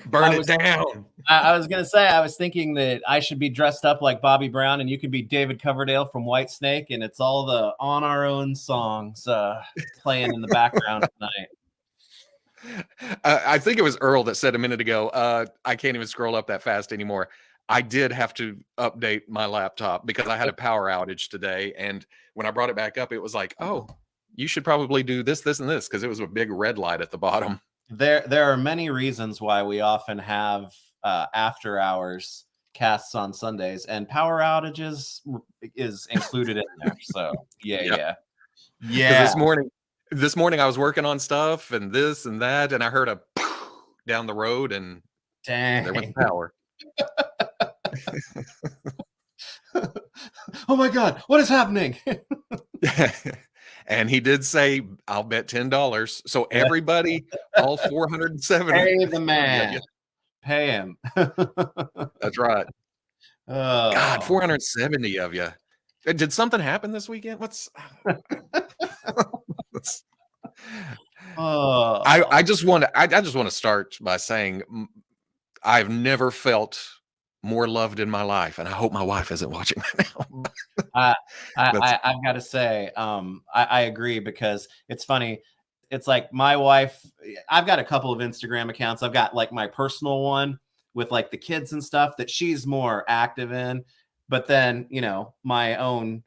Burn it down. I was going to say, I was thinking that I should be dressed up like Bobby Brown and you could be David Coverdale from Whitesnake, and it's all the On Our Own songs playing in the background tonight. I think it was Earl that said a minute ago, I can't even scroll up that fast anymore. I did have to update my laptop because I had a power outage today. And when I brought it back up, it was like, oh, you should probably do this, this, and this, because it was a big red light at the bottom. There are many reasons why we often have after hours casts on Sundays, and power outages is included in there. So yeah. This morning I was working on stuff and this and that, and I heard a down the road, and there went the power. Oh my God, what is happening? And he did say, I'll bet $10. So everybody, all 470. Pay the man. Pay him. That's right. God, 470 of you. Did something happen this weekend? I just want to start by saying I've never felt more loved in my life, and I hope my wife isn't watching right now. I've got to say, I agree, because it's funny. It's like my wife, I've got a couple of Instagram accounts. I've got like my personal one with like the kids and stuff that she's more active in, but then, you know, my own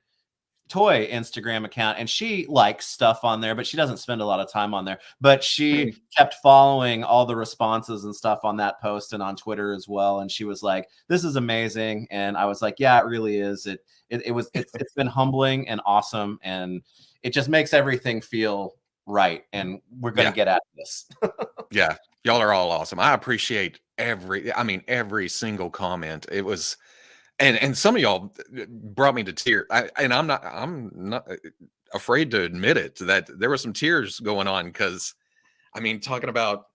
toy Instagram account, and she likes stuff on there, but she doesn't spend a lot of time on there. But she kept following all the responses and stuff on that post and on Twitter as well. And she was like, this is amazing. And I was like, yeah, it really is. It's been humbling and awesome. And it just makes everything feel right. And we're going to get at this. Yeah. Y'all are all awesome. I appreciate every single comment. It was, and some of y'all brought me to tears. I'm not afraid to admit it, that there were some tears going on, because I mean, talking about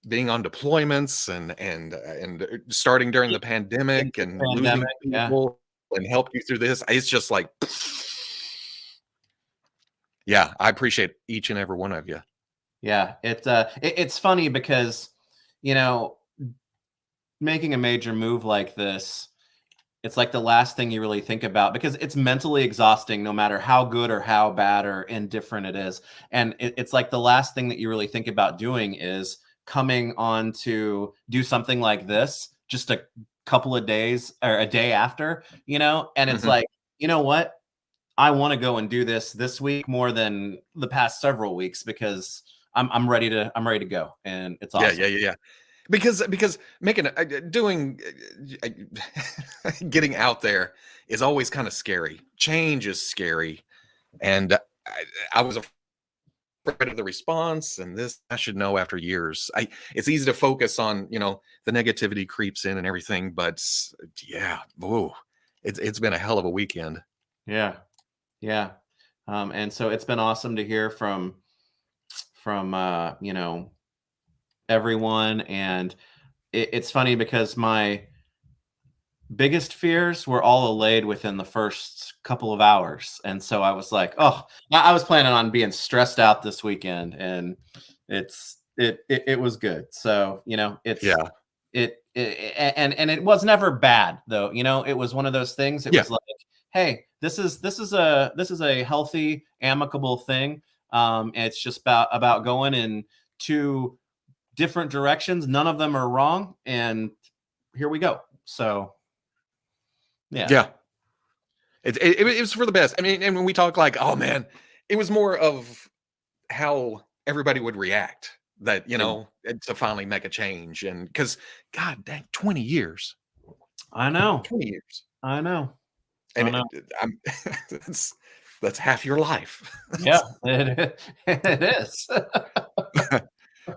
being on deployments and starting during the pandemic and losing people and help you through this. It's just like, yeah, I appreciate each and every one of you. Yeah, it's funny because, you know, making a major move like this, it's like the last thing you really think about, because it's mentally exhausting no matter how good or how bad or indifferent it is. And it's like the last thing that you really think about doing is coming on to do something like this just a couple of days or a day after, you know, and it's like, you know what? I want to go and do this week more than the past several weeks, because I'm ready to go, and it's awesome. Yeah. Because getting out there is always kind of scary. Change is scary, and I was afraid of the response. And this, I should know after years. It's easy to focus on, you know, the negativity creeps in and everything, but yeah, it's been a hell of a weekend. Yeah. And so it's been awesome to hear from you know, everyone. And it's funny because my biggest fears were all allayed within the first couple of hours. And so I was like, oh, I was planning on being stressed out this weekend, and it was good. So, you know, and it was never bad though. You know, it was one of those things. It was like, hey, this is a healthy, amicable thing. It's just about going in two different directions. None of them are wrong, and here we go. So yeah. It was for the best. I mean, and when we talk like, oh man, it was more of how everybody would react, that, you know, to finally make a change. And because, God dang, 20 years. I know. 20 years. I know. And that's half your life. Yeah, it is.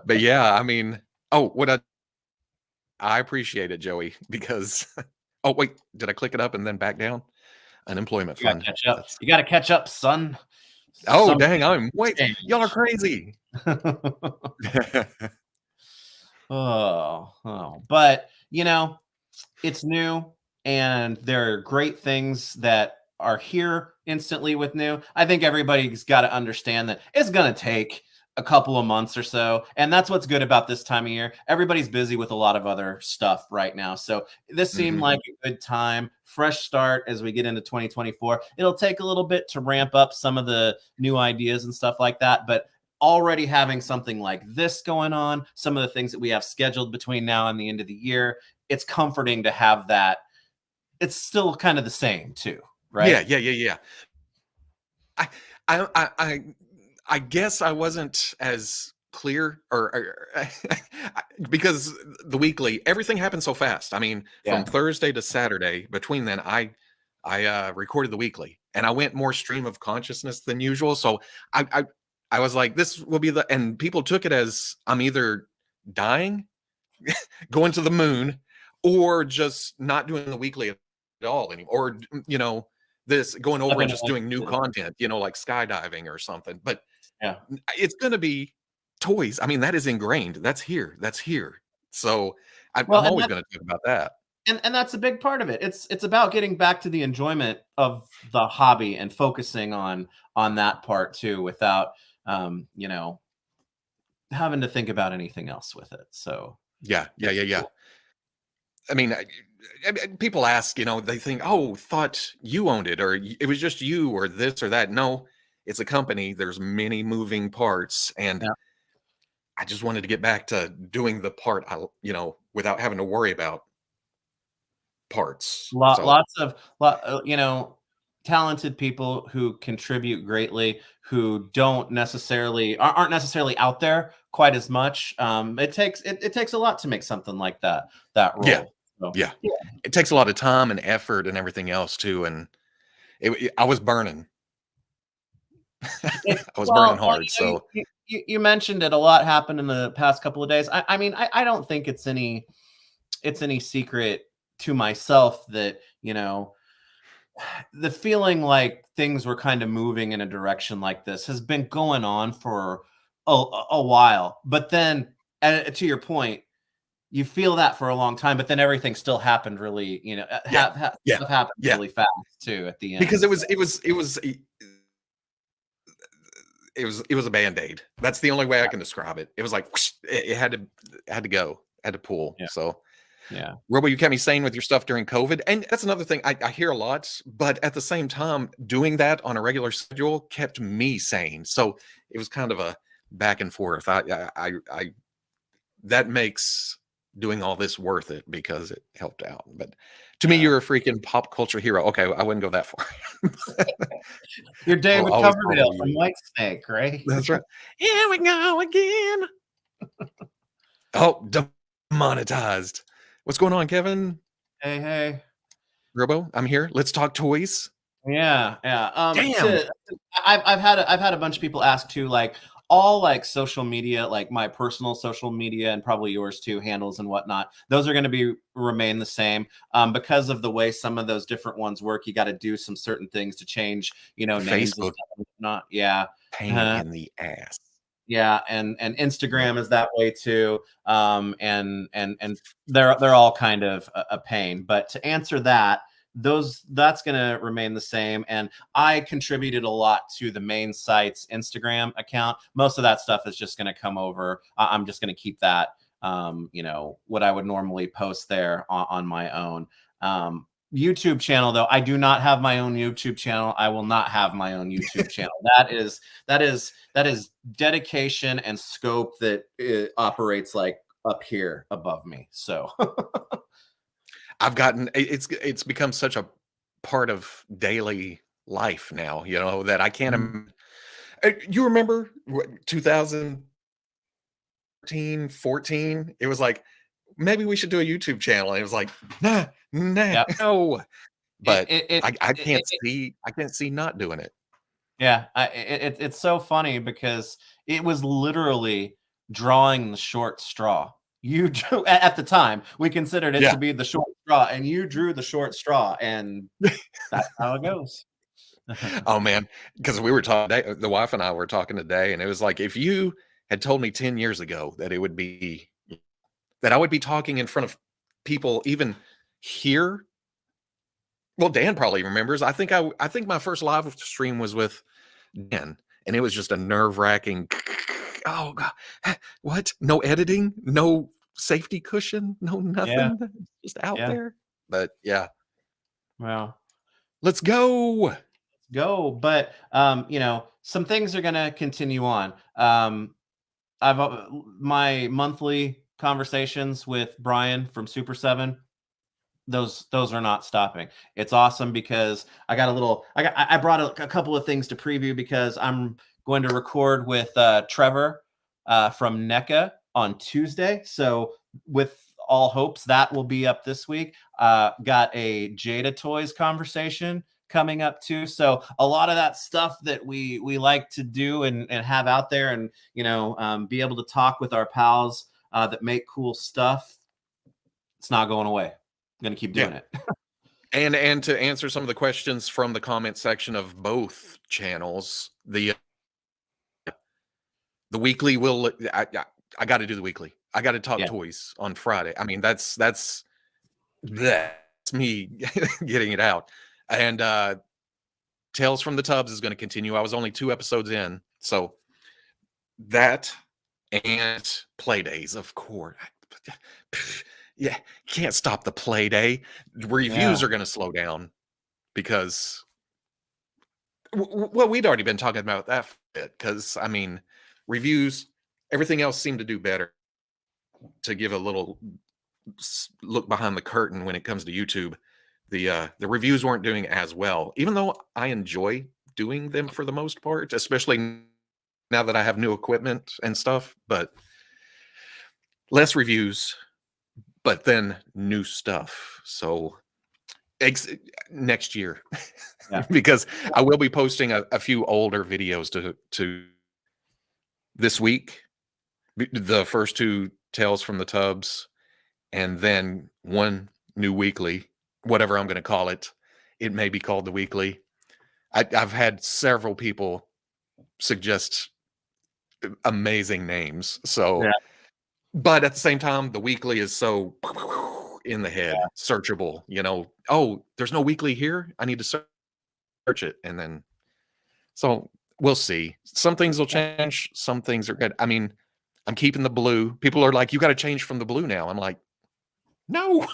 But yeah, I mean, I appreciate it, Joey, because oh wait, did I click it up and then back down? Unemployment fund. You got to catch up, son. Oh dang, y'all are crazy. But you know, it's new, and there are great things that are here instantly with new. I think everybody's got to understand that it's going to take a couple of months or so. And that's what's good about this time of year. Everybody's busy with a lot of other stuff right now. So this seemed like a good time, fresh start as we get into 2024. It'll take a little bit to ramp up some of the new ideas and stuff like that, but already having something like this going on, some of the things that we have scheduled between now and the end of the year, it's comforting to have that. It's still kind of the same too, right? Yeah. I I guess I wasn't as clear because the weekly, everything happened so fast. I mean, Yeah. from Thursday to Saturday, between then, I recorded the weekly, and I went more stream of consciousness than usual. So I was like, this will be the, and people took it as I'm either dying, going to the moon, or just not doing the weekly at all anymore, or this going over and just doing new content, like skydiving or something. But Yeah. it's going to be toys. I mean, that is ingrained. That's here. That's here. So Well, I'm always going to talk about that. And that's a big part of it. It's about getting back to the enjoyment of the hobby and focusing on that part too, without having to think about anything else with it. So Yeah. I mean, people ask, they think, oh, thought you owned it, or it was just you, or this or that. No, it's a company. There's many moving parts, and yeah. I just wanted to get back to doing the part without having to worry about parts. Lots of talented people who contribute greatly, who aren't necessarily out there quite as much. It takes a lot to make something like that role. Yeah. So, yeah. It takes a lot of time and effort and everything else too. And I was burning. I was burning hard. So you mentioned it. A lot happened in the past couple of days. I mean, I don't think it's any secret to myself that, the feeling like things were kind of moving in a direction like this has been going on for a while. But then, to your point, you feel that for a long time, but then everything still happened really, stuff happened really fast too at the end. Because it was a Band-Aid. That's the only way I can describe it. It was like whoosh, it had to go, had to pull. Yeah. So yeah. Robo, you kept me sane with your stuff during COVID. And that's another thing I hear a lot, but at the same time, doing that on a regular schedule kept me sane. So it was kind of a back and forth. I that makes doing all this worth it because it helped out. But to me, you're a freaking pop culture hero. Okay, I wouldn't go that far. You're David Coverdale from Whitesnake, right? That's right. Here we go again. Oh, demonetized. What's going on, Kevin? Hey. Robo, I'm here. Let's talk toys. Yeah. Damn. I've had a bunch of people ask too, like all like social media, like my personal social media and probably yours too, handles and whatnot. Those are going to remain the same because of the way some of those different ones work. You got to do some certain things to change, names Facebook. and stuff and whatnot. Yeah. Pain in the ass. Yeah, and Instagram is that way too. And they're all kind of a pain. But to answer that, that's going to remain the same. And I contributed a lot to the main site's Instagram account. Most of that stuff is just going to come over. I'm just going to keep that, what I would normally post there on my own. YouTube channel, though, I do not have my own YouTube channel. I will not have my own YouTube channel. That is dedication and scope that operates like up here above me. So I've gotten it's become such a part of daily life now, that I can't. You remember 2013, 14? It was like, maybe we should do a YouTube channel. And it was like, no. But I can't see not doing it. Yeah, it's so funny because it was literally drawing the short straw. You drew at the time. We considered it to be the short straw, and you drew the short straw, and that's how it goes. Oh man, because we were talking, the wife and I were talking today, and it was like, if you had told me 10 years ago that I would be talking in front of people, even here. Well, Dan probably remembers. I think my first live stream was with Dan, and it was just a nerve-wracking oh God, what? No editing, no safety cushion, no nothing, just out there. But yeah, well, let's go. go. But some things are gonna continue on. I've my monthly conversations with Brian from Super 7. Those are not stopping. It's awesome because I brought a couple of things to preview because I'm going to record with Trevor from NECA on Tuesday. So with all hopes that will be up this week. Got a Jada Toys conversation coming up too. So a lot of that stuff that we like to do and have out there and be able to talk with our pals that make cool stuff. It's not going away. I'm going to keep doing it. And to answer some of the questions from the comment section of both channels, the weekly will I got to do the weekly. I got to talk toys on Friday. I mean, that's me getting it out. And Tales from the Tubs is going to continue. I was only 2 episodes in, so that and play days, of course. Yeah, can't stop the play day. Reviews are going to slow down because, well, we'd already been talking about that because, I mean, reviews, everything else seemed to do better. To give a little look behind the curtain when it comes to YouTube, the reviews weren't doing as well, even though I enjoy doing them for the most part, especially now that I have new equipment and stuff, but less reviews. But then new stuff. So next year, because I will be posting a few older videos to this week. The first 2 Tales from the Tubs, and then 1 new weekly, whatever I'm going to call it. It may be called the weekly. I've had several people suggest amazing names. So, but at the same time, the weekly is so in the head, searchable, oh, there's no weekly here. I need to search it. And then, so we'll see. Some things will change. Some things are good. I mean, I'm keeping the blue. People are like, you got to change from the blue now. I'm like, no.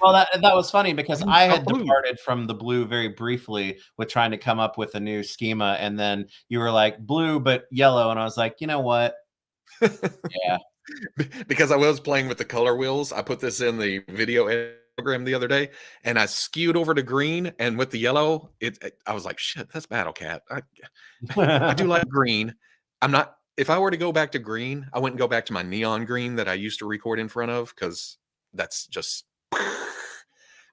Well, that was funny because I had departed from the blue very briefly with trying to come up with a new schema. And then you were like blue, but yellow. And I was like, you know what? Yeah. Because I was playing with the color wheels. I put this in the video program the other day and I skewed over to green, and with the yellow, I was like, shit, that's Battle Cat. I do like green. If I were to go back to green, I wouldn't go back to my neon green that I used to record in front of, because that's just,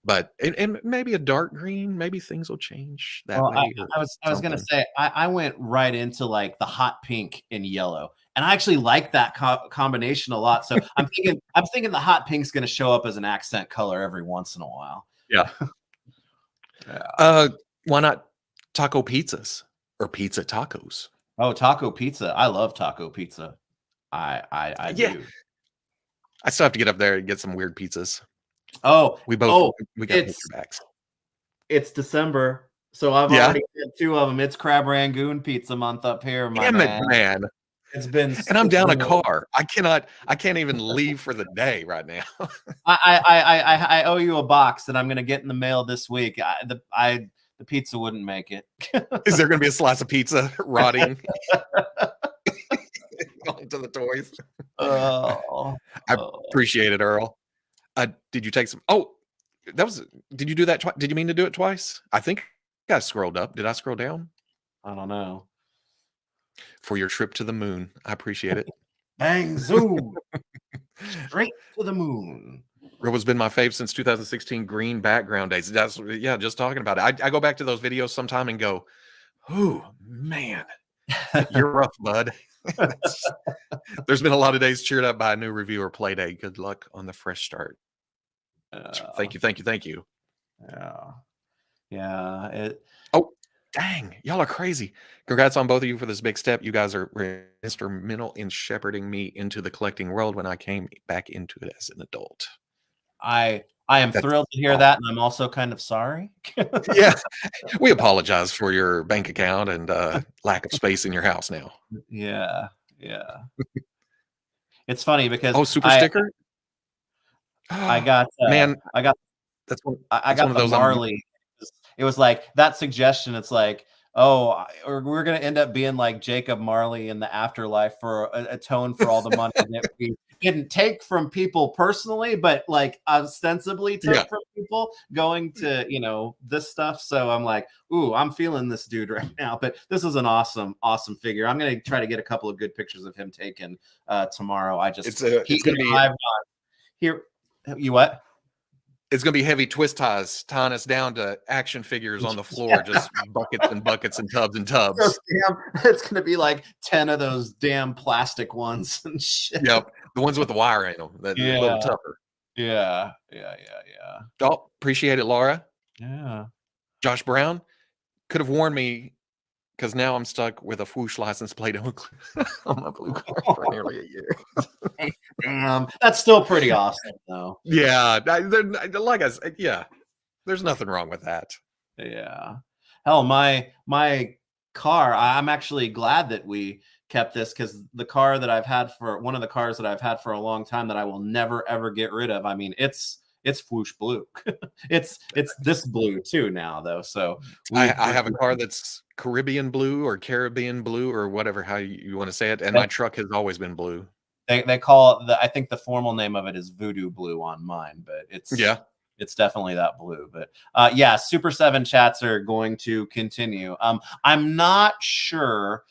but and maybe a dark green, maybe things will change that way. I was going to say, I went right into like the hot pink and yellow. And I actually like that combination a lot. So I'm thinking the hot pink's going to show up as an accent color every once in a while. Yeah. Why not taco pizzas or pizza tacos? Oh, taco pizza. I love taco pizza. I do. I still have to get up there and get some weird pizzas. Oh, we got backs. It's December, so I've already had 2 of them. It's Crab Rangoon Pizza Month up here, man. It's been, and I'm down a car. I can't even leave for the day right now. I owe you a box that I'm going to get in the mail this week. The pizza wouldn't make it. Is there going to be a slice of pizza rotting onto the toys? I appreciate it, Earl. Did you take some? Oh, did you do that? Did you mean to do it twice? I think I scrolled up. Did I scroll down? I don't know. For your trip to the moon. I appreciate it. Bang, zoom. Straight to the moon. Robo's been my fave since 2016 green background days. That's, just talking about it. I go back to those videos sometime and go, oh, man, you're rough, bud. There's been a lot of days cheered up by a new reviewer play day. Good luck on the fresh start. Thank you. Yeah. Oh, dang, y'all are crazy. Congrats on both of you for this big step. You guys are instrumental in shepherding me into the collecting world when I came back into it as an adult. I am thrilled to hear that, and I'm also kind of sorry. Yeah, we apologize for your bank account and lack of space in your house now. Yeah. Yeah. It's funny because Oh, super sticker? I got Man, I got that's one I that's one got of the those Marley. It was like that suggestion. It's like, oh, or we're gonna end up being like Jacob Marley in the afterlife for atone for all the money that we didn't take from people personally, but like ostensibly Yeah. took from people going to this stuff. So I'm like, ooh, I'm feeling this dude right now. But this is an awesome, awesome figure. I'm gonna try to get a couple of good pictures of him taken tomorrow. It's He gonna be arrived on here. You what? it's gonna be heavy twist ties tying us down to action figures on the floor, just buckets and buckets and tubs and tubs. It's gonna be like 10 of those damn plastic ones and shit. Yep, the ones with the wire in them, that a little Yeah. tougher. Yeah. Oh, appreciate it, Laura. Yeah. Josh Brown could have warned me because now I'm stuck with a Whoosh license plate on my blue car for nearly a year. Damn. That's still pretty awesome though. Yeah, like I said, yeah, there's nothing wrong with that. Yeah. Hell, my car, I'm actually glad that we kept this because the car that I've had for one of the cars that I've had for a long time that I will never ever get rid of. I mean, it's Whoosh blue. it's this blue too now though. So I have a car that's Caribbean blue or whatever how you want to say it, and my truck has always been blue. They call it I think the formal name of it is voodoo blue on mine, but it's definitely that blue. But yeah, Super 7 chats are going to continue. I'm not sure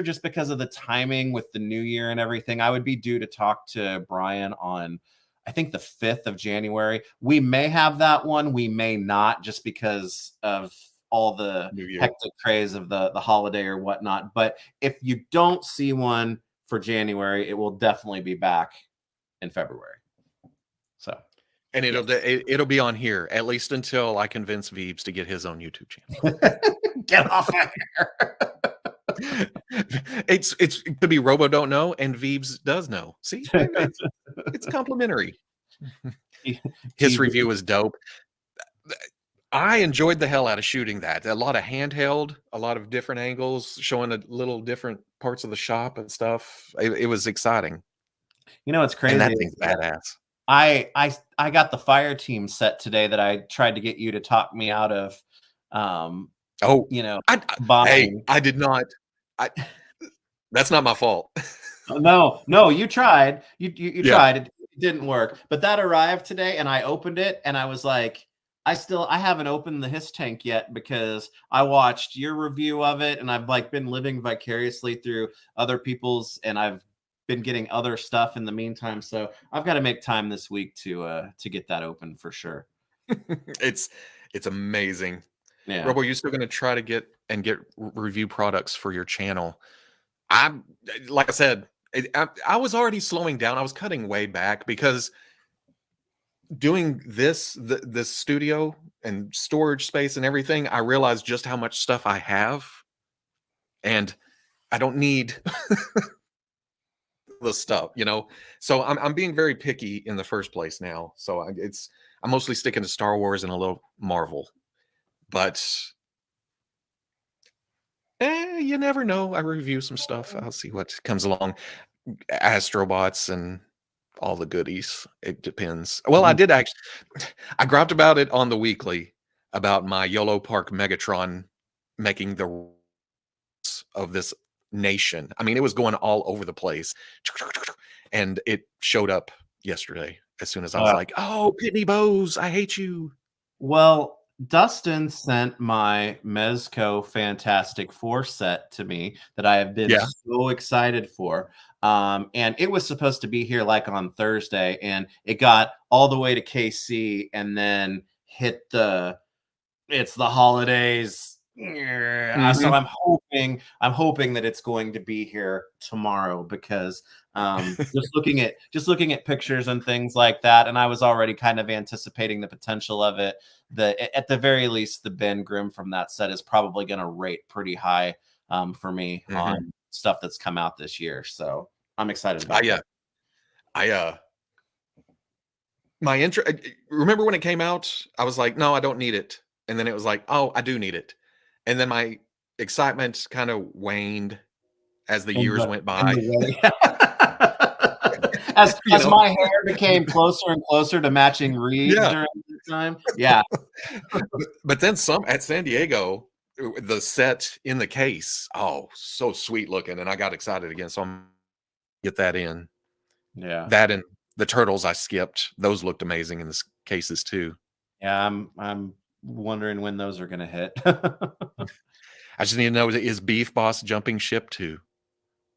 just because of the timing with the new year and everything. I would be due to talk to Brian on I think the 5th of January. We may have that one, we may not, just because of all the hectic craze of the holiday or whatnot. But if you don't see one for January, it will definitely be back in February. So, and it'll be on here at least until I convince Veebs to get his own YouTube channel. Get off of here. It could be Robo don't know and Veebs does know. See, it's complimentary. His review was dope. I enjoyed the hell out of shooting that. A lot of handheld, a lot of different angles, showing a little different parts of the shop and stuff. It was exciting. You know, it's crazy. And that thing's badass. I got the fire team set today that I tried to get you to talk me out of. Hey, I did not. That's not my fault. No, you tried. You tried. It didn't work. But that arrived today, and I opened it, and I was like, I haven't opened the Hiss tank yet because I watched your review of it, and I've like been living vicariously through other people's, and I've been getting other stuff in the meantime. So I've got to make time this week to get that open for sure. It's amazing. Yeah. Robo, you still going to try to get review products for your channel? Like I said, I was already slowing down. I was cutting way back because doing this studio and storage space and everything, I realized just how much stuff I have, and I don't need the stuff, So I'm being very picky in the first place now. So I'm mostly sticking to Star Wars and a little Marvel, but you never know. I review some stuff. I'll see what comes along. Astrobots and all the goodies. It depends. Well, I did actually. I griped about it on the weekly about my YOLO Park Megatron making the of this nation. I mean, it was going all over the place, and it showed up yesterday as soon as I was like, "Oh, Pitney Bowes, I hate you." Well, Dustin sent my Mezco Fantastic Four set to me that I have been so excited for. And it was supposed to be here like on Thursday, and it got all the way to KC and then hit it's the holidays. So I'm hoping that it's going to be here tomorrow because just looking at pictures and things like that, and I was already kind of anticipating the potential of it. At the very least, the Ben Grimm from that set is probably going to rate pretty high for me on stuff that's come out this year. So I'm excited about that. My intro. Remember when it came out? I was like, no, I don't need it, and then it was like, oh, I do need it. And then my excitement kind of waned as the years went by. as my hair became closer and closer to matching Reeves during that time. Yeah. But then some at San Diego, the set in the case, so sweet looking, and I got excited again, so I'm get that in. Yeah. That and the turtles I skipped, those looked amazing in the cases too. Yeah, I'm wondering when those are going to hit. I just need to know, is Beef Boss jumping ship too?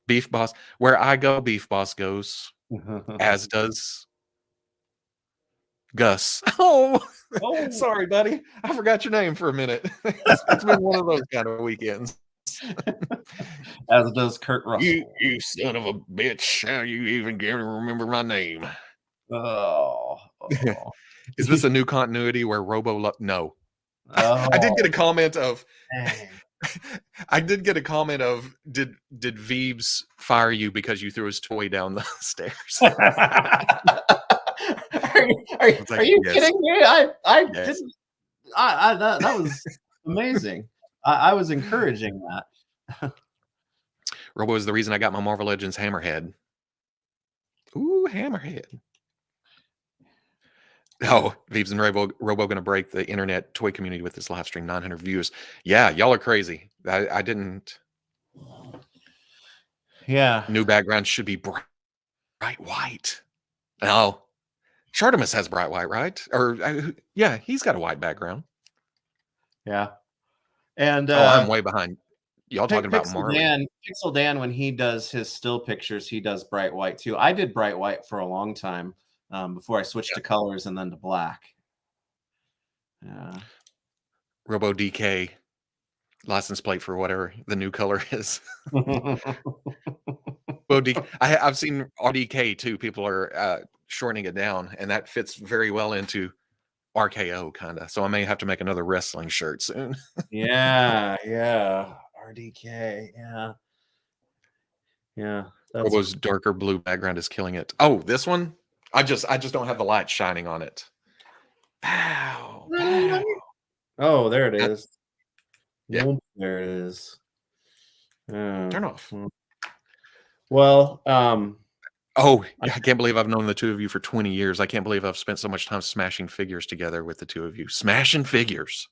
Beef Boss, where I go, Beef Boss goes, as does Gus. Oh, sorry, buddy. I forgot your name for a minute. It's been one of those kind of weekends. As does Kurt Russell. You son of a bitch. How you even can't remember my name? Oh. Is this a new continuity where Robo no. Oh. I did get a comment of did Veebs fire you because you threw his toy down the stairs? Are you kidding me? I didn't. That was amazing. I was encouraging that. Robo is the reason I got my Marvel Legends Hammerhead. Ooh, Hammerhead. Oh, Veebs and Robo going to break the internet toy community with this live stream. 900 views. Yeah, y'all are crazy. I didn't. Yeah. New background should be bright white. Oh, Shartimus has bright white, right? Or yeah, he's got a white background. Yeah. And I'm way behind. Y'all talking about Marley. Pixel Dan, when he does his still pictures, he does bright white too. I did bright white for a long time before I switched to colors and then to black. Yeah. Robo DK license plate for whatever the new color is. I've seen RDK too. People are shortening it down, and that fits very well into RKO kind of. So I may have to make another wrestling shirt soon. Yeah. RDK. Yeah. Robo's darker blue background is killing it. Oh, this one? I just don't have the light shining on it. Pow. Oh, there it is. Yeah. There it is. Turn off. Well, oh, I can't believe I've known the two of you for 20 years. I can't believe I've spent so much time smashing figures together with the two of you. Smashing figures.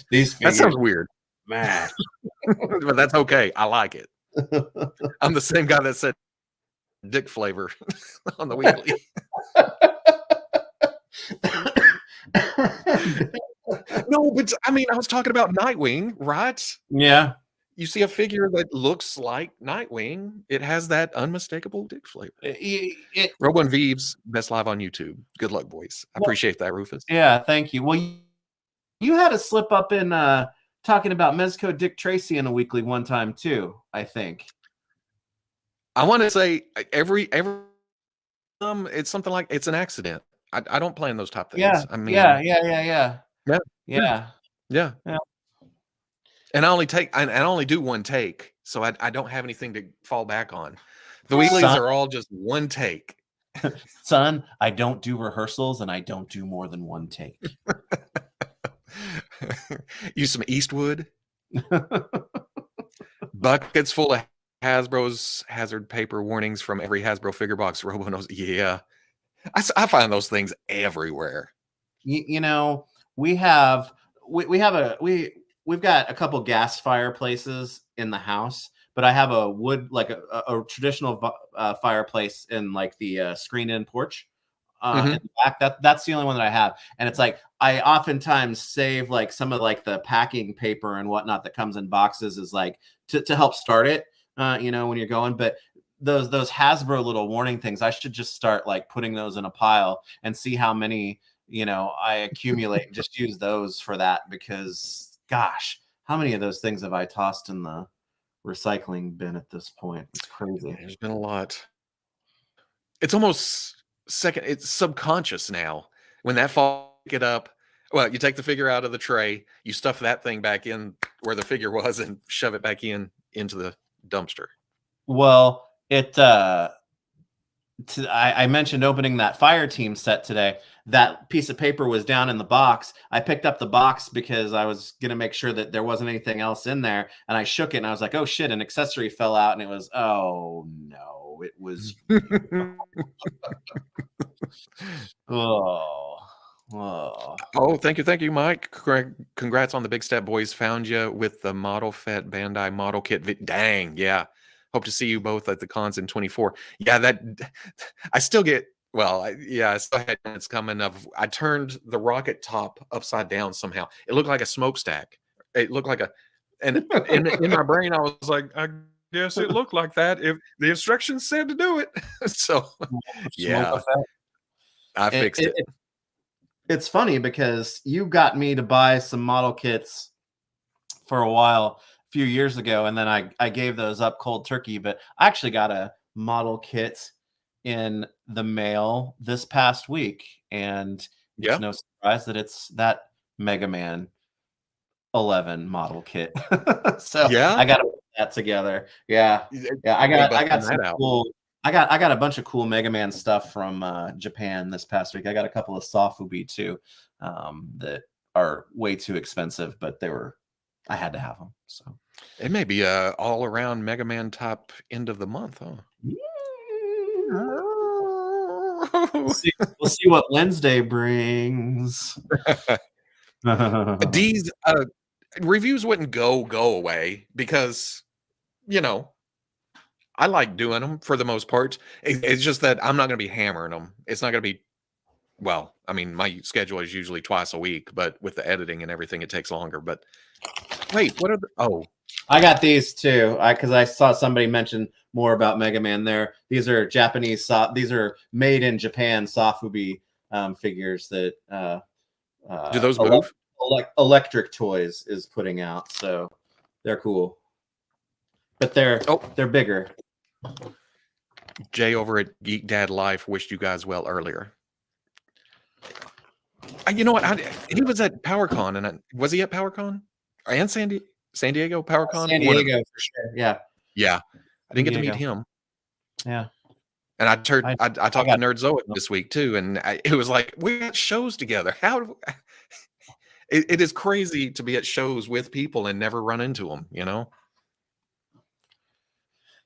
These figures. That sounds weird. Man. But that's okay. I like it. I'm the same guy that said dick flavor on the weekly. No, but I mean, I was talking about Nightwing, right? Yeah. You see a figure that looks like Nightwing. It has that unmistakable dick flavor. Robo and Veebs, best live on YouTube. Good luck, boys. I appreciate that, Rufus. Yeah, thank you. Well, you had a slip up in talking about Mezco Dick Tracy in a weekly one time too, I think. I want to say every it's something like it's an accident. I don't plan those type things. Yeah. I mean, Yeah. And I only do one take, so I don't have anything to fall back on. The weeklies are all just one take. Son, I don't do rehearsals and I don't do more than one take. Use some Eastwood. Buckets full of Hasbro's hazard paper warnings from every Hasbro figure box. Robo knows. Yeah. I find those things everywhere. You know, we've got a couple gas fireplaces in the house, but I have a wood, like a traditional fireplace in like the screen-in porch in the back. That's the only one that I have. And it's like, I oftentimes save like some of like the packing paper and whatnot that comes in boxes is like to help start it, when you're going. But those Hasbro little warning things, I should just start like putting those in a pile and see how many, I accumulate and just use those for that, because gosh, how many of those things have I tossed in the recycling bin at this point? It's crazy. There's been a lot. It's almost it's subconscious now. When that pick it up, well, you take the figure out of the tray, you stuff that thing back in where the figure was and shove it back into the dumpster. Well, I mentioned opening that fire team set today. That piece of paper was down in the box. I picked up the box because I was going to make sure that there wasn't anything else in there. And I shook it and I was like, oh shit, an accessory fell out. And it was, oh no, it was, oh, oh. Oh, thank you, Mike. Congrats on the big step, boys. Found you with the Model Fet Bandai model kit. Dang, yeah. Hope to see you both at the cons in 24. Yeah, that I still get. Well, I still had it's coming of. I turned the rocket top upside down somehow. It looked like a smokestack. It looked like a, and in my brain, I was like, I guess it looked like that if the instructions said to do it. So, yeah, I fixed it. It's funny because you got me to buy some model kits for a while a few years ago, and then I gave those up cold turkey. But I actually got a model kit in the mail this past week, and it's no surprise that it's that Mega Man 11 model kit. So I got to put that together. Yeah, I got some cool. I got a bunch of cool Mega Man stuff from Japan this past week. I got a couple of Sofubi too that are way too expensive, but I had to have them. So it may be a all around Mega Man top end of the month, huh? We'll see what Wednesday brings. These reviews wouldn't go away because, I like doing them for the most part. It's just that I'm not going to be hammering them. It's not going to be, well, I mean, my schedule is usually twice a week, but with the editing and everything, it takes longer. But wait, what are I got these too, because I saw somebody mention more about Mega Man there. These are Japanese, these are made in Japan Sofubi figures that do those move? Electric Toys is putting out, so they're cool. But they're bigger. Jay over at Geek Dad Life wished you guys well earlier. You know what? He was at PowerCon, and was he at PowerCon and San Diego PowerCon? San Diego for sure. Yeah. Yeah. I didn't get to meet him. Yeah. And I talked to Nerdzoic this week too, and it was like we got shows together. It is crazy to be at shows with people and never run into them,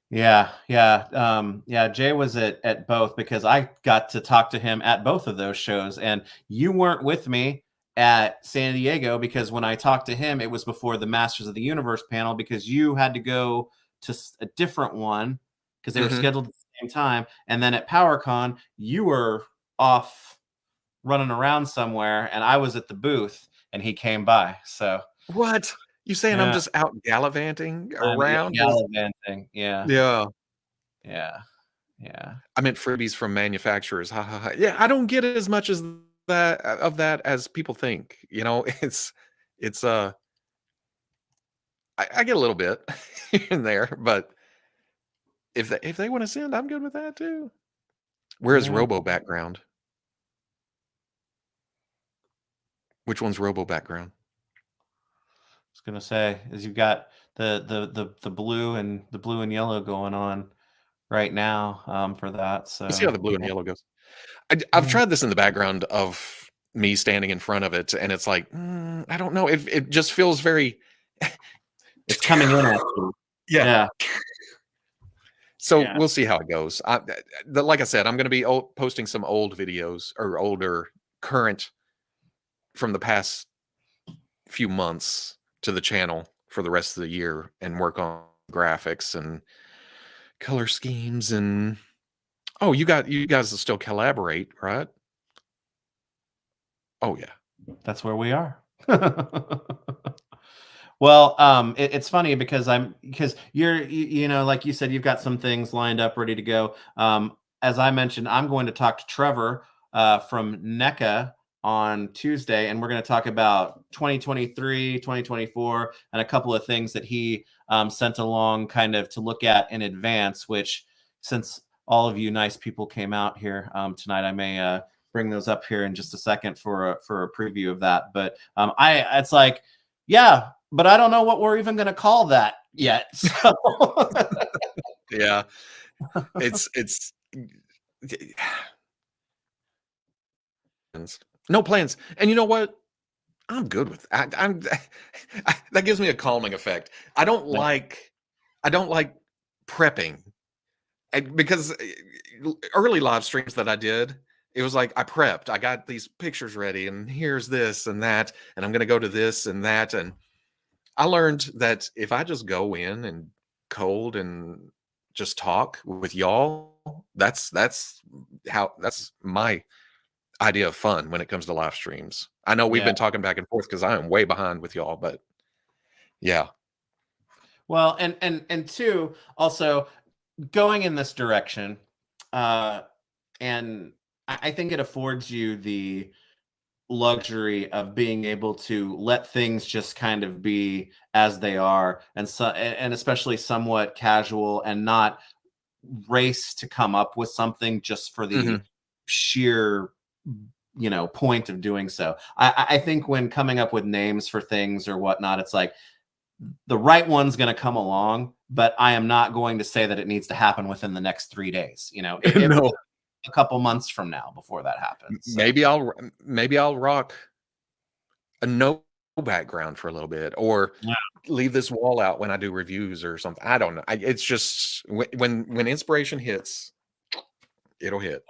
Yeah. Jay was at both because I got to talk to him at both of those shows, and you weren't with me at San Diego because when I talked to him, it was before the Masters of the Universe panel because you had to go to a different one because they were scheduled at the same time. And then at PowerCon, you were off running around somewhere, and I was at the booth, and he came by. So what? You saying I'm just out gallivanting around? Gallivanting, yeah. I meant freebies from manufacturers. Ha ha ha. Yeah, I don't get as much as that as people think. It's I get a little bit in there, but if they want to send, I'm good with that too. Where's Robo background? Which one's Robo background? I was gonna say is you've got the blue and yellow going on right now for that. So you see how the blue and yellow goes. I've tried this in the background of me standing in front of it, and it's like I don't know. It just feels very. It's coming in at you. Yeah. So we'll see how it goes. Like I said, I'm going to be posting some old videos or older current from the past few months to the channel for the rest of the year and work on graphics and color schemes and you guys will still collaborate, right? Oh yeah, that's where we are. Well, it's funny because you're like you said, you've got some things lined up ready to go. As I mentioned, I'm going to talk to Trevor from NECA on Tuesday, and we're going to talk about 2023, 2024, and a couple of things that he sent along kind of to look at in advance, which since all of you nice people came out here tonight, I may bring those up here in just a second for a preview of that. But it's like, yeah, but I don't know what we're even going to call that yet. So. Yeah, it's no plans. And you know what? I'm good with I'm that gives me a calming effect. I don't like prepping. Because early live streams that I did, it was like I prepped. I got these pictures ready, and here's this and that, and I'm going to go to this and that. And I learned that if I just go in and cold and just talk with y'all, that's my idea of fun when it comes to live streams. I know we've been talking back and forth because I am way behind with y'all, but yeah. Well, and two, also going in this direction, and I think it affords you the luxury of being able to let things just kind of be as they are, and especially somewhat casual, and not race to come up with something just for the sheer point of doing so. I think when coming up with names for things or whatnot, it's like the right one's going to come along, but I am not going to say that it needs to happen within the next 3 days. It No. a couple months from now before that happens. So. Maybe I'll rock a no background for a little bit, or leave this wall out when I do reviews or something. I don't know. It's just when inspiration hits, it'll hit.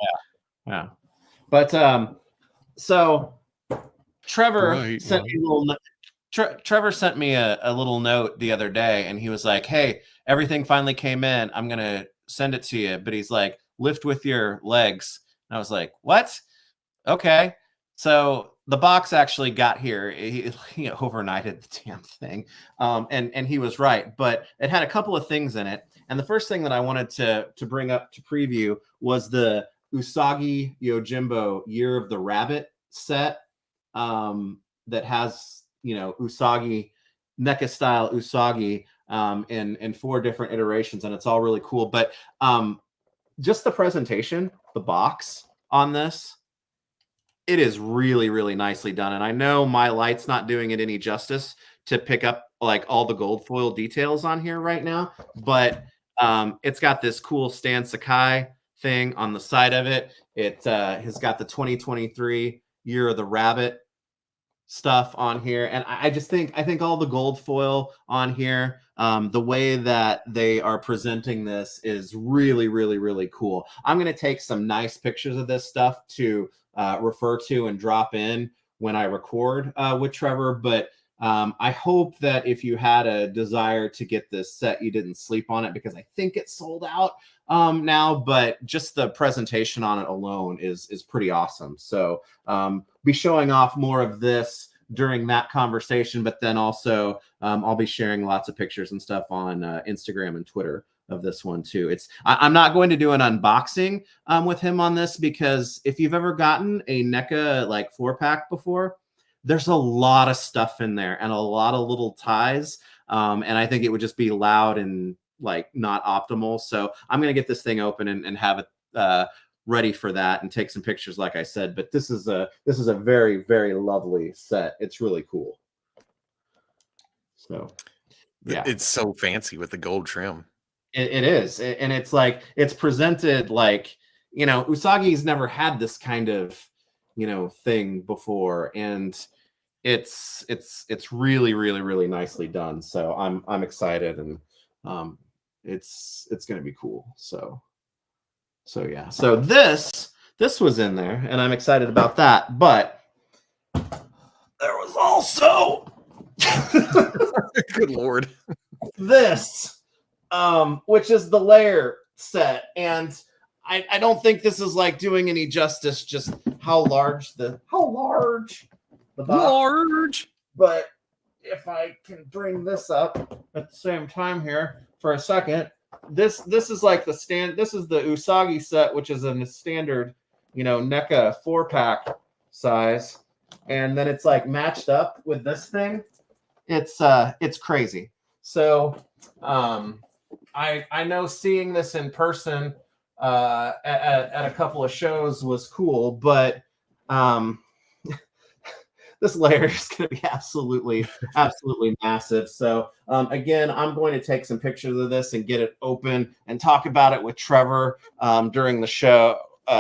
Yeah. But so Trevor sent me a little. Trevor sent me a little note the other day, and he was like, "Hey, everything finally came in. I'm gonna send it to you." But he's like, "Lift with your legs." And I was like, "What?" Okay. So the box actually got here. He overnighted the damn thing, and he was right. But it had a couple of things in it, and the first thing that I wanted to bring up to preview was the Usagi Yojimbo Year of the Rabbit set, that has Usagi, NECA style Usagi, in 4 different iterations, and it's all really cool. But just the presentation, the box on this, it is really, really nicely done. And I know my light's not doing it any justice to pick up like all the gold foil details on here right now, but it's got this cool Stan Sakai thing on the side of it. It has got the 2023 Year of the Rabbit stuff on here, and I think all the gold foil on here, the way that they are presenting this is really, really, really cool. I'm going to take some nice pictures of this stuff to refer to and drop in when I record with Trevor, but I hope that if you had a desire to get this set, you didn't sleep on it, because I think it's sold out now, but just the presentation on it alone is pretty awesome. So be showing off more of this during that conversation, but then also I'll be sharing lots of pictures and stuff on Instagram and Twitter of this one too. I'm not going to do an unboxing with him on this, because if you've ever gotten a NECA like 4-pack before, there's a lot of stuff in there and a lot of little ties, and I think it would just be loud and like not optimal. So I'm going to get this thing open and have it ready for that and take some pictures, like I said. But this is a very, very lovely set. It's really cool. So yeah, it's so fancy with the gold trim. It is, and it's like it's presented like Usagi's never had this kind of thing before, and it's really, really, really nicely done. So I'm excited, and it's going to be cool. So yeah. So this was in there, and I'm excited about that. But there was also good Lord, this, which is the layer set, and I don't think this is like doing any justice just how large the box. But if I can bring this up at the same time here for a second, this is like this is the Usagi set, which is in the standard NECA 4-pack size, and then it's like matched up with this thing. It's crazy. So I know seeing this in person at a couple of shows was cool, but this layer is going to be absolutely massive. So again, I'm going to take some pictures of this and get it open and talk about it with Trevor during the show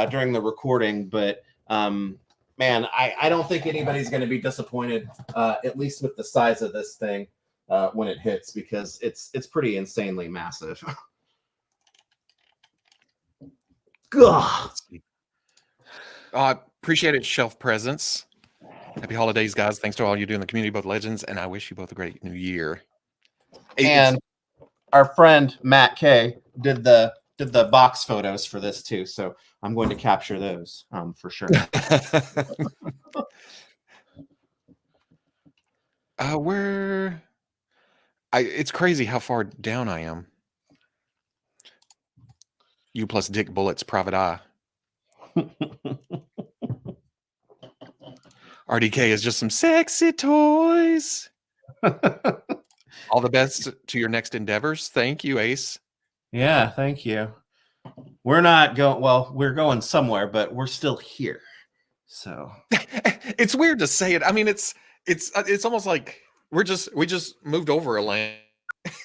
during the recording, but man, I don't think anybody's going to be disappointed, at least with the size of this thing when it hits, because it's pretty insanely massive. Let's see. Appreciate it, Shelf Presence. Happy holidays, guys. Thanks to all you do in the community, both legends, and I wish you both a great new year. And our friend Matt K did the box photos for this too, so I'm going to capture those for sure. It's crazy how far down I am. You plus Dick Bullets, Private Eye. RDK is just some sexy toys. All the best to your next endeavors. Thank you, Ace. Yeah, thank you. We're not going, well, we're going somewhere, but we're still here. So it's weird to say it. I mean, it's almost like we just moved over a land.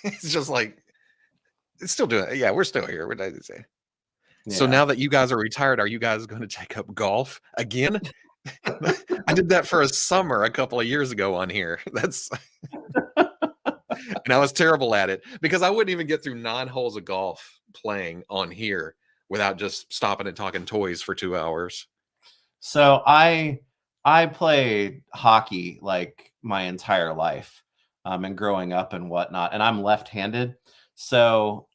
It's just like it's still doing it. Yeah, we're still here. What did I say? Yeah. So now that you guys are retired, are you guys going to take up golf again? I did that for a summer a couple of years ago on here. That's and I was terrible at it because I wouldn't even get through 9 holes of golf playing on here without just stopping and talking toys for 2 hours. So I played hockey like my entire life, and growing up and whatnot, and I'm left-handed. So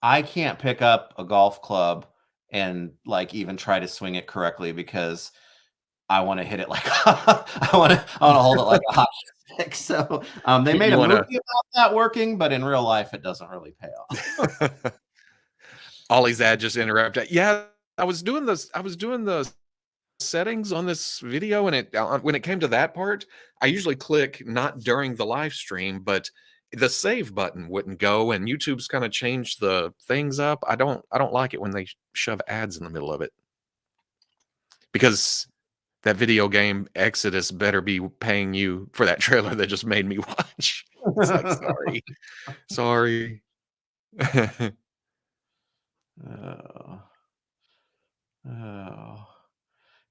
I can't pick up a golf club and like even try to swing it correctly because I want to hit it like I want to hold it like a hockey stick. So they made a movie about that working, but in real life it doesn't really pay off. Ollie's ad just interrupted. Yeah, I was doing the settings on this video, and when it came to that part, I usually click not during the live stream, but the save button wouldn't go, and YouTube's kind of changed the things up. I don't like it when they shove ads in the middle of it, because that video game Exodus better be paying you for that trailer that just made me watch. It's like, sorry. Oh.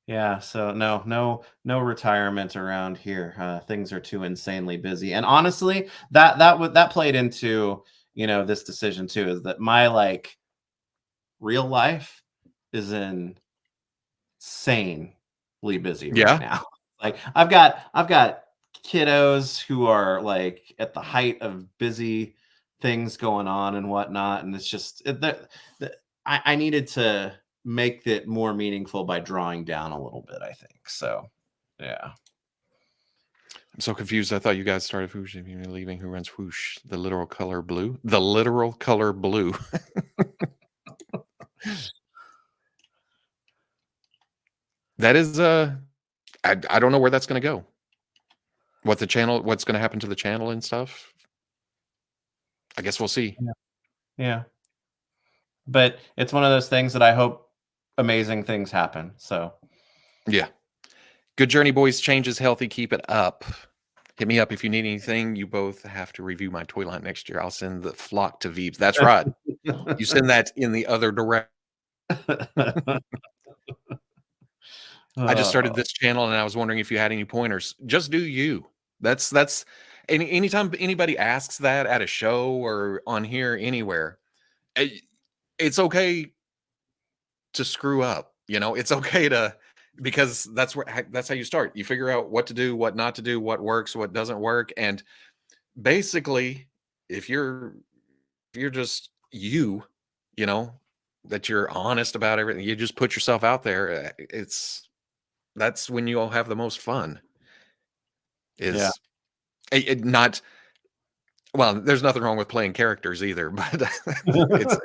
Yeah, so no retirement around here. Things are too insanely busy. And honestly, that played into, this decision too, is that my like real life is insanely busy right now. Like I've got kiddos who are like at the height of busy things going on and whatnot, and it's just I needed to make it more meaningful by drawing down a little bit, I think. So yeah, I'm so confused. I thought you guys started Whoosh. If you're leaving, who runs Whoosh? The literal color blue. That is I don't know where that's going to go. What's going to happen to the channel and stuff? I guess we'll see. Yeah. But it's one of those things that I hope amazing things happen. So yeah. Good journey, boys. Change is healthy. Keep it up. Hit me up if you need anything. You both have to review my toy line next year. I'll send the flock to Veebs. That's right. You send that in the other direction. I just started this channel, and I was wondering if you had any pointers. Just do you. That's anytime anybody asks that at a show or on here anywhere, it's okay to screw up. It's okay to, because that's how you start. You figure out what to do, what not to do, what works, what doesn't work, and basically, if you're just that you're honest about everything, you just put yourself out there. That's when you all have the most fun. Not well, there's nothing wrong with playing characters either, but it's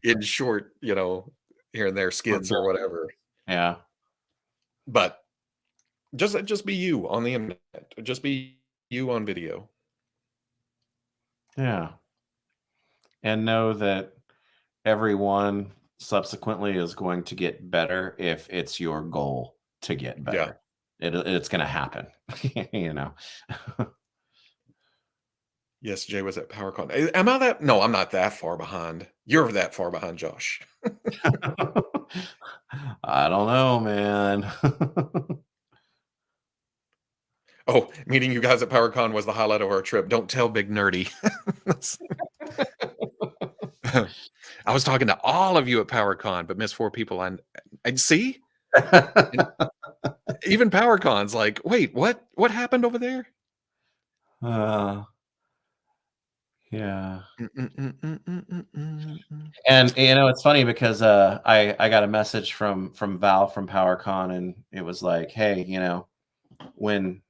in short, here and there skits or whatever. Yeah. But just be you on the internet. Just be you on video. Yeah. And know that everyone subsequently is going to get better if it's your goal to get better. Yeah. It's going to happen, Yes, Jay was at PowerCon. Am I that? No, I'm not that far behind. You're that far behind, Josh. I don't know, man. Oh, meeting you guys at PowerCon was the highlight of our trip. Don't tell Big Nerdy. I was talking to all of you at PowerCon, but missed 4 people. I see. And even PowerCon's like, wait, what? What happened over there? Yeah. Mm. And it's funny because I got a message from Val from PowerCon, and it was like, hey, when,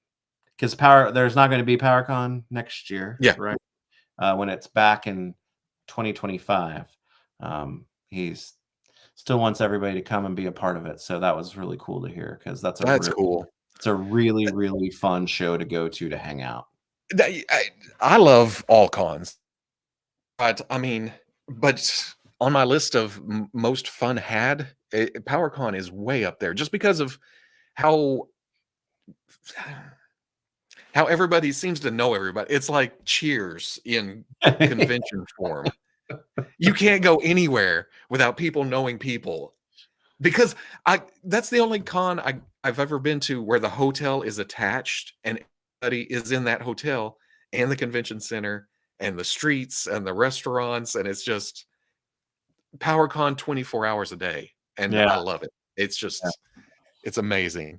because there's not going to be PowerCon next year, Yeah. right? When it's back in 2025, he's still wants everybody to come and be a part of it. So that was really cool to hear, because that's Cool. It's a really, really fun show to go to hang out. I love all cons. But I mean, but on my list of most fun had, PowerCon is way up there just because of how everybody seems to know everybody. It's like Cheers in convention form. You can't go anywhere without people knowing people, because that's the only con I've ever been to where the hotel is attached and everybody is in that hotel and the convention center and the streets and the restaurants, and it's just PowerCon 24 hours a day, and Yeah. I love it. It's just it's amazing.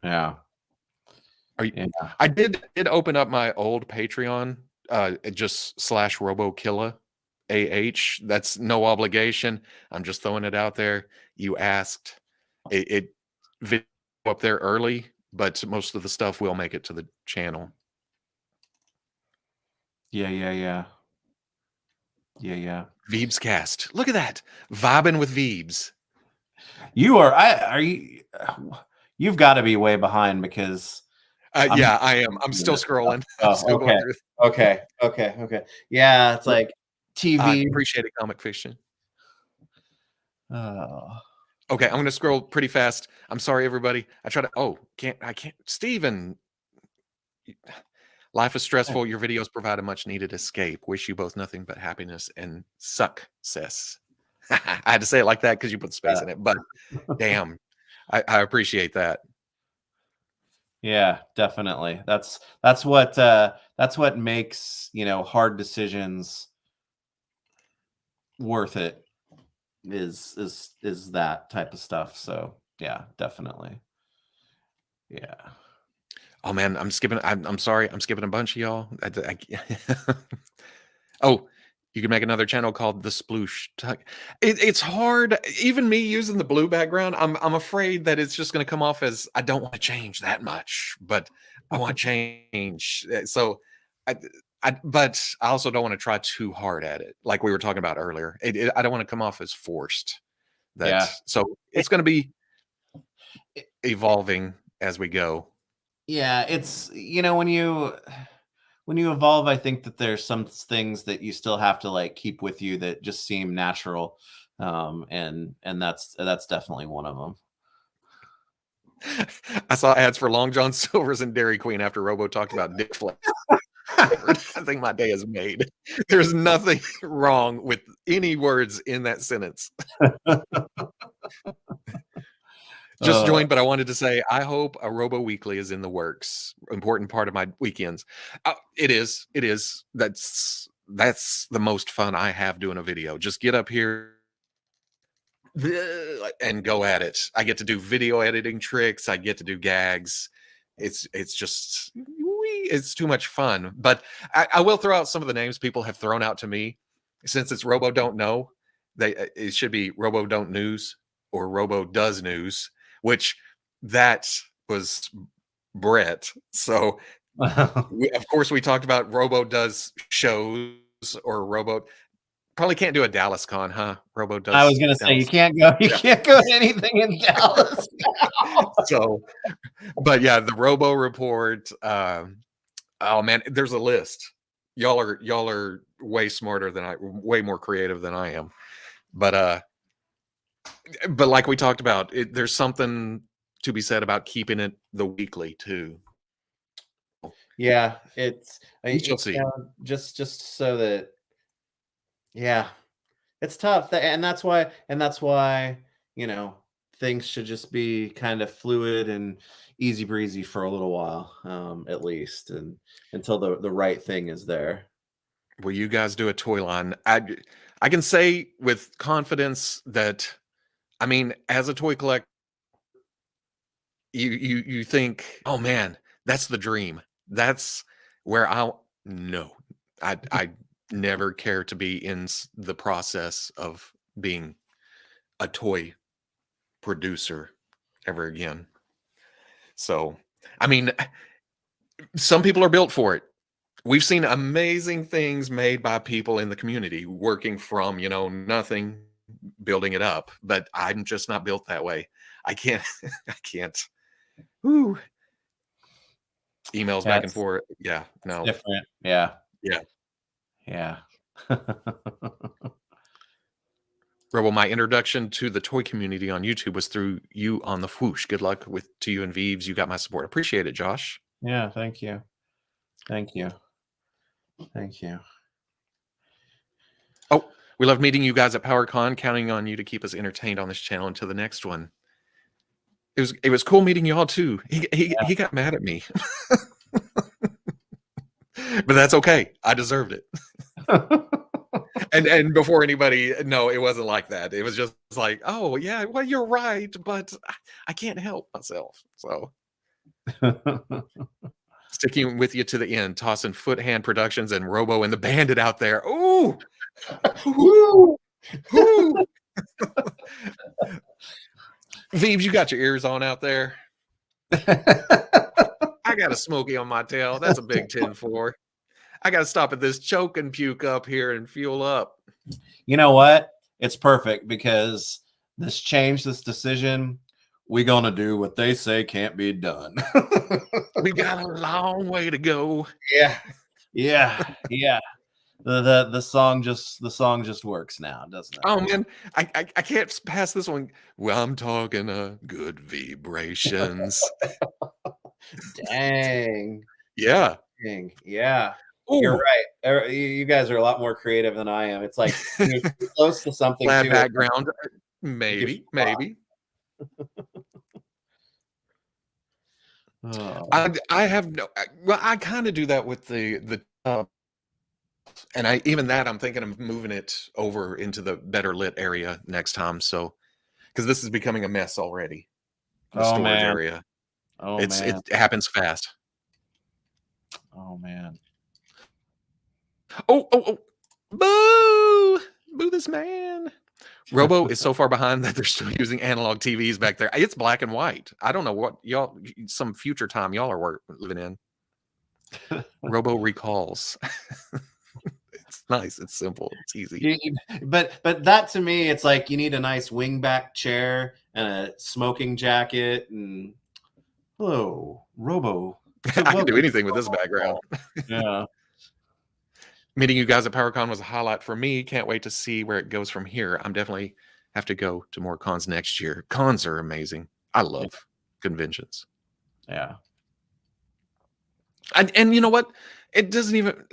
Yeah. I did open up my old Patreon, just /RoboKilla AH. That's no obligation. I'm just throwing it out there. You asked. It video up there early, but most of the stuff will make it to the channel. Yeah. Veebs cast. Look at that. Vibing with Veebs. You've got to be way behind, because Yeah, I am. I'm still scrolling. I'm still okay. going through. Okay. Yeah, it's like TV. I appreciate it, comic fiction. Okay, I'm going to scroll pretty fast. I'm sorry, everybody. I can't. Steven, life is stressful. Your videos provide a much needed escape. Wish you both nothing but happiness and success. I had to say it like that because you put space in it, but damn, I appreciate that. Yeah, definitely. That's what makes, hard decisions worth it, is that type of stuff. So yeah, definitely. Yeah. Oh man, I'm sorry. I'm skipping a bunch of y'all. Oh, you can make another channel called The Sploosh. It's hard. Even me using the blue background, I'm afraid that it's just going to come off as I don't want to change that much, but I want change. So, but I also don't want to try too hard at it, like we were talking about earlier. I don't want to come off as forced. So it's going to be evolving as we go. Yeah, it's when you evolve, I think that there's some things that you still have to like keep with you that just seem natural, and that's definitely one of them. I saw ads for Long John Silver's and Dairy Queen after Robo talked about dick flex. I think my day is made. There's nothing wrong with any words in that sentence. Just joined, but I wanted to say I hope a Robo Weekly is in the works. Important part of my weekends. It is. That's the most fun I have doing a video. Just get up here and go at it. I get to do video editing tricks. I get to do gags. It's just it's too much fun. But I will throw out some of the names people have thrown out to me. Since it's Robo Don't Know, it should be Robo Don't News or Robo Does News, which that was Brett. So of course we talked about Robo Does Shows or Robo. Probably can't do a Dallas con, huh? Robo Does. I was gonna say you can't go to anything in Dallas. So, but yeah, the Robo Report. Oh man, there's a list. Y'all are way smarter than way more creative than I am. But like we talked about, there's something to be said about keeping it the weekly too. Yeah, it's We shall see. just so that yeah, it's tough, and that's why, you know, things should just be kind of fluid and easy breezy for a little while, at least, and until the right thing is there. Will you guys do a toy line? I can say with confidence that, I mean, as a toy collector, you think, oh man, that's the dream. That's where I'll no. I never care to be in the process of being a toy producer ever again. So, I mean, some people are built for it. We've seen amazing things made by people in the community working from, nothing, building it up, but I'm just not built that way. I can't I can't. Whoo. Emails Yeah, back and forth. Yeah, it's no. different. Yeah, Yeah. yeah. Robo, my introduction to the toy community on YouTube was through you on the Whoosh. Good luck to you and Veebs. You got my support. Appreciate it, Josh. Yeah, thank you. Thank you. Thank you. Oh, we love meeting you guys at PowerCon. Counting on you to keep us entertained on this channel until the next one. It was cool meeting y'all too. He got mad at me. But that's okay. I deserved it. And before anybody, no, it wasn't like that. It was just like, oh yeah, well, you're right, but I can't help myself. So sticking with you to the end, tossing Foot Hand Productions and Robo and the Bandit out there. Ooh, ooh, ooh. Veebs, you got your ears on out there. I got a Smoky on my tail. That's a big 10-4. I got to stop at this choke and puke up here and fuel up. You know what? It's perfect because this decision, we're going to do what they say can't be done. We got a long way to go. Yeah. Yeah. Yeah. The song just works now, doesn't it? Oh man, I can't pass this one. Well, I'm talking good vibrations. Dang. Yeah. Dang. Yeah. Ooh. You're right. You guys are a lot more creative than I am. It's like you're too close to something. Flat background. Maybe. Oh. I have no. Well, I kind of do that with the and I'm thinking of moving it over into the better lit area next time. So, because this is becoming a mess already. The storage area. Oh It happens fast. Oh man. Oh, boo this man. Robo is so far behind that they're still using analog TVs back there. It's black and white. I don't know what some future time y'all are living in. Robo recalls. It's nice. It's simple. It's easy. But that to me, it's like you need a nice wingback chair and a smoking jacket and hello, Robo. I can do anything with this background. Yeah. Meeting you guys at PowerCon was a highlight for me. Can't wait to see where it goes from here. I'm definitely have to go to more cons next year. Cons are amazing. I love conventions. Yeah. And you know what? It doesn't even,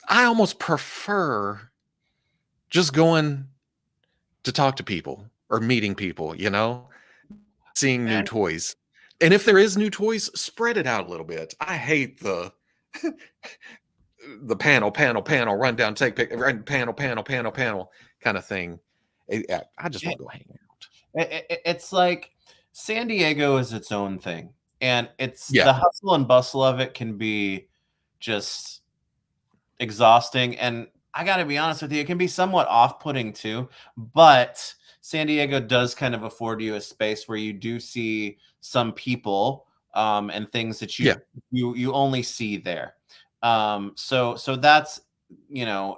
I almost prefer just going to talk to people or meeting people, seeing new toys. And if there is new toys, spread it out a little bit. I hate the panel, run down, take pic, run, panel kind of thing. I just want to go hang out. It's like San Diego is its own thing. And it's the hustle and bustle of it can be just exhausting. And I got to be honest with you, it can be somewhat off-putting too. But San Diego does kind of afford you a space where you do see some people and things that you only see there. So that's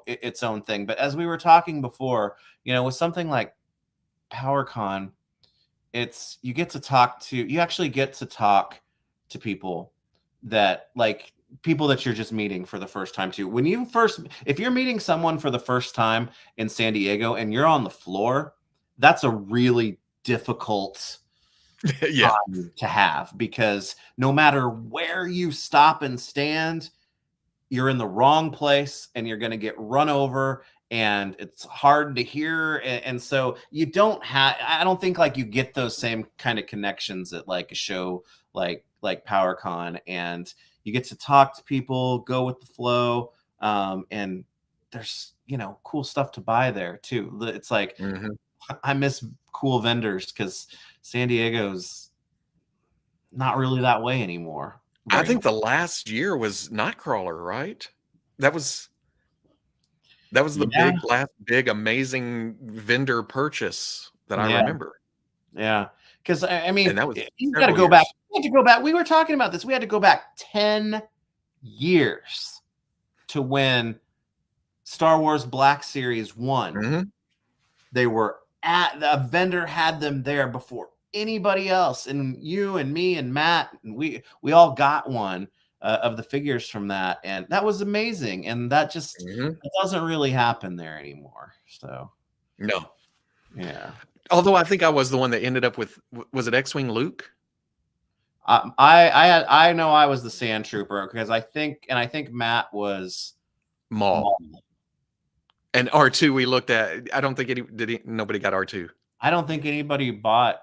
its own thing. But as we were talking before, with something like PowerCon, you actually get to talk to people that people that you're just meeting for the first time too. If you're meeting someone for the first time in San Diego and you're on the floor, that's a really difficult time to have, because no matter where you stop and stand, you're in the wrong place and you're going to get run over and it's hard to hear. And so you don't have, I don't think like you get those same kind of connections at like a show like PowerCon, and you get to talk to people, go with the flow. And there's, cool stuff to buy there too. It's like, I miss cool vendors because San Diego's not really that way anymore. I think the last year was Nightcrawler, right? That was the last big amazing vendor purchase that I remember. Yeah. Because I mean, and that was you got to go back. We had to go back. We were talking about this. We had to go back 10 years to when Star Wars Black Series 1. They were at the vendor had them there before anybody else, and you and me and Matt, and we all got one of the figures from that, and that was amazing. And that just it doesn't really happen there anymore. So no, yeah. Although I think I was the one that ended up with, was it X-Wing Luke? I know I was the Sand Trooper because I think Matt was Maul. And R2 we looked at. I don't think nobody got R2. I don't think anybody bought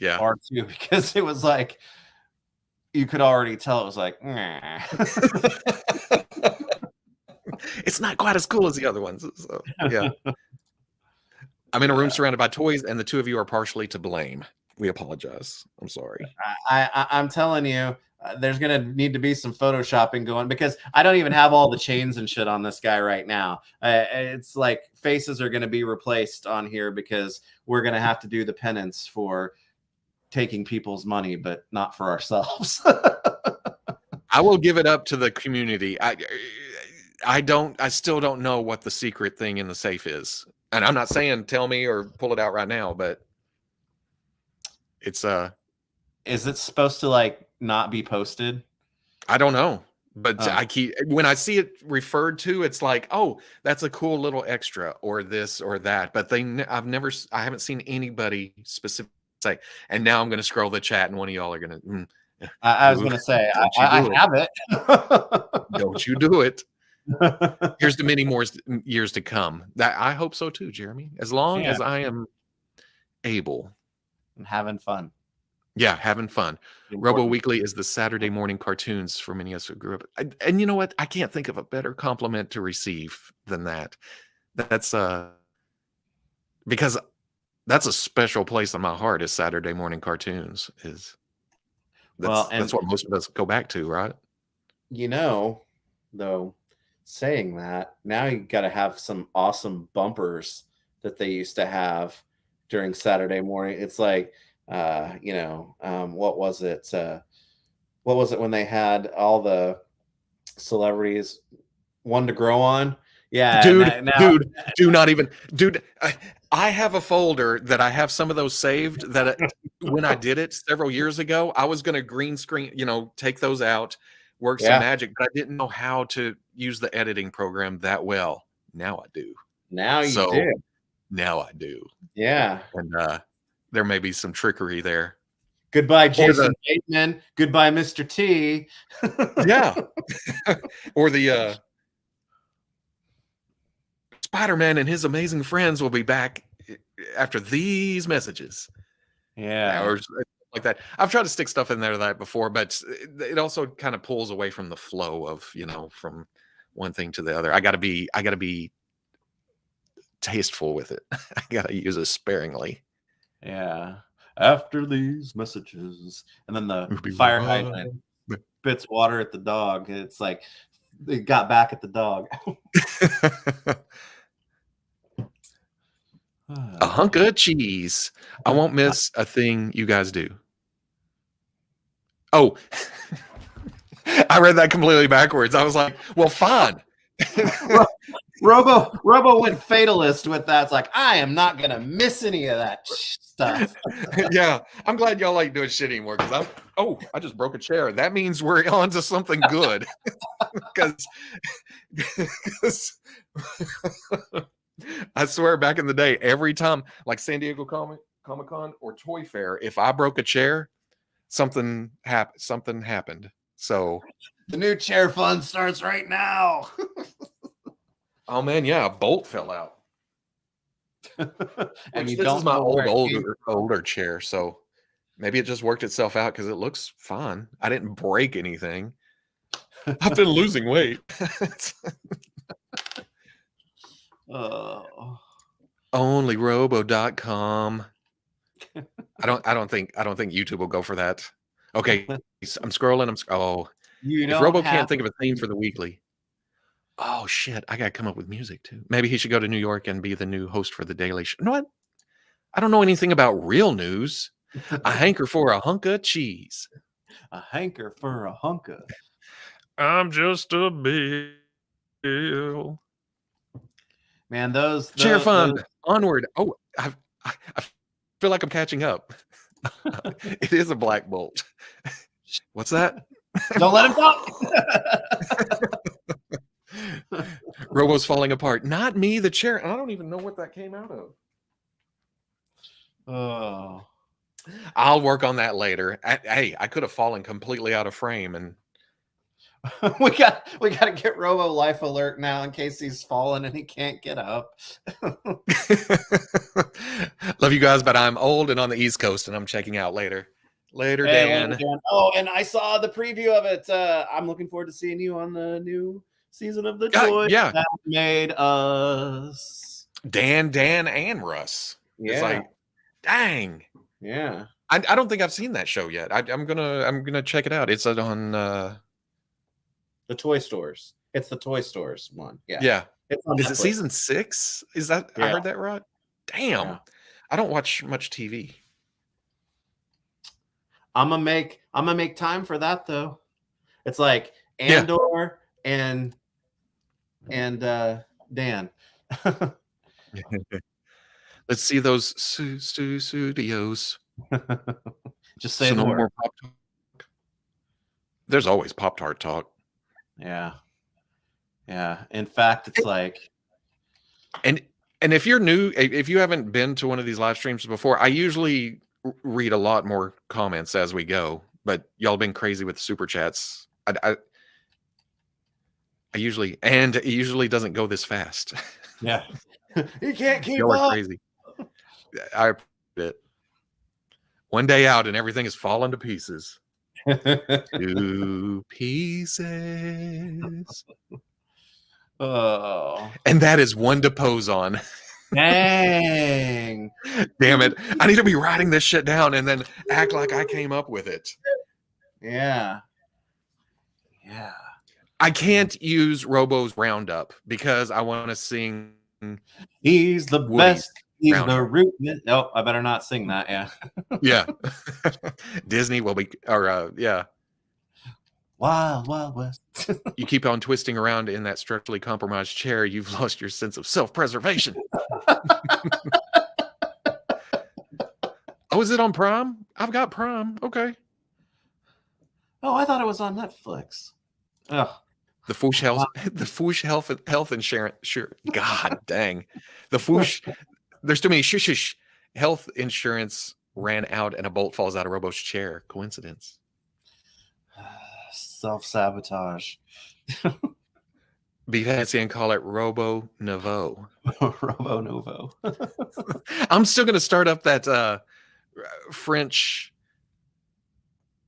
R2 because it was like you could already tell it was like it's not quite as cool as the other ones. So yeah. I'm in a room surrounded by toys, and the two of you are partially to blame. We apologize. I'm sorry. I'm telling you, there's going to need to be some photoshopping going because I don't even have all the chains and shit on this guy right now. It's like faces are going to be replaced on here because we're going to have to do the penance for taking people's money, but not for ourselves. I will give it up to the community. I still don't know what the secret thing in the safe is. And I'm not saying tell me or pull it out right now, but it's is it supposed to like not be posted? I don't know, but when I see it referred to, it's like, oh, that's a cool little extra or this or that. But I haven't seen anybody specific say. And now I'm going to scroll the chat, and one of y'all are going to. I was going to say I have it. Don't you do it. Here's to many more years to come. That I hope so too, Jeremy. As long as I am able and having fun. Yeah, having fun. Robo Weekly is the Saturday morning cartoons for many of us who grew up. And you know what? I can't think of a better compliment to receive than that. That's because that's a special place in my heart. Is Saturday morning cartoons that's what most of us go back to, right? Though. Saying that, now you got to have some awesome bumpers that they used to have during Saturday morning. It's like, what was it? What was it when they had all the celebrities one to grow on? Yeah, dude, do not even, dude. I have a folder that I have some of those saved that when I did it several years ago, I was going to green screen, take those out. Work some magic, but I didn't know how to use the editing program that well. Now I do. Now you do. Now I do. Yeah. And there may be some trickery there. Goodbye, Jason Bateman. Goodbye, Mr. T. Yeah. Or the Spider-Man and his amazing friends will be back after these messages. Yeah. Or like that. I've tried to stick stuff in there that before, but it also kind of pulls away from the flow of, from one thing to the other. I gotta be tasteful with it. I gotta use it sparingly. Yeah. After these messages, and then the fire hydrant spits water at the dog. It's like they got back at the dog. A hunk of cheese. I won't miss a thing you guys do. Oh, I read that completely backwards. I was like, well, fine. Robo went fatalist with that. It's like, I am not going to miss any of that stuff. Yeah, I'm glad y'all ain't doing shit anymore because I just broke a chair. That means we're on to something good. Because I swear back in the day, every time, like San Diego Comic-Con or Toy Fair, if I broke a chair, something happened. So The new chair fund starts right now. Oh man, yeah, a bolt fell out. And Which you this is don't my know where it came older chair, so maybe it just worked itself out because it looks fine. I didn't break anything. I've been losing weight. Oh. Only robo.com. I don't think YouTube will go for that. Okay, I'm scrolling. You If don't Robo have can't think of a theme for the weekly. Oh shit, I gotta come up with music too. Maybe he should go to New York and be the new host for the Daily Show. You know what? I don't know anything about real news. I hanker for a hunk of cheese. a hanker for a hunker. I'm just a bill. Man, Chair fund onward. Oh, I feel like I'm catching up. It is a black bolt. What's that? Don't let him talk. Robo's falling apart. Not me, the chair. I don't even know what that came out of. Oh. I'll work on that later. Hey, I could have fallen completely out of frame, and we got to get Robo life alert now in case he's fallen and he can't get up. Love you guys, but I'm old and on the East Coast, and I'm checking out later. Later, Dan. Oh, and I saw the preview of it. I'm looking forward to seeing you on the new season of the Toys That Made Us. Dan, and Russ. Yeah. It's like, dang. Yeah. I don't think I've seen that show yet. I'm gonna check it out. It's on the toy stores. It's the toy stores one. Yeah. Yeah. It's on Is it season 6? Is that I heard that right? Damn. Yeah. I don't watch much TV. I'm gonna make time for that though. It's like Andor and Dan. Let's see those studios. Just say no more Pop Talk. There's always Pop Tart talk. Yeah. In fact, it's like, and if you're new, if you haven't been to one of these live streams before, I usually read a lot more comments as we go. But y'all been crazy with super chats. I usually, and it usually doesn't go this fast. Yeah. You can't keep Y'all up. are crazy. I appreciate it. One day out and everything is falling to pieces. 2 pieces. Oh. And that is one to pose on. Dang. Damn it. I need to be writing this shit down and then act like I came up with it. Yeah. I can't use Robo's Roundup because I want to sing. He's the best. He's the root. No, I better not sing that. Yeah. Yeah. Disney will be, or yeah. Wild West. You keep on twisting around in that structurally compromised chair. You've lost your sense of self-preservation. Oh, is it on Prime? I've got Prime. Okay. Oh, I thought it was on Netflix. Oh. The Foosh health insurance. Sure. God dang. The Foosh. There's too many shush. Health insurance ran out and a bolt falls out of Robo's chair. Coincidence. Self-sabotage. Be fancy and call it Robo Nouveau. Robo Nouveau. I'm still going to start up that French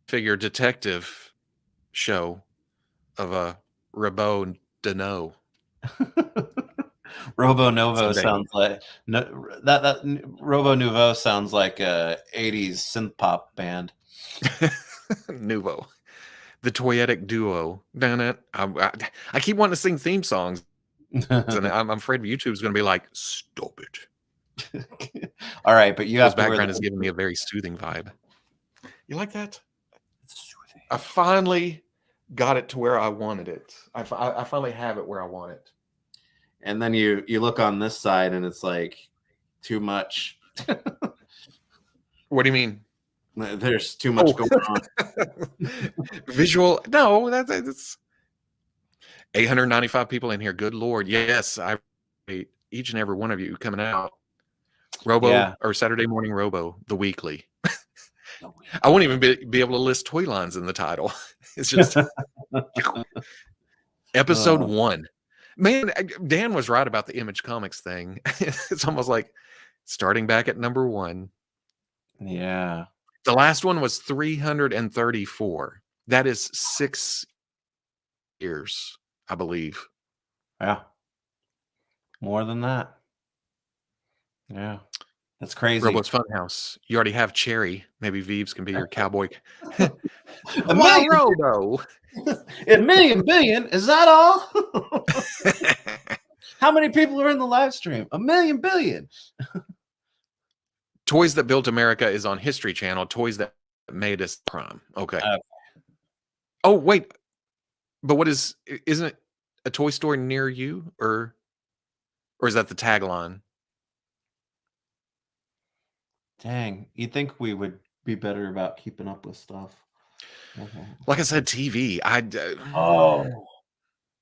figure detective show of a Robo Deno. Robo Nouveau sounds like that Robo Nouveau sounds like a 80s synth pop band. Nouveau. The toyetic duo. I keep wanting to sing theme songs, and I'm afraid YouTube's going to be like, "Stop it." All right, but you have to. Background is giving me a very soothing vibe. You like that? It's soothing. I finally got it to where I wanted it. I finally have it where I want it. And then you look on this side, and it's like too much. What do you mean? There's too much going on. Visual. No, that's 895 people in here. Good Lord. Yes. I appreciate each and every one of you coming out. Robo or Saturday Morning Robo, the weekly. I won't even be able to list toy lines in the title. It's just Episode 1. Man, Dan was right about the Image Comics thing. It's almost like starting back at number 1. Yeah. The last one was 334. That is 6 years, I believe. Yeah. More than that. Yeah. That's crazy. Robo's Funhouse. You already have Cherry. Maybe Veebs can be your cowboy. A Wow, million, Robo. a million billion. Is that all? How many people are in the live stream? A million billion. Toys That Built America is on History Channel. Toys That Made Us Prime. Okay. Oh, wait. But isn't it a toy store near you? Or is that the tagline? Dang. You'd think we would be better about keeping up with stuff. Like I said, TV. Oh.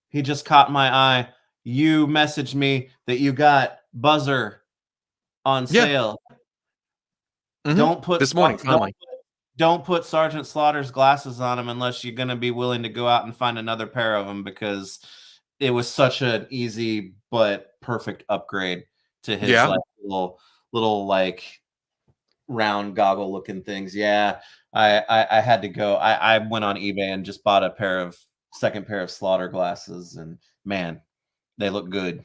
He just caught my eye. You messaged me that you got Buzzer on sale. Don't put this morning, finally. Don't put Sergeant Slaughter's glasses on him unless you're going to be willing to go out and find another pair of them, because it was such an easy but perfect upgrade to his like little like round goggle looking things. Yeah, I had to go. I went on eBay and just bought a second pair of Slaughter glasses, and man, they look good.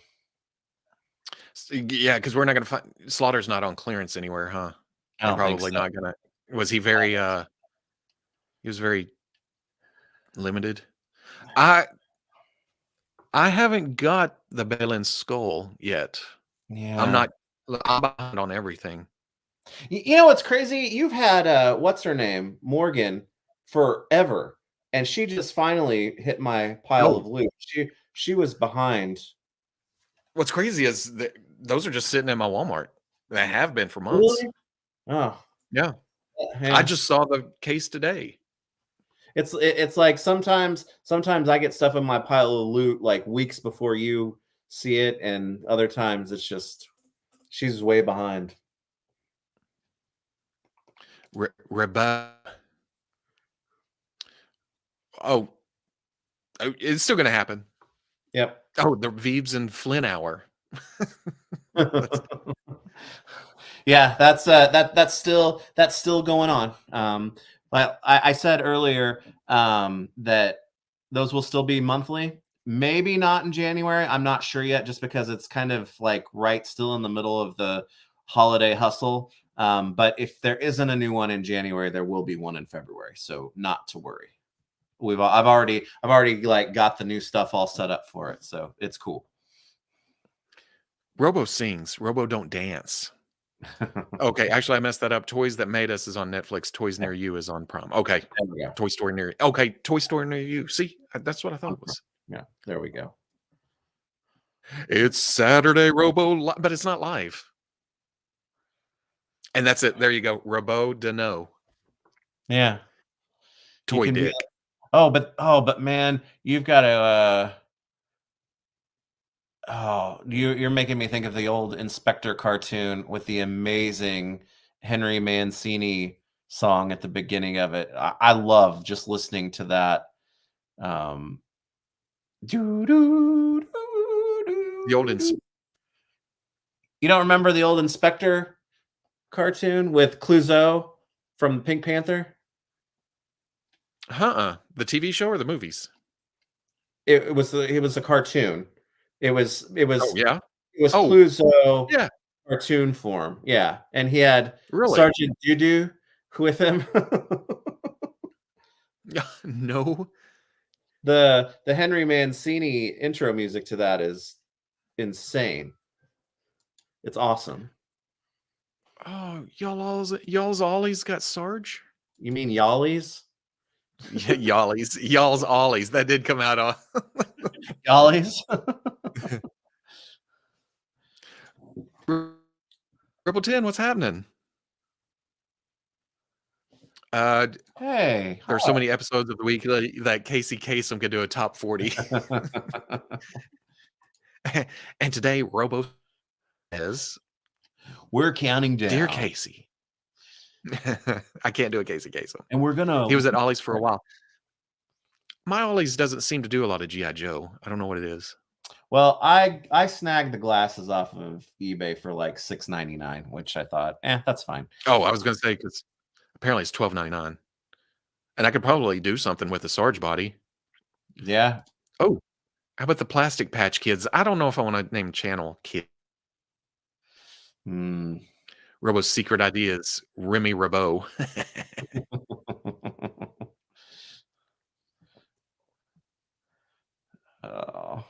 Yeah, because we're not going to find Slaughter's not on clearance anywhere, huh? I'm probably not gonna. Was he very? He was very limited. I haven't got the Berlin Skull yet. Yeah, I'm behind on everything. You know what's crazy? You've had what's her name, Morgan, forever, and she just finally hit my pile of loot. She was behind. What's crazy is that those are just sitting in my Walmart. They have been for months. Really? Oh, yeah. I just saw the case today. It's like sometimes I get stuff in my pile of loot like weeks before you see it, and other times it's just she's way behind. Reba. Oh, it's still going to happen. Yep. Oh, the Veebs and Flynn hour. Yeah, that's still going on. But I said earlier that those will still be monthly. Maybe not in January. I'm not sure yet, just because it's kind of like still in the middle of the holiday hustle. But if there isn't a new one in January, there will be one in February. So not to worry. I've already like got the new stuff all set up for it, so it's cool. Robo sings. Robo don't dance. Okay, actually, I messed that up. Toys That Made Us is on Netflix. Toys Near You is on Prime. Okay, there we go. Toy Story Near. Okay, Toy Story Near You. See, that's what I thought it was. Yeah, there we go. It's Saturday, Robo, but it's not live. And that's it. There you go. Robo Dano. Yeah. Toy dick. But man, you've got to. You're making me think of the old Inspector cartoon with the amazing Henry Mancini song at the beginning of it. I love just listening to that. The old You don't remember the old Inspector cartoon with Clouseau from Pink Panther? The TV show or the movies? It was a cartoon. It was Oh, yeah. It was Clouseau, yeah, cartoon form. Yeah, and he had really? Sergeant Dudu with him. No. The Henry Mancini intro music to that is insane. It's awesome. Oh, y'all's Ollies got Sarge? You mean Y'allies? Yeah, y'all's Ollies. That did come out on Y'allies. Triple 10, what's happening? Hey, there's so many episodes of the week that Casey Kasem could do a top 40. And today, Robo says, we're counting down. Dear Casey. I can't do a Casey Kasem. And we're gonna. He was at Ollie's for a while. My Ollie's doesn't seem to do a lot of G.I. Joe. I don't know what it is. Well, I snagged the glasses off of eBay for like $6.99, which I thought, that's fine. Oh, I was going to say, because apparently it's $12.99. And I could probably do something with the Sarge body. Yeah. Oh, how about the Plastic Patch Kids? I don't know if I want to name channel Kid. Robo's secret idea is Remy Robo. Oh.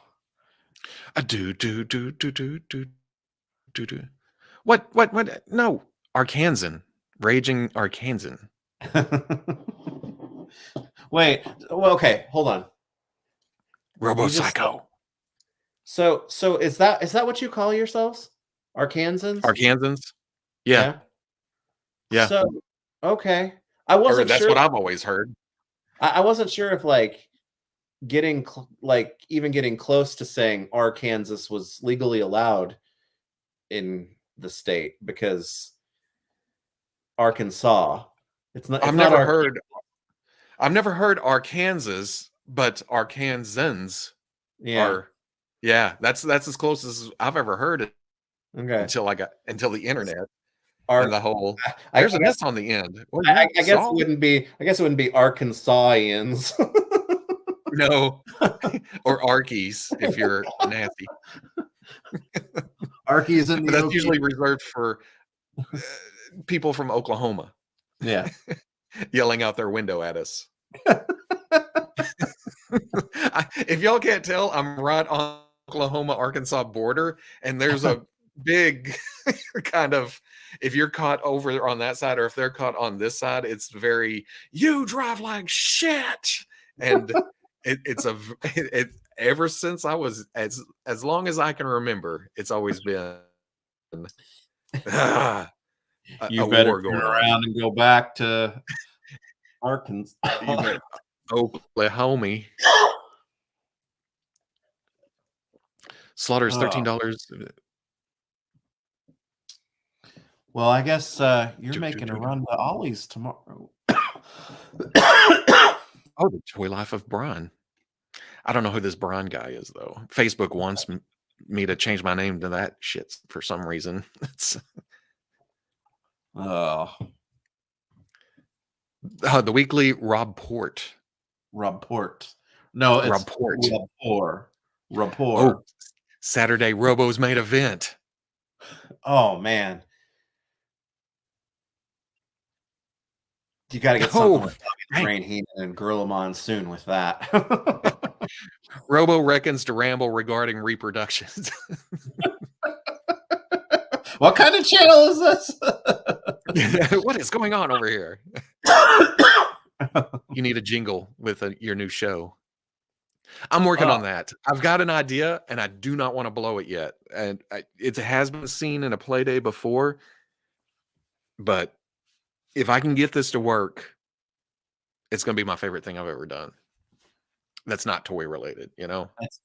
What? No, Arkansan, raging Arkansan. Wait. Well, okay. Hold on. Robo Psycho. So is that what you call yourselves? Arkansans? Arkansans? Yeah. Yeah. So okay. I wasn't that's sure. what I've always heard. I wasn't sure if like even getting close to saying Arkansas was legally allowed in the state, because Arkansas. I've never heard Arkansas, but Arkansans are. Yeah, that's as close as I've ever heard it. Okay. Until the internet and the whole. There's an S on the end. Well, I guess it wouldn't be Arkansasians. No, or Arkies if you're nasty. Arkies in the that's usually reserved for people from Oklahoma. Yeah. Yelling out their window at us. If y'all can't tell, I'm right on Oklahoma-Arkansas border, and there's a big kind of, if you're caught over on that side or if they're caught on this side, it's very, you drive like shit. And it's ever since I was, as long as I can remember, it's always been you better turn around and go back to Arkansas. Oklahoma. Slaughter is $13. Well, I guess you're making a run to Ollie's tomorrow. Oh, the Toy Life of Buren. I don't know who this Buren guy is, though. Facebook wants me to change my name to that shit for some reason. The weekly Rob Port. No, it's Rapport. Rapport. Oh, Saturday Robo's main event. Oh man, you got to get something with Rain Heenan and Gorilla Monsoon with that. Robo reckons to ramble regarding reproductions. What kind of channel is this? What is going on over here? You need a jingle with your new show. I'm working on that. I've got an idea, and I do not want to blow it yet. And it has been seen in a play day before, but if I can get this to work, it's going to be my favorite thing I've ever done. That's not toy related, you know? It's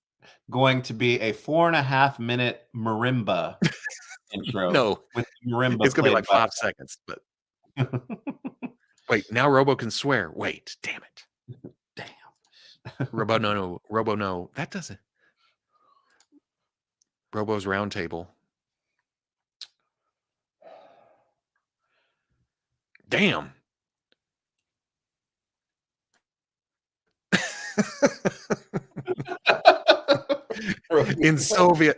going to be a 4.5-minute marimba intro. No, with marimba. It's going to be like 5 seconds, but wait, now Robo can swear. Wait, damn it. Damn. Robo, no. Robo, no. That doesn't. Robo's round table. Damn. in Soviet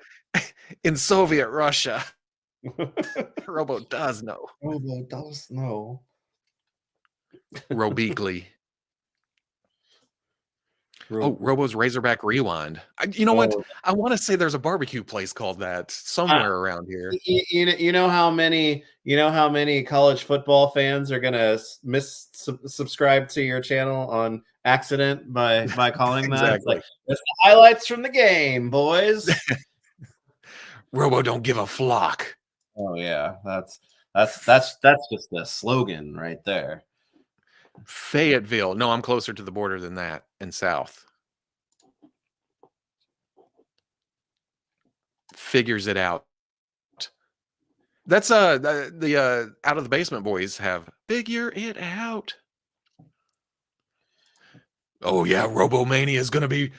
Russia. Robo does know. Robo does know. Robeekly. Oh, Robo's Razorback Rewind. You know what? I want to say there's a barbecue place called that somewhere around here. You know how many college football fans are gonna subscribe to your channel on accident by calling that? Exactly. It's like, that's the highlights from the game, boys. Robo don't give a flock. Oh yeah, that's just the slogan right there. Fayetteville. No, I'm closer to the border than that in South. Figures it out. That's the Out of the Basement boys have figure it out. Oh yeah, Robomania is gonna be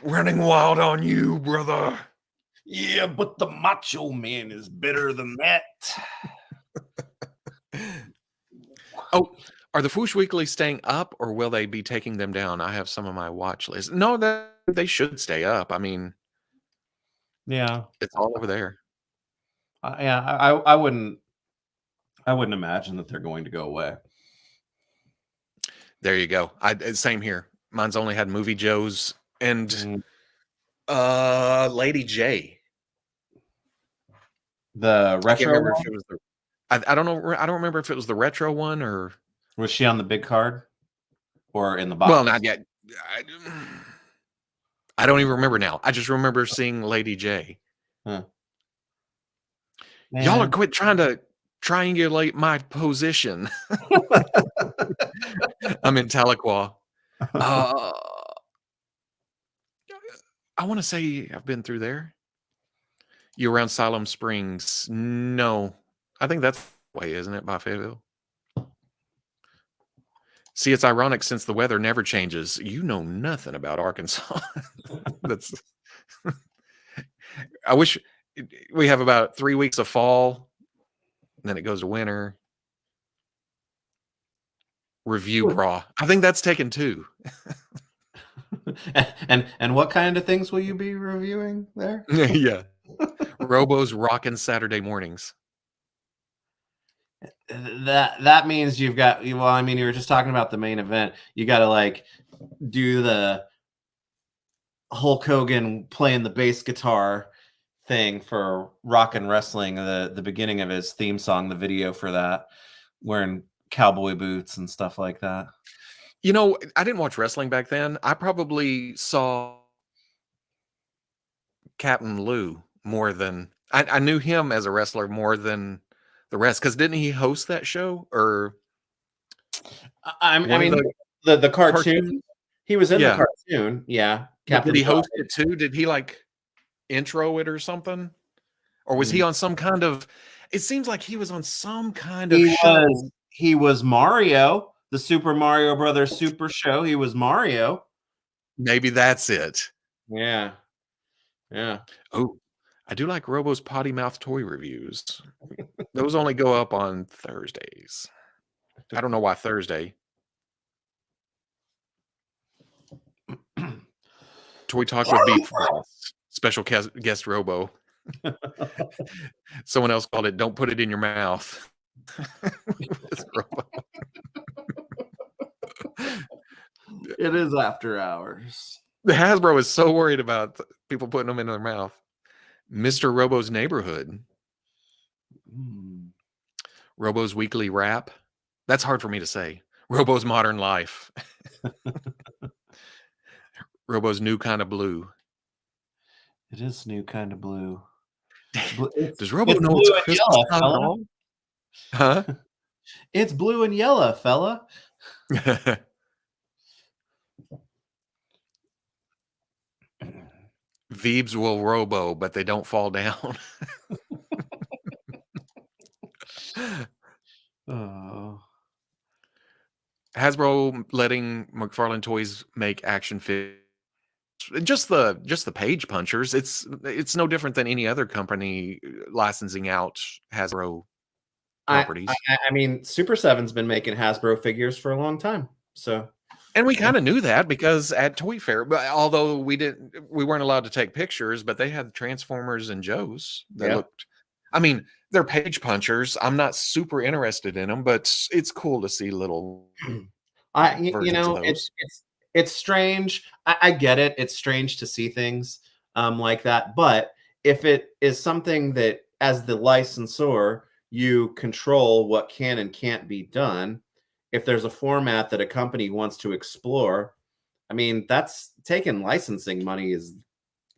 running wild on you, brother. Yeah, but the Macho Man is better than that. Oh, are the Foosh Weekly staying up, or will they be taking them down? I have some on my watch list. No, that they should stay up. I mean, Yeah, it's all over there. yeah. I wouldn't imagine that they're going to go away. There you go. Same here. Mine's only had Movie Joe's and Lady J. The I can't retro remember one? if it was the I don't know. I don't remember if it was the retro one or Was she on the big card or in the well, box? not yet. I don't even remember now. I just remember seeing Lady J. Huh. Y'all are Man. quit trying to triangulate my position. I'm in Tahlequah. I want to say I've been through there. You around Siloam Springs? No, I think that's the way, isn't it, by Fayetteville? See, it's ironic since the weather never changes. You know nothing about Arkansas. That's. I wish we have about 3 weeks of fall, and then it goes to winter. Review bra. I think that's taken too. And what kind of things will you be reviewing there? Yeah. Robo's rocking Saturday mornings. That means you've got, well, I mean, you were just talking about the main event. You got to like do the Hulk Hogan playing the bass guitar thing for Rock and Wrestling, the beginning of his theme song, the video for that, wearing cowboy boots and stuff like that. You know, I didn't watch wrestling back then. I probably saw Captain Lou more than I knew him as a wrestler more than the rest. Because didn't he host that show or I one of mean, the the cartoon. cartoons? He was in the Yeah. cartoon, yeah. But did Captain he host Pride. it too? Did he like intro it or something? Or was he on some kind of? It seems like he was on some kind of show. He was Mario, the Super Mario Brothers Super Show. He was Mario. Maybe that's it. Yeah. Yeah. Oh, I do like Robo's potty mouth toy reviews. Those only go up on Thursdays. I don't know why Thursday. Toy Talk with Beef Boss. Special guest Robo. Someone else called it "Don't Put It in Your Mouth." It is after hours. The Hasbro is so worried about people putting them in their mouth. Mr. Robo's Neighborhood. Robo's Weekly Wrap. That's hard for me to say. Robo's Modern Life. Robo's New Kind of Blue. It is new kind of blue. Does Robo know it's Christmas time at all? Huh? It's blue and yellow, fella. Veebs will Robo, but they don't fall down. Oh. Hasbro letting McFarlane Toys make action figures. Just the page punchers. It's no different than any other company licensing out Hasbro properties. I mean, Super 7's been making Hasbro figures for a long time. So, and we kind of knew that because at Toy Fair, but although we weren't allowed to take pictures, but they had Transformers and Joes that looked. I mean, they're page punchers. I'm not super interested in them, but it's cool to see little. It's strange. I get it. It's strange to see things like that. But if it is something that, as the licensor, you control what can and can't be done, if there's a format that a company wants to explore, I mean, that's taking licensing money is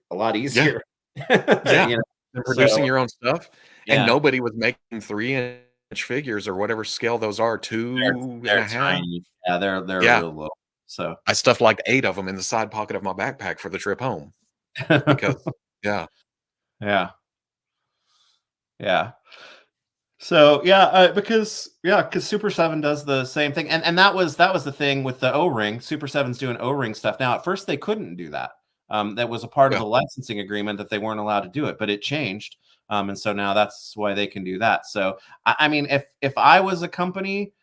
a lot easier. Yeah. You know? Producing your own stuff. Yeah. And nobody was making 3-inch figures or whatever scale those are, 2.5. Tiny. Yeah, they're real low. So I stuffed like 8 of them in the side pocket of my backpack for the trip home. Because yeah. Yeah. So because Super 7 does the same thing, and that was the thing with the O-ring. Super 7's doing O-ring stuff now. At first, they couldn't do that. That was a part of Yeah. the licensing agreement that they weren't allowed to do it, but it changed, and so now that's why they can do that. So I mean, if I was a company,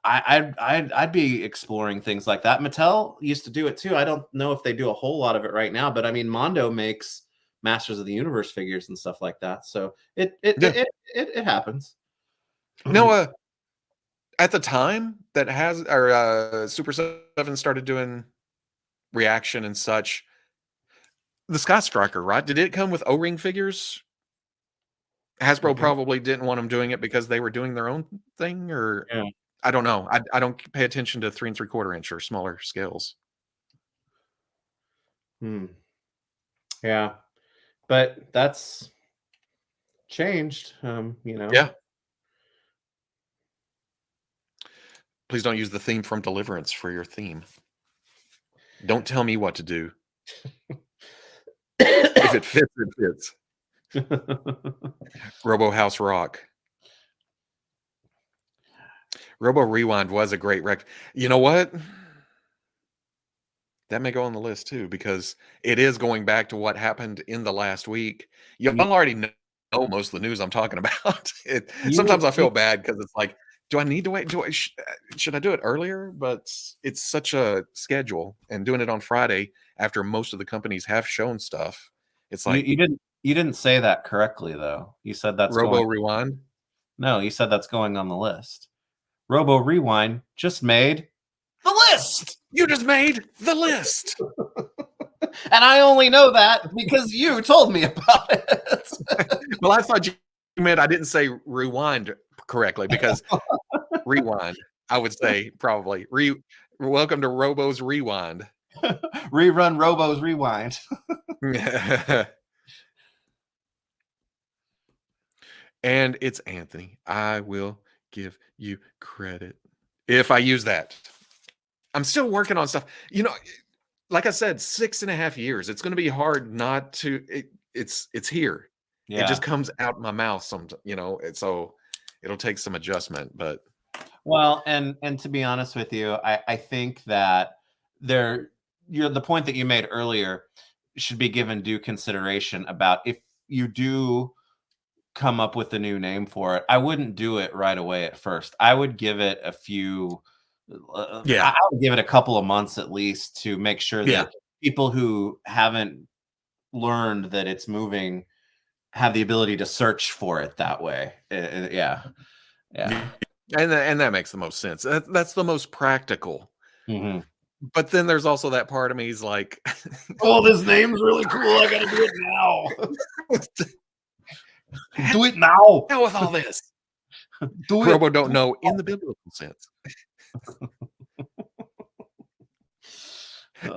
I'd be exploring things like that. Mattel used to do it too. I don't know if they do a whole lot of it right now, but I mean, Mondo makes Masters of the Universe figures and stuff like that. So Yeah. it happens. No, at the time that has or Super 7 started doing reaction and such, the Sky Striker, right? Did it come with O-ring figures? Hasbro Mhm. probably didn't want them doing it because they were doing their own thing, or Yeah. I don't know. I don't pay attention to 3 3/4 inch or smaller scales. Hmm. Yeah. But that's changed. Yeah. Please don't use the theme from Deliverance for your theme. Don't tell me what to do. If it fits, it fits. Robo House Rock. Robo Rewind was a great rec. You know what? That may go on the list too, because it is going back to what happened in the last week. Y'all you, already know most of the news I'm talking about. you, Sometimes I you feel bad because it's like, do I need to wait? Should I do it earlier? But it's such a schedule, and doing it on Friday after most of the companies have shown stuff, it's you like you didn't you didn't say that correctly though. You said that's Robo going. Rewind. No, you said that's going on the list. Robo Rewind just made the list. You just made the list. And I only know that because you told me about it. Well, I thought you meant I didn't say rewind correctly, because rewind, I would say probably welcome to Robo's Rewind. Rerun Robo's Rewind. And it's Anthony. I will give you credit if I use that. I'm still working on stuff. Like I said, 6.5 years. It's going to be hard not to. It's here. It Yeah. just comes out my mouth. So it'll take some adjustment. But Well, and to be honest with you, I think that the point that you made earlier should be given due consideration about if you do come up with a new name for it. I wouldn't do it right away at first. I would give it a few yeah, I would give it a couple of months at least to make sure yeah, that people who haven't learned that it's moving have the ability to search for it that way. Yeah. yeah. Yeah. And that makes the most sense. That's the most practical. Mhm. But then there's also that part of me is like, Oh, this name's really cool. I gotta do it now. Do it now. hell with all this. Do it. Robo don't know in the biblical sense.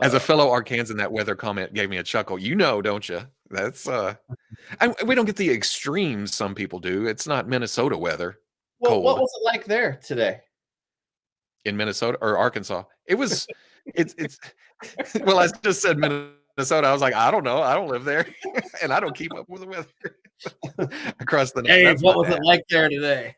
As a fellow Arkansan, that weather comment gave me a chuckle. You know, don't you? That's we don't get the extremes some people do. It's not Minnesota weather, Well, what cold was it like there today? in Minnesota or Arkansas. It's well, I just said Minnesota. I was like, I don't know. I don't live there, and I don't keep up with the weather across the. Hey, That's what my was it dad. like there today?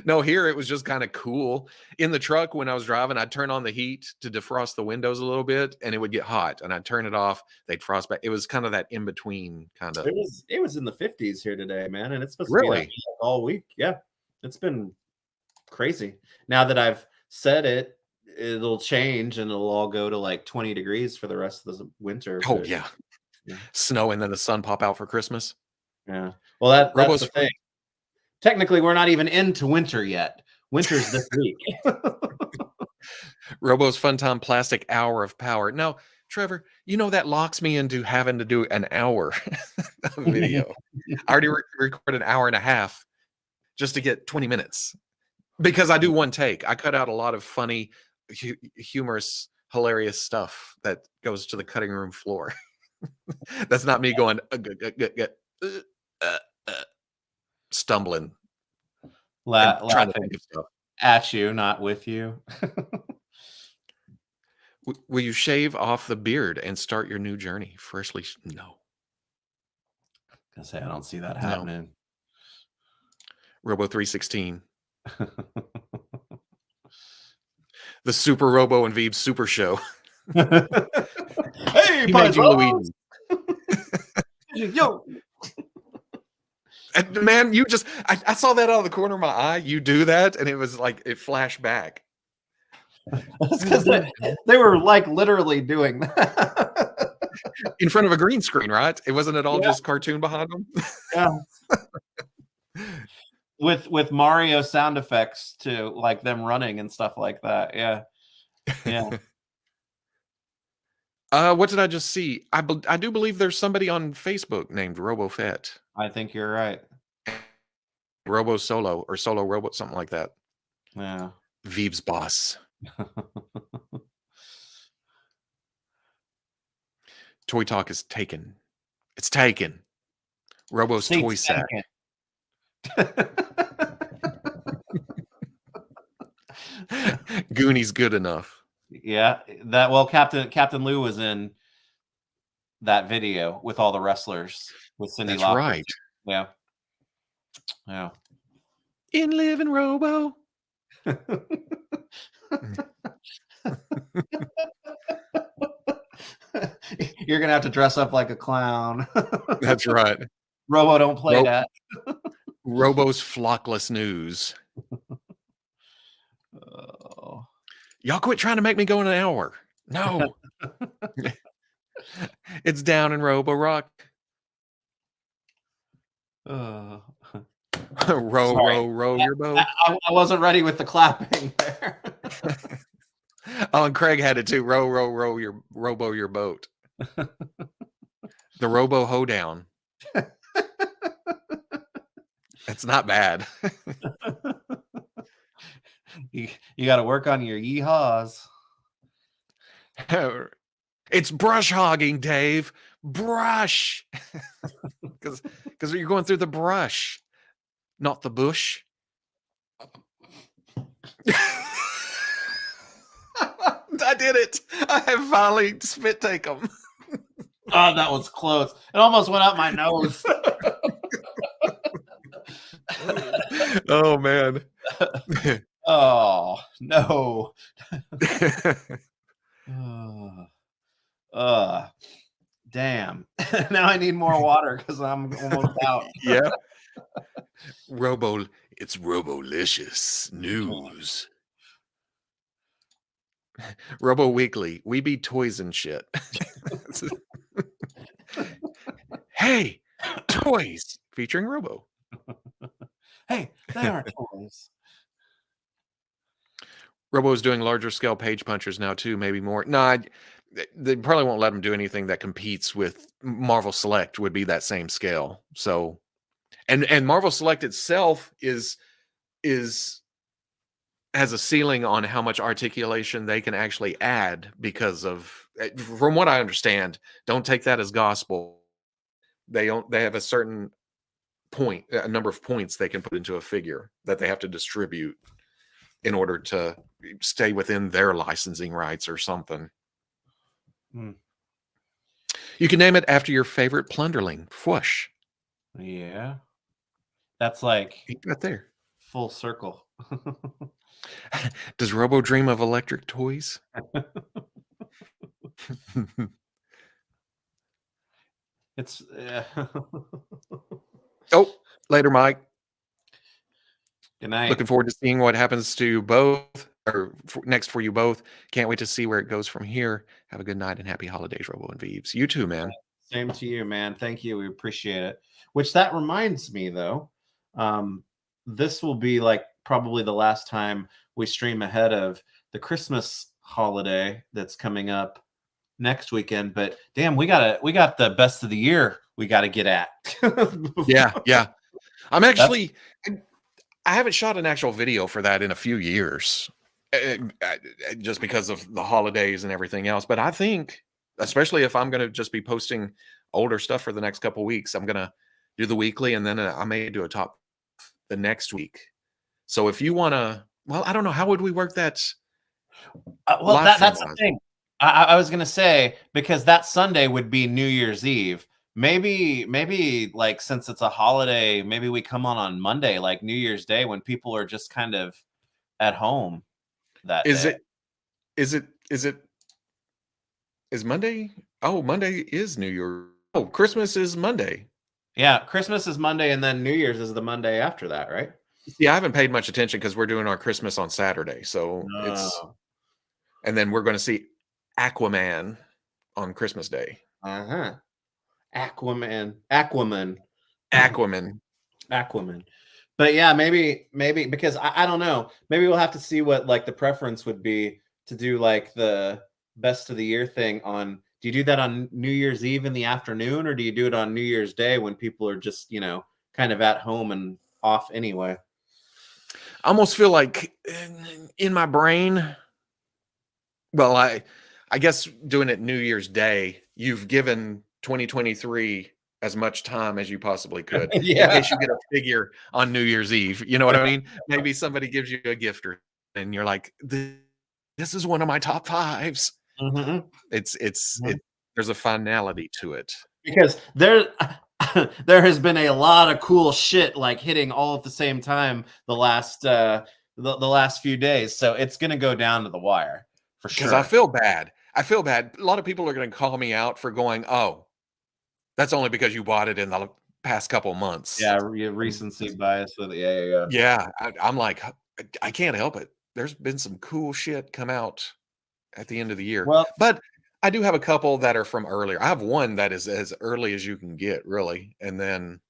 No, here it was just kind of cool. In the truck when I was driving, I'd turn on the heat to defrost the windows a little bit, and it would get hot. And I'd turn it off. They'd frost back. It was kind of that in between kind of. It was in the 50s here today, man, and it's supposed to be that Really? way all week. Yeah, it's been crazy. Now that I've said it, it'll change and it'll all go to like 20 degrees for the rest of the winter. Oh But yeah, yeah, snow and then the sun pop out for Christmas. yeah. Well, that's Robo's the thing. Technically, we're not even into winter yet. Winter's this week. Robo's Fun Time Plastic Hour of Power. Now, Trevor, that locks me into having to do an hour of video. I already recorded an hour and a half just to get 20 minutes because I do one take. I cut out a lot of funny, humorous, hilarious stuff that goes to the cutting room floor. That's not me going uh, uh, stumbling and trying to Laughing think of stuff. at you, not with you. Will you shave off the beard and start your new journey? Firstly, no. I say I don't see that No. happening. Robo 316. The Super Robo and Veebs Super Show. Hey, He made you Luigi. Yo. And man, you just I saw that out of the corner of my eye. You do that, and it was like it flashed back. Because they were like literally doing that in front of a green screen, right? It wasn't at all just cartoon behind them. Yeah. With Mario sound effects to like them running and stuff like that. Yeah. Yeah. What did I just see? I do believe there's somebody on Facebook named RoboFett. I think you're right. Robo Solo or Solo Robo, something like that. Yeah. Veebs boss. Toy Talk is taken. It's taken. Robo's toy sack. Goonies good enough. Yeah, Captain Lou was in that video with all the wrestlers with Cyndi That's Lauper. right. Yeah. Yeah. In Living Robo. You're gonna have to dress up like a clown. That's right. Robo don't play that. Robo's flockless news. Oh. Y'all quit trying to make me go in an hour. No. It's down in Robo Rock. Row your boat. I wasn't ready with the clapping there. Oh, and Craig had it too. Row your Robo your boat. The Robo hoedown. It's not bad. You got to work on your yeehaws. It's brush hogging, Dave. Brush. Because you're going through the brush, not the bush. I did it. I have finally spit take them. Oh, that was close. It almost went up my nose. Oh, man. Oh, no. Damn. Now I need more water because I'm almost out. Yeah. It's Robolicious news. Robo Weekly. We be toys and shit. Hey, toys featuring Robo. Hey, they are toys. Robo's doing larger scale page punchers now too, maybe more. No, they probably won't let him do anything that competes with Marvel Select would be that same scale. So, and Marvel Select itself has a ceiling on how much articulation they can actually add because of, from what I understand, don't take that as gospel. They have a certain point, a number of points they can put into a figure that they have to distribute in order to stay within their licensing rights or something. You can name it after your favorite plunderling. Whoosh. Yeah. That's like right there. Full circle. Does Robo dream of electric toys? It's oh, later, Mike. Good night. Looking forward to seeing what happens to you both, or next for you both. Can't wait to see where it goes from here. Have a good night and happy holidays, Robo and Veebs. You too, man. Same to you, man. Thank you. We appreciate it. Which that reminds me, though, this will be like probably the last time we stream ahead of the Christmas holiday that's coming up next weekend. But damn, we got the best of the year we got to get at. Yeah. I'm actually, I haven't shot an actual video for that in a few years, just because of the holidays and everything else. But I think, especially if I'm going to just be posting older stuff for the next couple weeks, I'm going to do the weekly, and then I may do a top the next week. So if you want to, well, I don't know, how would we work that? Well, that's the thing. I was going to say, because that Sunday would be New Year's Eve. maybe like since it's a holiday, maybe we come on Monday, like New Year's Day, when people are just kind of at home that Is day. it? Is it? Is it? Is Monday? Oh, Monday is New Year. Oh, Christmas is Monday. Yeah, Christmas is Monday, and then New Year's is the Monday after that, right? See, I haven't paid much attention because we're doing our Christmas on Saturday, so it's. No. And then we're going to see Aquaman on Christmas Day. Uh-huh. Aquaman. Aquaman. But yeah, maybe because I don't know. Maybe we'll have to see what like the preference would be to do like the best of the year thing on. Do you do that on New Year's Eve in the afternoon, or do you do it on New Year's Day when people are just, kind of at home and off anyway? I almost feel like in my brain, well, I guess doing it New Year's Day, you've given 2023 as much time as you possibly could in Yeah. case you get a figure on New Year's Eve. You know what I mean? Maybe somebody gives you a gift and you're like, this is one of my top fives. Mhm. There's a finality to it. Because there has been a lot of cool shit like hitting all at the same time the last the last few days. So it's gonna go down to the wire for Because sure. I feel bad. I feel bad. A lot of people are going to call me out for going, oh, that's only because you bought it in the past couple months. Yeah, recency bias with it. Yeah. Yeah, I'm like, I can't help it. There's been some cool shit come out at the end of the year. Well, But I do have a couple that are from earlier. I have one that is as early as you can get, really. And then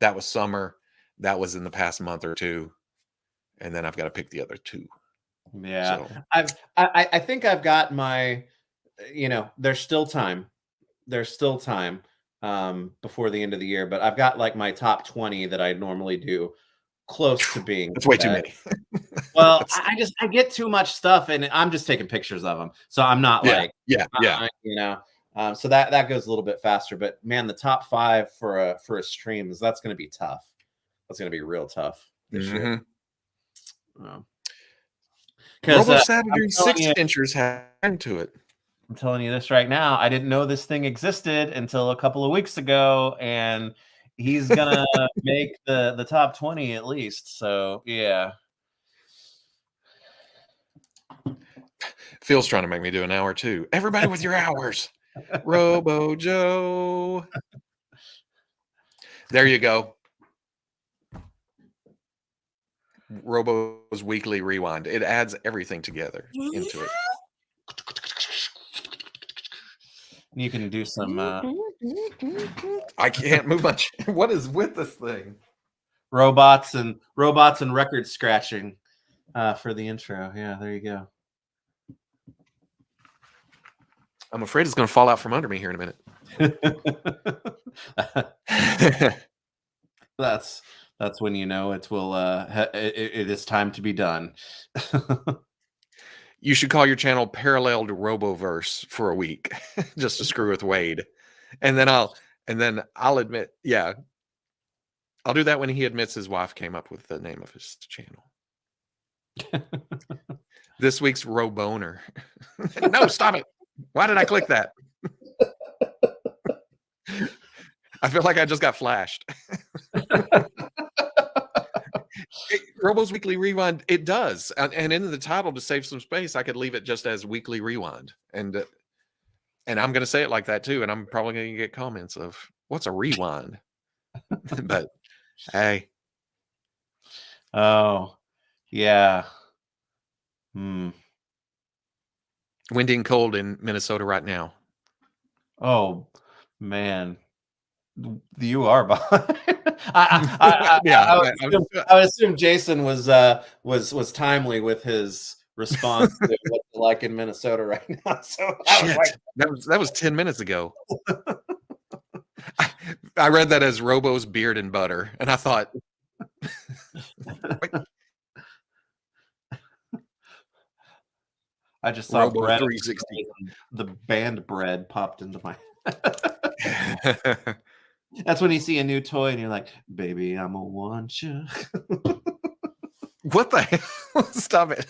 that was summer. That was in the past month or two. And then I've got to pick the other two. yeah. So I think I've got my, there's still time. There's still time before the end of the year, but I've got like my top 20 that I normally do close to being. that's way too many. Well, I get too much stuff, and I'm just taking pictures of them, so I'm not yeah. So that goes a little bit faster. But man, the top 5 for a stream that's going to be tough. That's going to be real tough this year. Because Robo Saturday 6-inchers have into it. I'm telling you this right now. I didn't know this thing existed until a couple of weeks ago, and he's gonna make the top 20 at least. So yeah. Phil's trying to make me do an hour too. Everybody with your hours. Robo Joe. There you go. Robo's weekly rewind. It adds everything together into it. You can do some. I can't move much. What is with this thing? Robots and record scratching for the intro. Yeah, there you go. I'm afraid it's going to fall out from under me here in a minute. That's when you know it is time to be done. You should call your channel Parallel to Roboverse for a week just to screw with Wade. And then I'll admit, yeah. I'll do that when he admits his wife came up with the name of his channel. This week's Roboner. No, stop it. Why did I click that? I feel like I just got flashed. Robo's Weekly Rewind, it does. And in the title, to save some space, I could leave it just as Weekly Rewind. And I'm going to say it like that too. And I'm probably going to get comments of, what's a rewind? But hey. Oh, yeah. Windy and cold in Minnesota right now. Oh, man. You are behind. I would assume Jason was timely with his response to what's like in Minnesota right now. So that was 10 minutes ago. I read that as Robo's beard and butter, and I thought, I just saw Robo bread. 360. The band bread popped into my. That's when you see a new toy and you're like, baby, I'm a want you. What the hell? Stop it.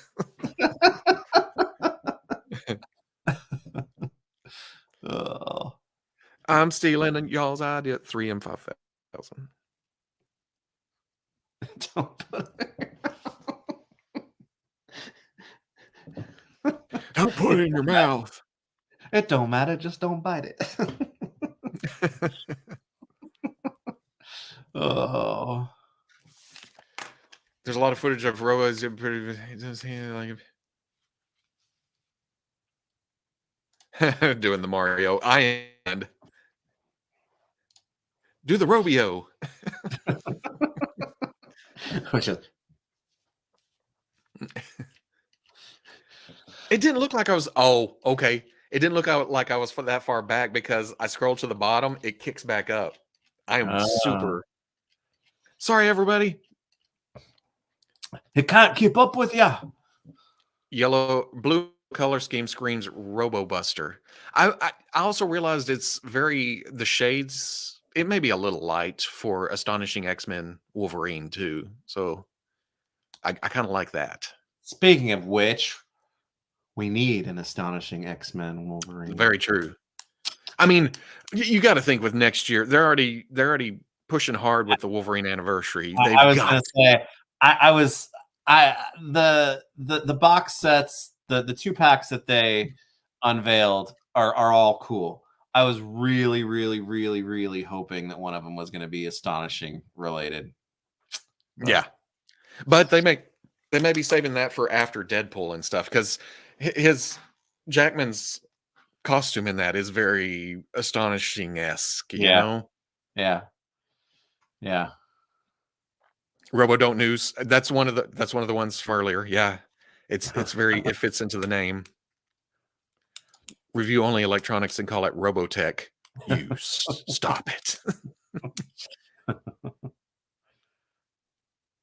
Oh. I'm stealing y'all's idea. 3 and 5,000. Don't put it. Don't put it in your mouth. It don't matter. Just don't bite it. Oh. There's a lot of footage of Robo's like doing the Mario. And do the Robio. Which is It didn't look like I was. Oh, okay. It didn't look like I was that far back because I scrolled to the bottom. It kicks back up. I am super. Sorry, everybody. It can't keep up with ya. Blue color scheme screams Robo Buster. I also realized it's the shades. It may be a little light for Astonishing X-Men Wolverine too. So I kind of like that. Speaking of which, we need an Astonishing X-Men Wolverine. Very true. I mean, you got to think with next year. They're already pushing hard with the Wolverine anniversary. I was going to say, the box sets, the 2-packs that they unveiled are all cool. I was really, really, really, really hoping that one of them was going to be Astonishing related. But. Yeah, but they may be saving that for after Deadpool and stuff because his Jackman's costume in that is very Astonishing-esque, you know? Yeah. Robo Don't News. That's one of the ones from earlier. Yeah. It's very it fits into the name. Review only electronics and call it Robotech. You stop it.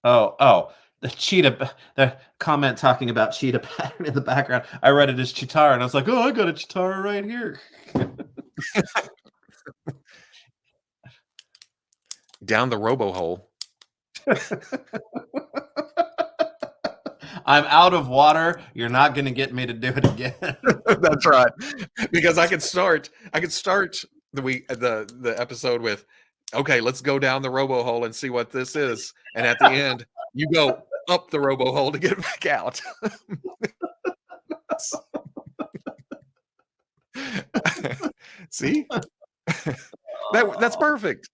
Oh, the comment talking about cheetah pattern in the background. I read it as Chitara, and I was like, oh, I got a Chitara right here. Down the Robo hole. I'm out of water. You're not going to get me to do it again. That's right. Because I could start the episode with, okay, let's go down the Robo hole and see what this is. And at the end, you go up the Robo hole to get it back out. See? That's perfect.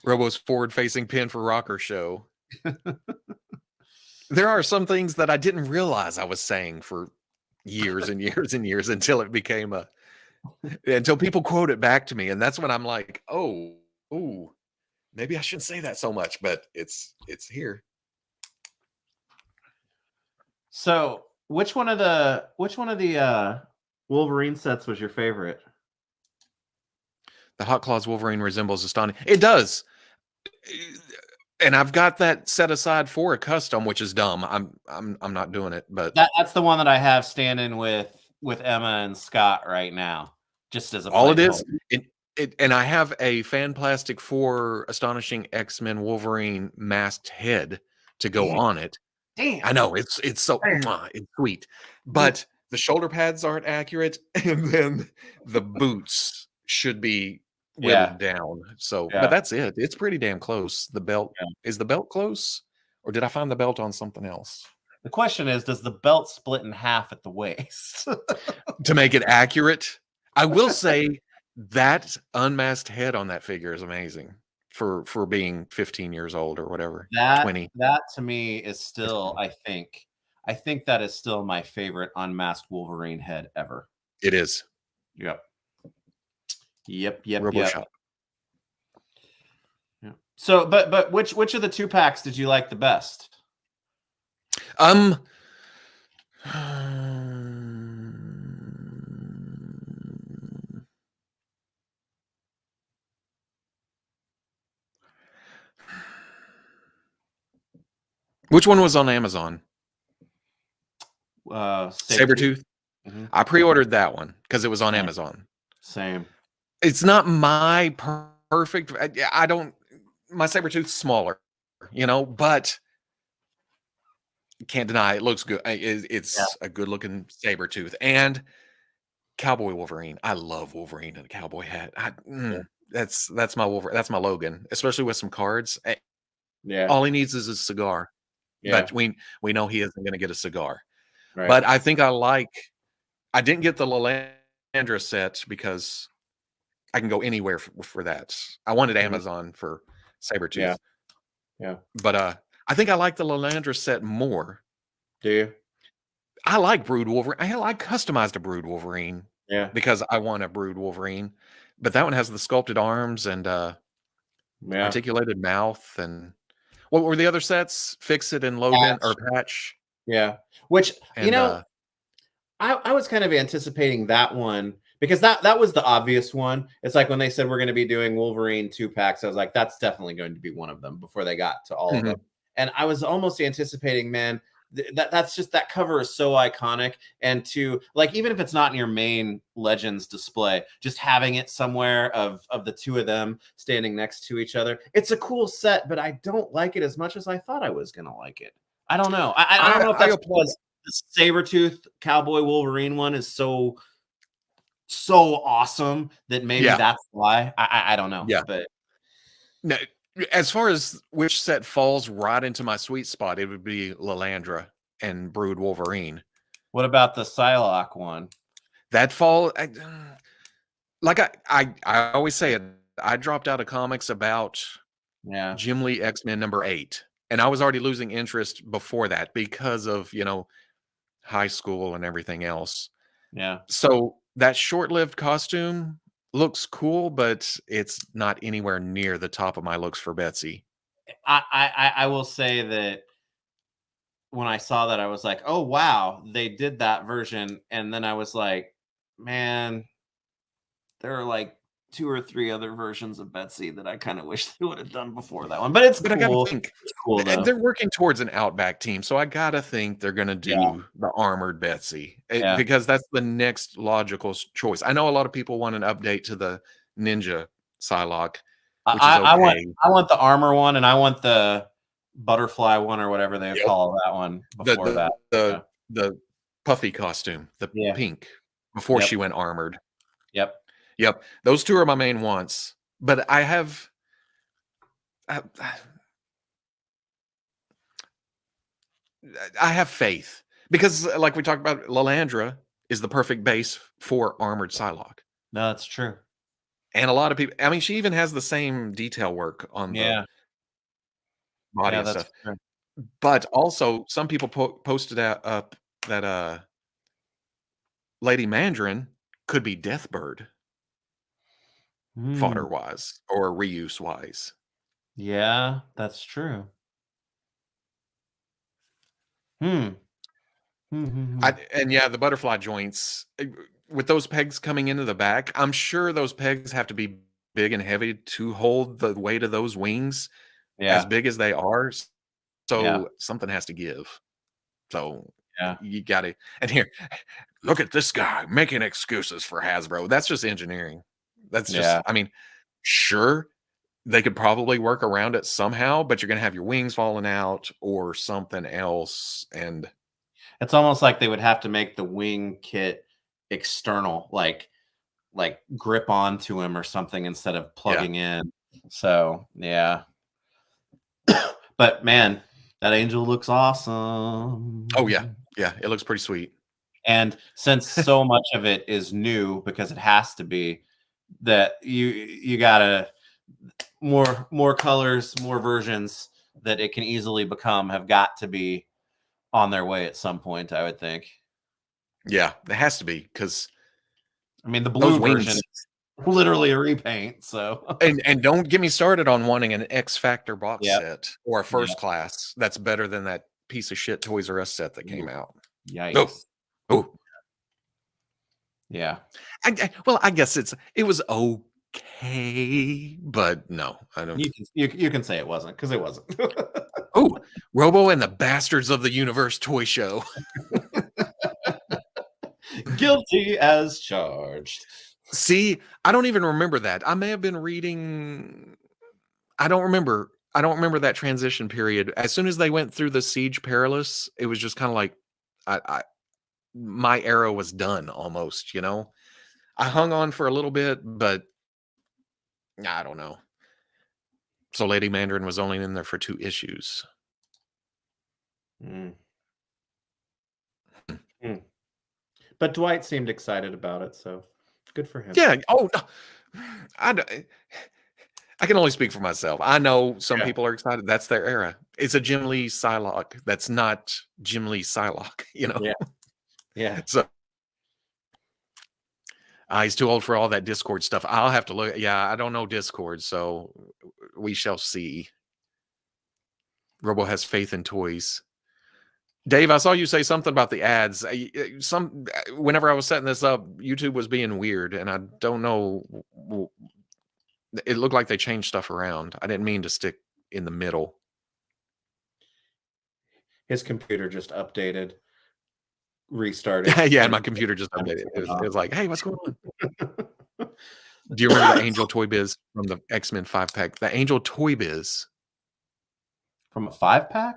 Robo's forward-facing pin for Rocker Show. There are some things that I didn't realize I was saying for years and years and years until it became until people quote it back to me, and that's when I'm like, oh, maybe I shouldn't say that so much, but it's here. So, which one of the Wolverine sets was your favorite? The Hot Claws Wolverine resembles Astonishing. It does. And I've got that set aside for a custom, which is dumb. I'm not doing it, but that's the one that I have standing with Emma and Scott right now, just as a all it is. And I have a fan plastic for Astonishing X-Men Wolverine masked head to go on it. Damn. I know it's so it's sweet, but the shoulder pads aren't accurate, and then the boots should be whittled down. So, but that's it. It's pretty damn close. The belt is the belt close, or did I find the belt on something else? The question is, does the belt split in half at the waist to make it accurate? I will say that unmasked head on that figure is amazing for being 15 years old or whatever. 20. That to me is still, I think that is still my favorite unmasked Wolverine head ever. It is. Yep. Robo Shop. Yeah. So, but which of the 2-packs did you like the best? Which one was on Amazon? Sabretooth. Mm-hmm. I pre-ordered that one because it was on Amazon. Same. It's not my perfect. My Sabretooth's smaller, but Can't deny it looks good. Yeah. It's a good looking saber tooth and cowboy Wolverine. I love Wolverine in a cowboy hat. Yeah. That's my Wolverine. That's my Logan, especially with some cards. Yeah. All he needs is a cigar, Yeah. but we know he isn't going to get a cigar. Right. But I think I didn't get the Lalandra set because I can go anywhere for that. I wanted Mhm. Amazon for Yeah. Sabretooth, Yeah. but I think I like the Lalandra set more. Do you? I like Brood Wolverine. I customized a Brood Wolverine Yeah. because I want a Brood Wolverine, but that one has the sculpted arms and Yeah. articulated mouth. And what were the other sets? Fix It and Logan or Patch. Patch Yeah. Which, and I was kind of anticipating that one because that was the obvious one. It's like when they said we're going to be doing Wolverine 2-packs, I was like, that's definitely going to be one of them before they got to all of them. mhm. And I was almost anticipating, man, that's just that cover is so iconic. And to like, even if it's not in your main Legends display, just having it somewhere of the two of them standing next to each other, it's a cool set, but I don't like it as much as I thought I was going to like it. I don't know. I don't know if I that's applaud. because the Sabretooth Cowboy Wolverine one is so awesome that maybe Yeah, that's why. I don't know. yeah. But No, as far as which set falls right into my sweet spot, it would be Lalandra and Brood Wolverine. what about the Psylocke one? That fall, like I always say it. I dropped out of comics about Yeah. Jim Lee X-Men #8, and I was already losing interest before that because of high school and everything else. Yeah. So that short-lived costume looks cool, but it's not anywhere near the top of my looks for Betsy. I will say that when I saw that, I was like, oh wow, they did that version. And then I was like, man, there are like 2 or 3 other versions of Betsy that I kind of wish they would have done before that one. But it's But I gotta cool. think It's cool though. they're working towards an Outback team, so I gotta think they're gonna Yeah. do the armored Betsy, Yeah. because that's the next logical choice. I know a lot of people want an update to the Ninja Psylocke, which is okay. I want the armor one, and I want the butterfly one or whatever they Yep. call that one The before that. Yeah. the puffy costume, the Yeah. pink, before Yep. she went armored. Yep. Yep, those 2 are my main ones, but I have I I have faith because, like we talked about, Lalandra is the perfect base for armored Psylocke. No, that's true. And a lot of people, I mean, she even has the same detail work on the Yeah. body Yeah, and that's stuff. true. But also, some people posted up that Lady Mandarin could be Deathbird Hmm. fodder wise or reuse wise. Yeah, that's true. Hmm. Hmm, hmm, hmm. And yeah, the butterfly joints with those pegs coming into the back, I'm sure those pegs have to be big and heavy to hold the weight of those wings as Yeah. big as they are. Yeah. So something has to give. So Yeah. you got to, and here, look at this guy making excuses for Hasbro. That's just engineering. That's just, Yeah. I mean, sure, they could probably work around it somehow, but you're going to have your wings falling out or something else. And It's almost like they would have to make the wing kit external, like grip onto him or something instead of yeah. plugging in. So, yeah. But man, that angel looks awesome. Oh, yeah. Yeah. It looks pretty sweet. And since so much of it is new because it has to be, that you gotta more colors, more versions that it can easily become have got to be on their way at some point, I would think. Yeah. It has to be because I mean, the those blue version wings. is literally a repaint, so And don't get me started on wanting an X Factor box yep, set or a yep. first class that's better than that piece of shit Toys R Us set that came Ooh, out. Oh, yikes. oh. Yeah. Well, I guess it was okay, but no, I don't. You can say it wasn't because it wasn't. Oh, Robo and the Bastards of the Universe toy show. Guilty as charged. See, I don't even remember that. I may have been reading. I don't remember. I don't remember that transition period. As soon as they went through the Siege Perilous, it was just kind of like I my era was done almost, you know. I hung on for a little bit, but I don't know. So Lady Mandarin was only in there for 2 issues. Mm. Mm. But Dwight seemed excited about it, so good for him. Yeah. Oh, no. I I can only speak for myself. I know some Yeah. people are excited. That's their era. It's a Jim Lee Psylocke. That's not Jim Lee Psylocke, you know. Yeah. Yeah. So he's too old for all that Discord stuff. I'll have to look. Yeah, I don't know Discord, so we shall see. Robo has faith in toys. Dave, I saw you say something about the ads. Whenever I was setting this up, YouTube was being weird, and I don't know. It looked like they changed stuff around. I didn't mean to stick in the middle. His computer just updated, restarted. Yeah, and my computer just updated. It was like, hey, what's going on? Do you remember the Angel Toy Biz from the X-Men 5-pack? The Angel Toy Biz. From a 5-pack?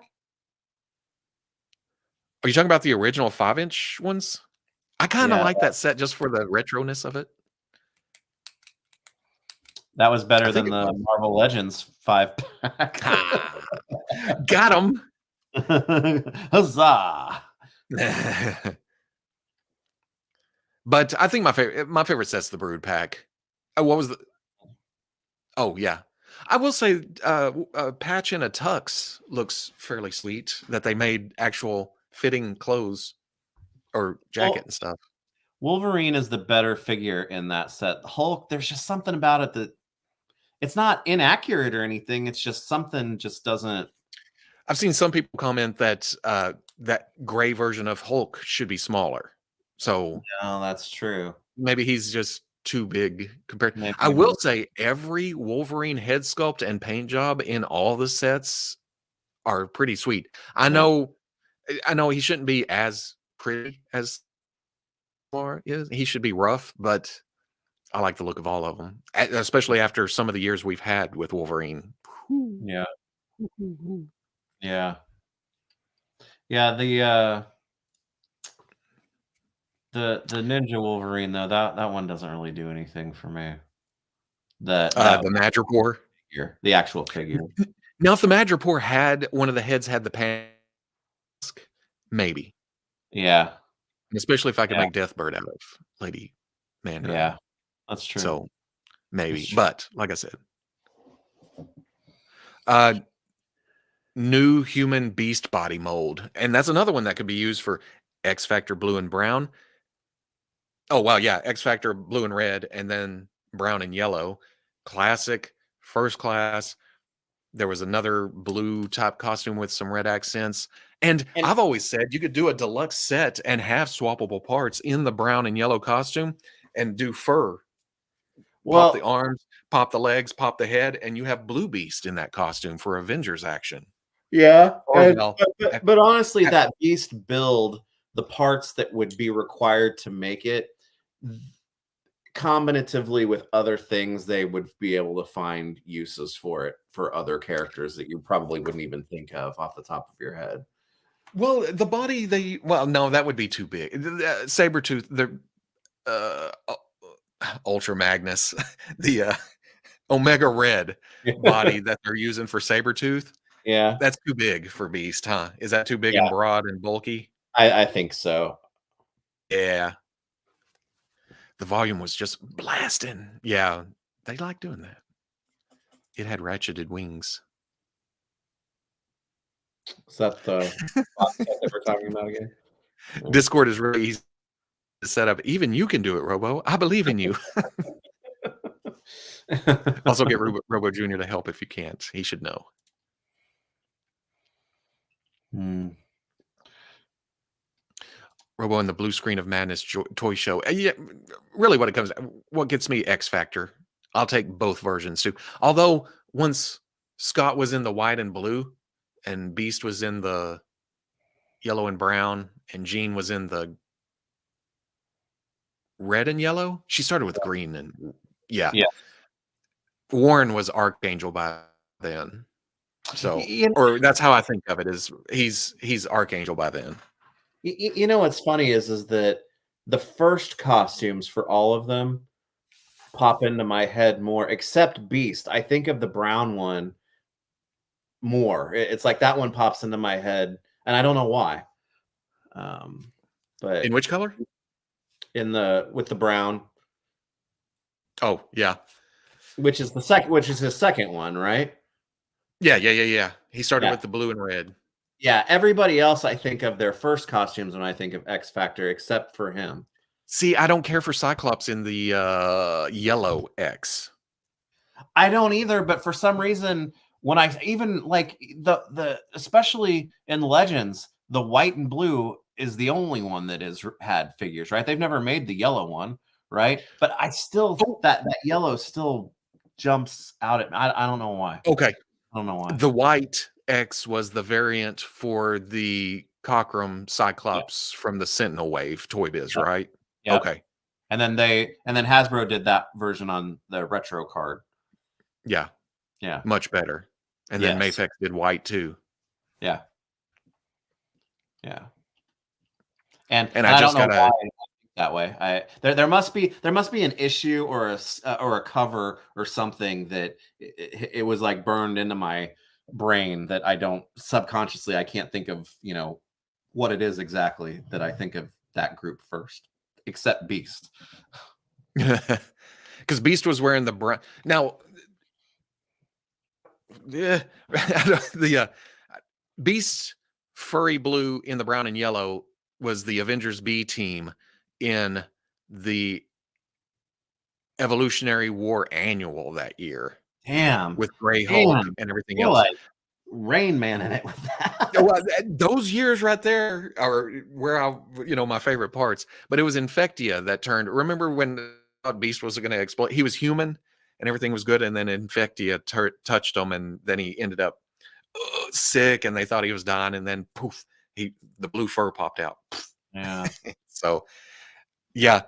Are you talking about the original 5-inch ones? I kind of like that set just for the retroness of it. That was better than the Marvel Legends 5-pack. Got him. Huzzah. But I think my favorite set's the Brood pack. What was the? Oh yeah, I will say a patch in a tux looks fairly sweet. That they made actual fitting clothes or jacket and stuff. Wolverine is the better figure in that set. The Hulk, there's just something about it that it's not inaccurate or anything. It's just something just doesn't. I've seen some people comment that that gray version of Hulk should be smaller. So no, that's true. Maybe he's just too big compared. I will say every Wolverine head sculpt and paint job in all the sets are pretty sweet. I know he shouldn't be as pretty as Thor is. He should be rough, but I like the look of all of them, especially after some of the years we've had with Wolverine. Yeah. Yeah. Yeah, the Ninja Wolverine though, that one doesn't really do anything for me. The Madripoor figure, the actual figure. Now, if the Madripoor had one of the heads had the mask, maybe. Yeah. Especially if I could make Deathbird out of Lady Mandarin. Yeah, that's true. So maybe, but like I said, new human beast body mold, and that's another one that could be used for X Factor blue and brown. Oh wow, yeah, X Factor blue and red, and then brown and yellow. Classic, first class. There was another blue type costume with some red accents. And I've always said you could do a deluxe set and have swappable parts in the brown and yellow costume and do fur. Pop the arms, pop the legs, pop the head, and you have Blue Beast in that costume for Avengers action. Yeah. But honestly, that Beast build, the parts that would be required to make it, combinatively with other things, they would be able to find uses for it for other characters that you probably wouldn't even think of off the top of your head. Well, the body no, that would be too big. Sabretooth, the Ultra Magnus, the Omega Red body that they're using for Sabretooth. Yeah. That's too big for Beast, huh? Is that too big and broad and bulky? I think so. Yeah. The volume was just blasting. Yeah, they like doing that. It had ratcheted wings. Is that the that we're talking about again? Discord is really easy to set up. Even you can do it, Robo. I believe in you. Also, get Robo Jr. to help if you can't. He should know. Robo and the Blue Screen of Madness toy show. Yeah, really what gets me X Factor. I'll take both versions too. Although once Scott was in the white and blue and Beast was in the yellow and brown and Jean was in the red and yellow. She started with green and yeah. Warren was Archangel by then. So, You, or that's how I think of it. Is he's Archangel by then. you know what's funny is that the first costumes for all of them pop into my head more, except Beast. I think of the brown one more. It's like that one pops into my head, and I don't know why. But In which color? with the brown, Oh yeah, which is his second one, right? yeah. He started Yeah. with the blue and red. Yeah, everybody else I think of their first costumes when I think of X Factor, except for him. See, I don't care for Cyclops in the yellow X. I don't either, but for some reason, when I even like the especially in Legends, the white and blue is the only one that has had figures, right? They've never made the yellow one, right? But I still that yellow still jumps out at me. I don't know why. Okay, I don't know why. the white X was the variant for the Cockrum Cyclops from the Sentinel Wave Toy Biz, Yep. right? Yep. Okay. And then Hasbro did that version on the retro card. Yeah. Yeah. Much better. And then Mafex did white too. Yeah. Yeah. And I I just don't know why gotta I think that way. There must be an issue or a cover or something that it was like burned into my brain that I don't subconsciously I can't think of, what it is exactly that I think of that group first, except Beast. because Beast was wearing the brown. Now, yeah, the Beast furry blue in the brown and yellow was the Avengers B team in the Evolutionary War annual that year Damn. with Gray Hulk Damn. and everything Feel else. like Rain Man in it with that. Well, those years right there are where my favorite parts. But it was Infectia that turned. Remember when Beast was going to explode? He was human and everything was good, and then Infectia touched him, and then he ended up sick, and they thought he was dying, and then poof, the blue fur popped out. Yeah. So, yeah,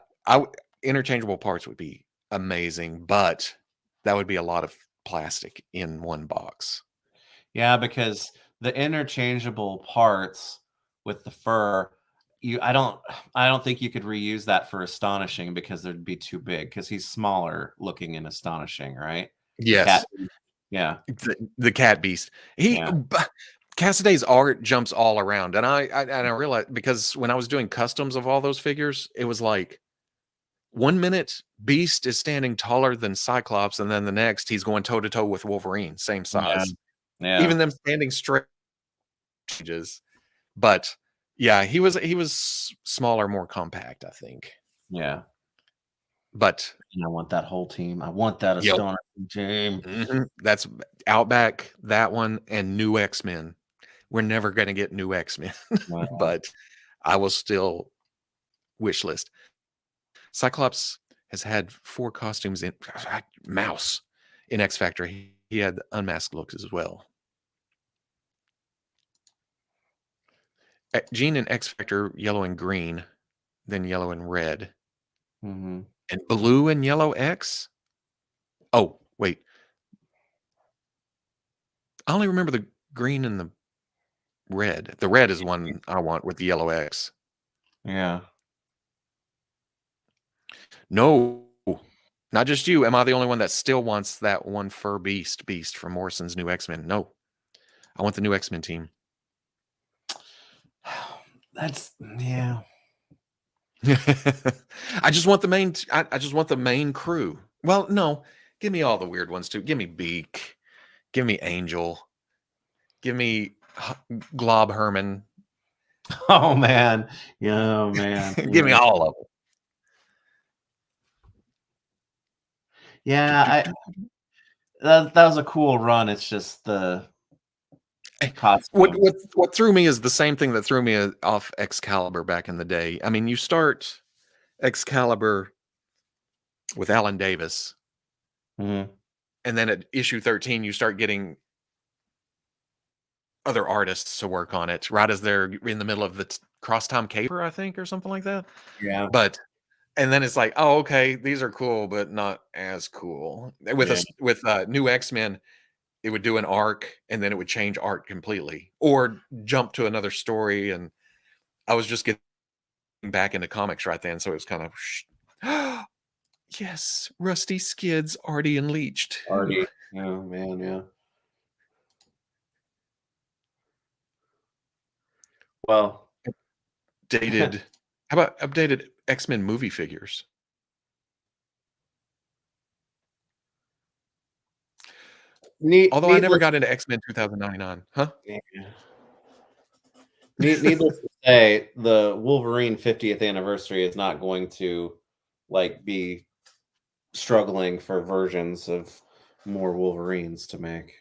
interchangeable parts would be amazing, but that would be a lot of plastic in one box. Yeah, because the interchangeable parts with the fur, I don't think you could reuse that for Astonishing because they'd be too big because he's smaller looking in Astonishing, right? Yes. Yeah. The Cat Beast. Cassaday's art jumps all around, and I realized because when I was doing customs of all those figures, it was like 1 minute Beast is standing taller than Cyclops, and then the next he's going toe to toe with Wolverine, same size. Yeah. Even them standing straight changes. But yeah, he was smaller, more compact, I think. Yeah. But I want that whole team. I want that Astonishing team. That's Outback, that one, and New X-Men. We're never going to get New X-Men, Wow. but I will still wish list. Cyclops has had 4 costumes in Mouse in X Factor. He had unmasked looks as well. Jean in X Factor, yellow and green, then yellow and red. And blue and yellow X? Oh, wait. I only remember the green and the red. The red is one I want with the yellow X. Yeah. No, not just you. Am I the only one that still wants that one fur beast from Morrison's New X-Men? No, I want the New X-Men team. Yeah. I just want the main. I just want the main crew. Well, no, give me all the weird ones too. Give me Beak. Give me Angel. Give me Glob Herman. Oh man. Yeah, oh, man. Give me all of them. Yeah, that was a cool run. It's just the costume. What threw me is the same thing that threw me off Excalibur back in the day. I mean, you start Excalibur with Alan Davis, and then at issue 13, you start getting other artists to work on it, right as they're in the middle of the Cross Time Caper, I think, or something like that. Yeah. And then it's like, oh, okay, these are cool, but not as cool. With New X-Men, it would do an arc and then it would change art completely or jump to another story. And I was just getting back into comics right then. So it was kind of, yes, Rusty Skids, Artie and Leached. Artie. Oh, man, yeah. Well, How about updated X-Men movie figures? Although I never got into X-Men 2099. Huh? Yeah. Needless to say, the Wolverine 50th anniversary is not going to be struggling for versions of more Wolverines to make.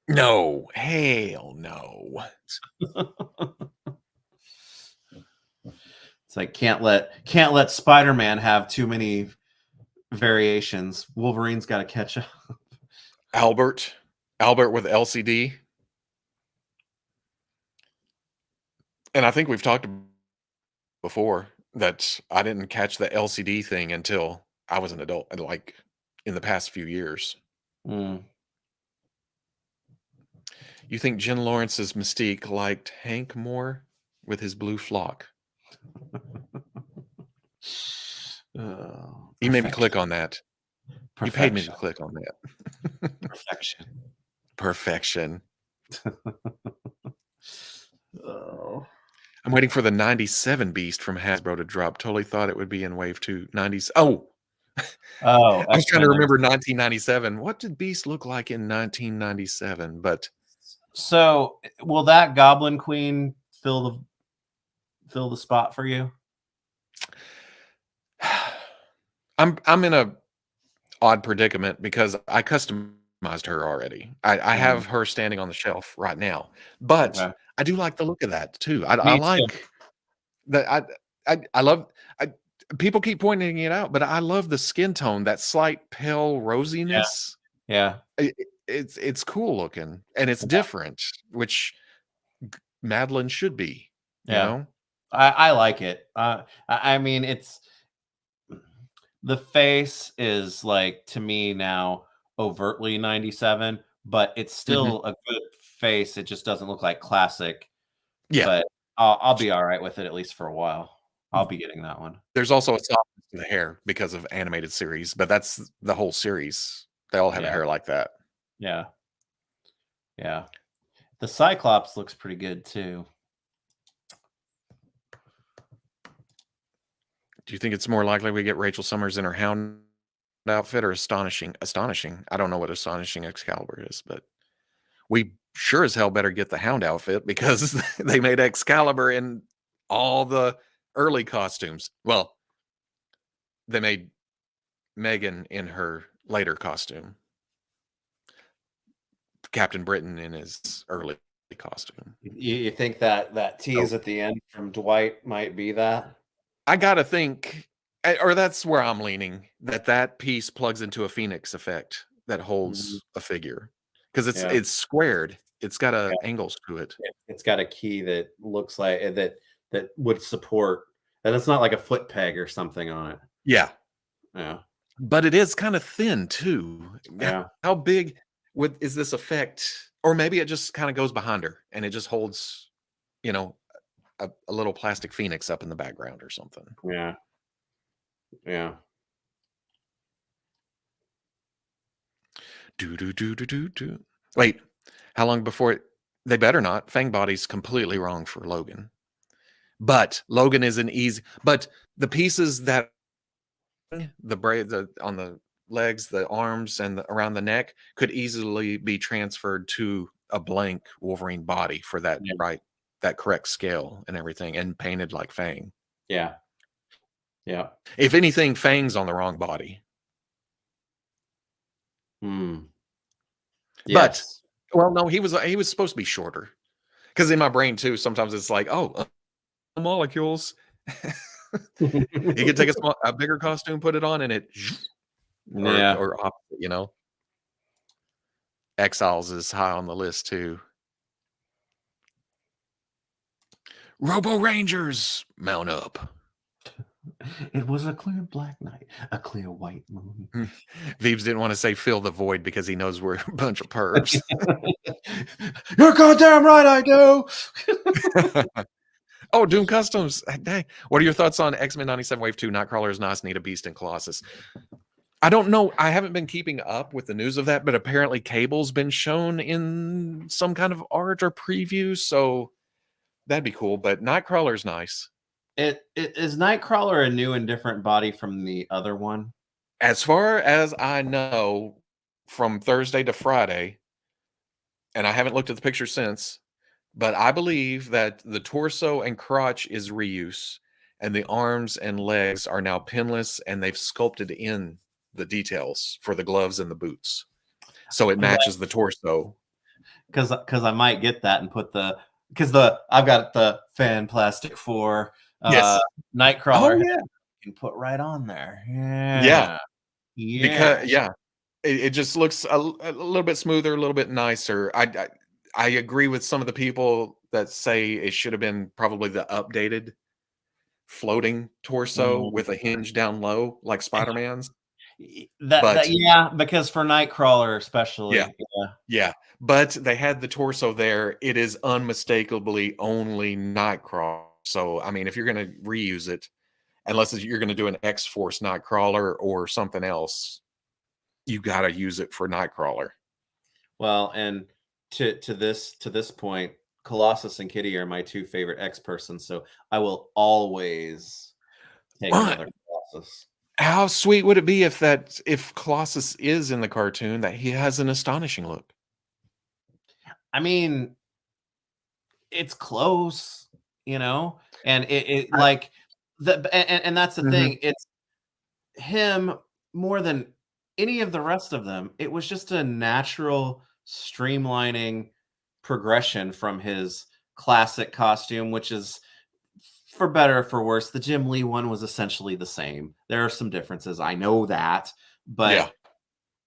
No, hell no. It's like can't let Spider-Man have too many variations. Wolverine's got to catch up. Albert with LCD. And I think we've talked before that I didn't catch the LCD thing until I was an adult, like in the past few years. Mm. You think Jen Lawrence's Mystique liked Hank more with his blue flock? You made me click on that. You paid me to click on that. Perfection. Perfection. Oh. I'm waiting for the 97 Beast from Hasbro to drop. Totally thought it would be in Wave 2. 90s. Oh. Oh. I was trying to remember 1997. What did Beast look like in 1997? But so will that Goblin Queen fill the spot for you? I'm in a odd predicament because I customized her already. I have her standing on the shelf right now, but I do like the look of that too. I like that. I love. People keep pointing it out, but I love the skin tone, that slight pale rosiness. Yeah. It's cool looking and it's different, which Madeline should be. You know, I like it. I mean, it's the face is to me now overtly 97, but it's still a good face. It just doesn't look like classic. Yeah, but I'll be all right with it at least for a while. I'll be getting that one. There's also a softness to the hair because of animated series, but that's the whole series. They all have a hair like that. Yeah. Yeah. The Cyclops looks pretty good too. Do you think it's more likely we get Rachel Summers in her Hound outfit or Astonishing? I don't know what Astonishing Excalibur is, but we sure as hell better get the Hound outfit because they made Excalibur in all the early costumes. Well, they made Megan in her later costume. Captain Britain in his early costume. You think that tease at the end from Dwight might be that? I gotta think, or that's where I'm leaning, that piece plugs into a Phoenix effect that holds a figure because it's squared. It's got angles to it. It's got a key that looks like that would support, and it's not like a foot peg or something on it. Yeah. Yeah. But it is kind of thin too. Yeah. How big is this effect? Or maybe it just kind of goes behind her and it just holds, a little plastic Phoenix up in the background or something. Yeah. Yeah. Do. Wait, how long before they better not? Fang Body's completely wrong for Logan. But Logan is but the pieces that the braid on the legs, the arms, and around the neck could easily be transferred to a blank Wolverine body for that that correct scale and everything, and painted like Fang. Yeah. Yeah. If anything, Fang's on the wrong body. Yes. But well, no, he was supposed to be shorter. Because in my brain too, sometimes it's like, molecules. He could take a bigger costume, put it on, and it or opposite, Exiles is high on the list too. Robo Rangers, mount up. It was a clear black night, a clear white moon. Veebs didn't want to say fill the void because he knows we're a bunch of pervs. You're goddamn right, I do. Oh, Doom Customs. Dang. What are your thoughts on X-Men 97 Wave 2? Nightcrawler is nice, need a beast and Colossus. I don't know. I haven't been keeping up with the news of that, but apparently Cable's been shown in some kind of art or preview, so that'd be cool. But Nightcrawler's nice. It is Nightcrawler a new and different body from the other one? As far as I know, from Thursday to Friday, and I haven't looked at the picture since, but I believe that the torso and crotch is reuse, and the arms and legs are now pinless, and they've sculpted in the details for the gloves and the boots, so it matches the torso. Because I might get that and put I've got the Fan Plastic 4 Yes. Nightcrawler Oh yeah. can put right on there. Yeah. Yeah. Because it just looks a little bit smoother, a little bit nicer. I agree with some of the people that say it should have been probably the updated floating torso with a hinge down low like Spider-Man's. But Yeah, because for Nightcrawler especially. Yeah. But they had the torso there. It is unmistakably only Nightcrawler. So I mean, if you're gonna reuse it, unless you're gonna do an X-Force Nightcrawler or something else, you gotta use it for Nightcrawler. Well, and to this point, Colossus and Kitty are my two favorite X persons, so I will always take another Colossus. How sweet would it be if Colossus is in the cartoon that he has an astonishing look? I mean, it's close, and it like and that's the thing. It's him more than any of the rest of them. It was just a natural streamlining progression from his classic costume, which is for better or for worse. The Jim Lee one was essentially the same. There are some differences. I know that, but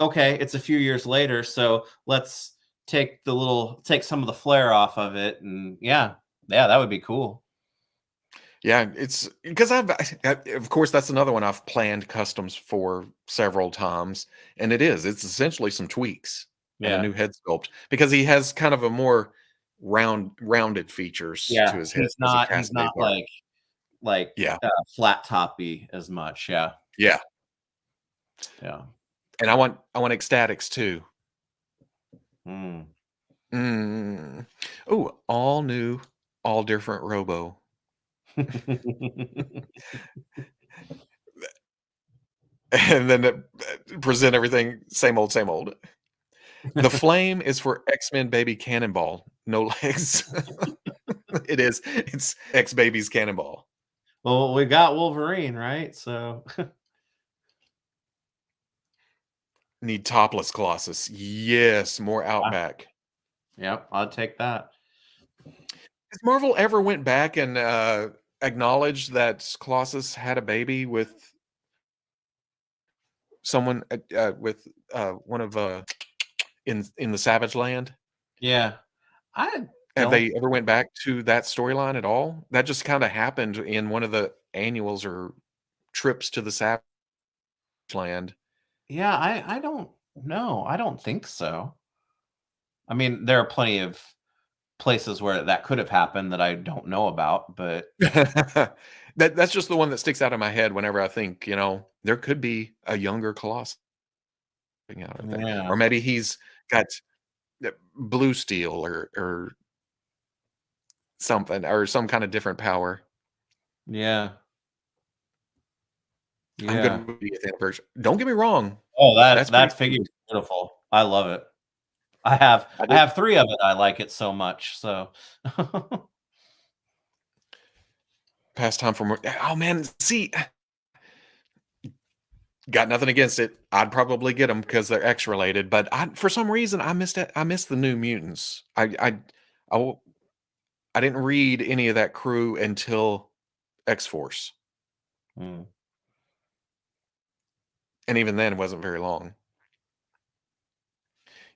okay, it's a few years later, so let's take some of the flair off of it, and yeah, that would be cool. Yeah, it's because of course, that's another one I've planned customs for several times, and it's essentially some tweaks and a new head sculpt because he has kind of a more rounded features to his head. He's not like Yeah. Flat toppy as much. Yeah. Yeah. Yeah. And I want ecstatics too. Mm. Oh, all new, all different Robo. And then present everything same old, same old. The flame is for X-Men Baby Cannonball, no legs. It is. It's X Baby's Cannonball. Well, we got Wolverine, right? So need topless Colossus. Yes, more Outback. Yep, I'll take that. Has Marvel ever went back and acknowledged that Colossus had a baby with someone with one of in the Savage Land? Yeah. Have they ever went back to that storyline at all? That just kind of happened in one of the annuals or trips to the Savage Land. Yeah, I don't know. I don't think so. I mean, there are plenty of places where that could have happened that I don't know about, but That's just the one that sticks out in my head whenever I think, there could be a younger Colossus out of there. yeah. Or maybe he's got blue steel or something, or some kind of different power. Yeah. I'm Yeah. gonna be a fan version. Don't get me wrong. Oh, That's pretty that figure is beautiful. I love it. I have 3 of it. I like it so much. So past time for more. Oh man, see, got nothing against it. I'd probably get them because they're X related, but for some reason I missed it. I missed the New Mutants. I didn't read any of that crew until X-Force. Mm. And even then it wasn't very long.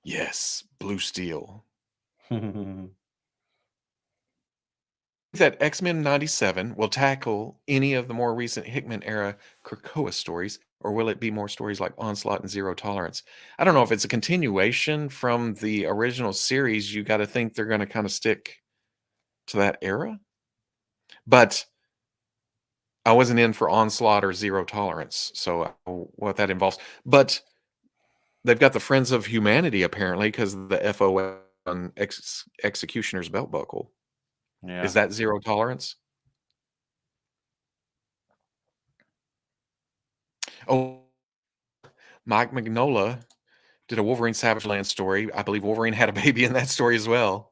Yes, blue steel. that X-Men 97 will tackle any of the more recent Hickman-era Krakoa stories, or will it be more stories like Onslaught and Zero Tolerance? I don't know if it's a continuation from the original series. You got to think they're going to kind of stick to that era. But I wasn't in for Onslaught or Zero Tolerance, so I don't know what that involves. But they've got the Friends of Humanity, apparently, because of the FOA on Executioner's belt buckle. Yeah. Is that Zero Tolerance? Oh, Mike Mignola did a Wolverine Savage Land story. I believe Wolverine had a baby in that story as well.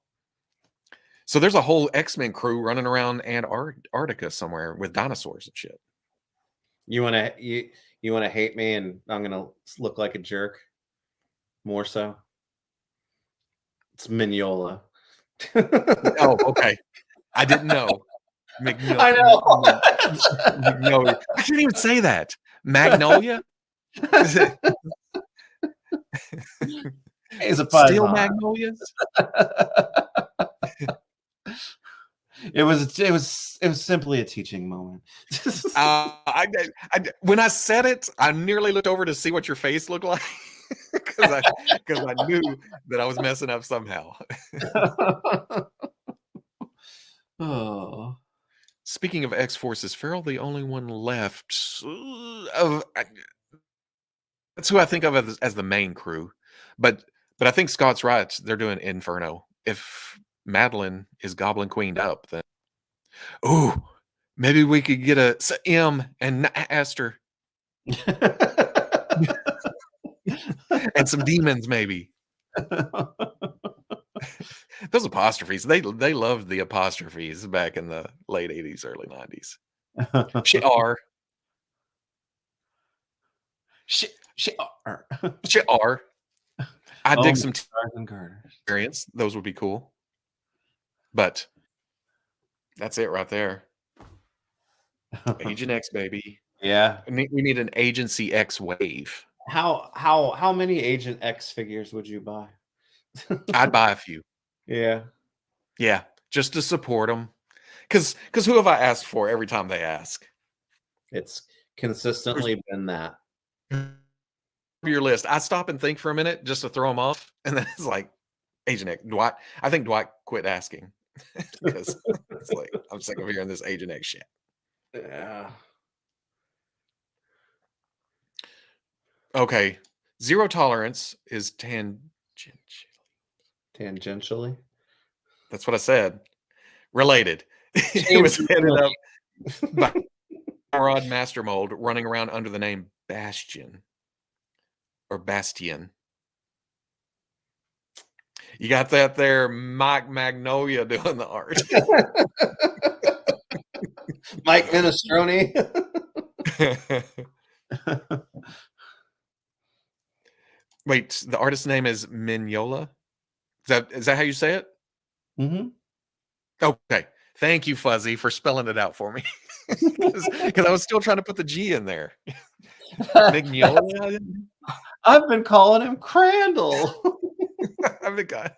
So there's a whole X-Men crew running around Antarctica somewhere with dinosaurs and shit. You wanna hate me and I'm gonna look like a jerk? More so? It's Mignola. Oh, okay. I didn't know. I know. Magnolia. I can't even say that. Magnolia? He's a Steel paisan. magnolias? It was simply a teaching moment. When I said it, I nearly looked over to see what your face looked like because I knew that I was messing up somehow. Oh. Speaking of X-Force, is Farrell the only one left? That's who I think of as the main crew. But I think Scott's right. They're doing Inferno. If Madeline is Goblin Queened up, then maybe we could get a M and Aster and some demons, maybe. Those apostrophes, they loved the apostrophes back in the late 80s, early 90s. Shit are. I dig some variants. Those would be cool. But that's it right there. Agent X, baby. Yeah. We need an Agency X wave. How many Agent X figures would you buy? I'd buy a few. Yeah. Yeah, just to support them. Because who have I asked for every time they ask? It's consistently been that. Your list. I stop and think for a minute just to throw them off, and then it's like Agent X. Dwight. I think Dwight quit asking because it's like I'm sick of hearing this Agent X shit. Yeah. Okay, Zero Tolerance is Tangentially. That's what I said. Related. It was headed up by Rod Master Mold running around under the name Bastion or Bastion. You got that there, Mike Magnolia doing the art. Mike Minestrone. Wait, the artist's name is Mignola? Is that how you say it? Mm-hmm. Okay. Thank you, Fuzzy, for spelling it out for me. Because I was still trying to put the G in there. Mignola? I've been calling him Crandall. I've been got.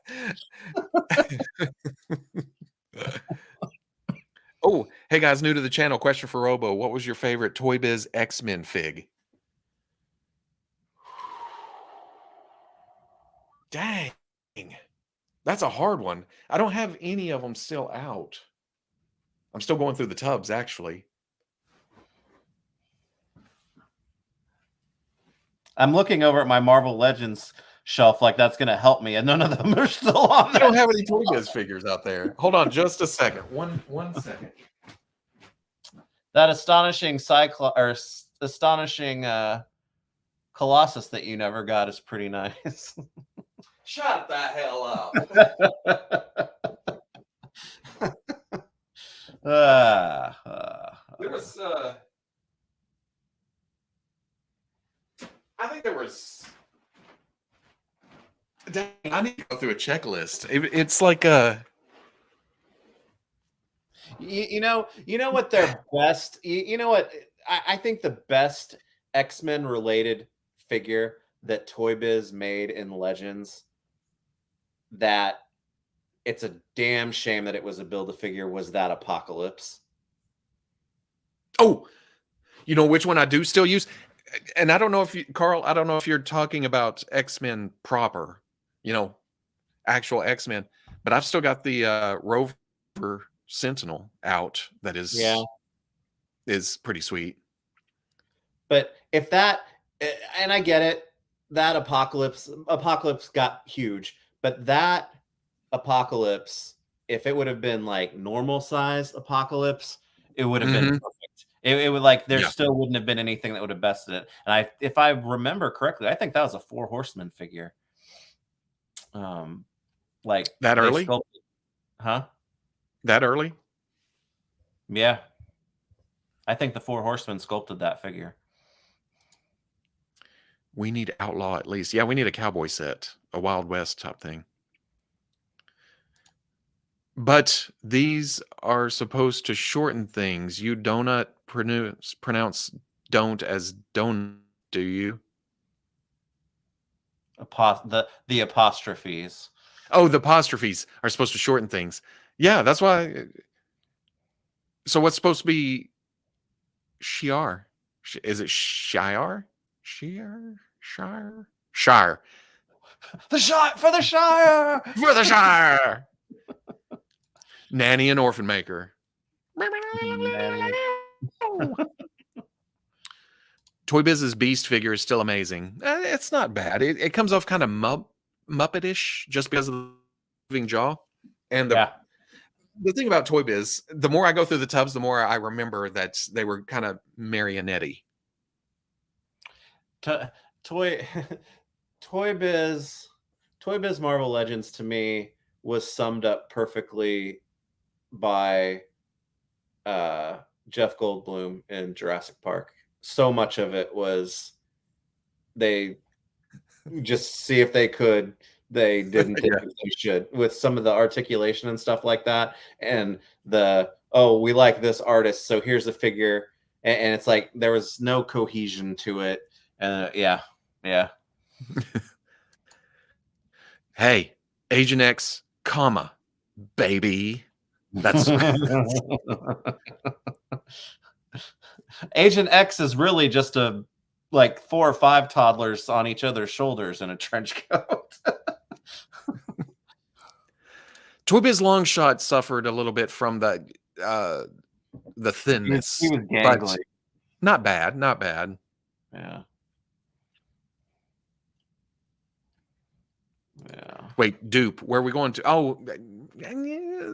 Oh, hey guys, new to the channel. Question for Robo. What was your favorite Toy Biz X-Men fig? Dang. That's a hard one. I don't have any of them still out. I'm still going through the tubs, actually. I'm looking over at my Marvel Legends shelf like that's going to help me, and none of them are still on. I don't have any Toy Biz figures out there. Hold on just a second. One second. That astonishing astonishing Colossus that you never got is pretty nice. Shut the hell up. There was I think there was dang, I need to go through a checklist. It's like you know what their best you know what I think the best X-Men related figure that Toy Biz made in Legends that it's a damn shame that it was a Build-A-Figure, was that Apocalypse. Oh, you know which one I do still use? And I don't know if you, Carl, I don't know if you're talking about X-Men proper, actual X-Men, but I've still got the Rover Sentinel out that is pretty sweet. But if that, and I get it, that Apocalypse got huge, but that Apocalypse, if it would have been like normal size Apocalypse, it would have been perfect. It would there still wouldn't have been anything that would have bested it. And if I remember correctly, I think that was a 4 Horsemen figure. Like that early? Huh? That early? Yeah. I think the 4 Horsemen sculpted that figure. We need Outlaw at least. Yeah, we need a cowboy set, a Wild West type thing. But these are supposed to shorten things. You do not pronounce don't as don't, do you? The apostrophes. Oh, the apostrophes are supposed to shorten things. Yeah, that's why. So what's supposed to be Shiar? Is it Shire? Shire? Shire? Shire. The Shire! For the Shire! For the Shire! Nanny and Orphan Maker. Toy Biz's Beast figure is still amazing. It's not bad. It comes off kind of Muppetish just because of the moving jaw. And the thing about Toy Biz, the more I go through the tubs, the more I remember that they were kind of marionette-y. Toy Biz Marvel Legends to me was summed up perfectly by Jeff Goldblum in Jurassic Park. So much of it was they just see if they could. They didn't think they should, with some of the articulation and stuff like that. And we like this artist, so here's a figure. And it's like there was no cohesion to it. Yeah. Hey, Agent X, baby. That's Agent X is really just like 4 or 5 toddlers on each other's shoulders in a trench coat. Toy Biz Longshot suffered a little bit from the thinness. He was gangly. Not bad. Yeah. Wait, Dupe, where are we going to? Oh,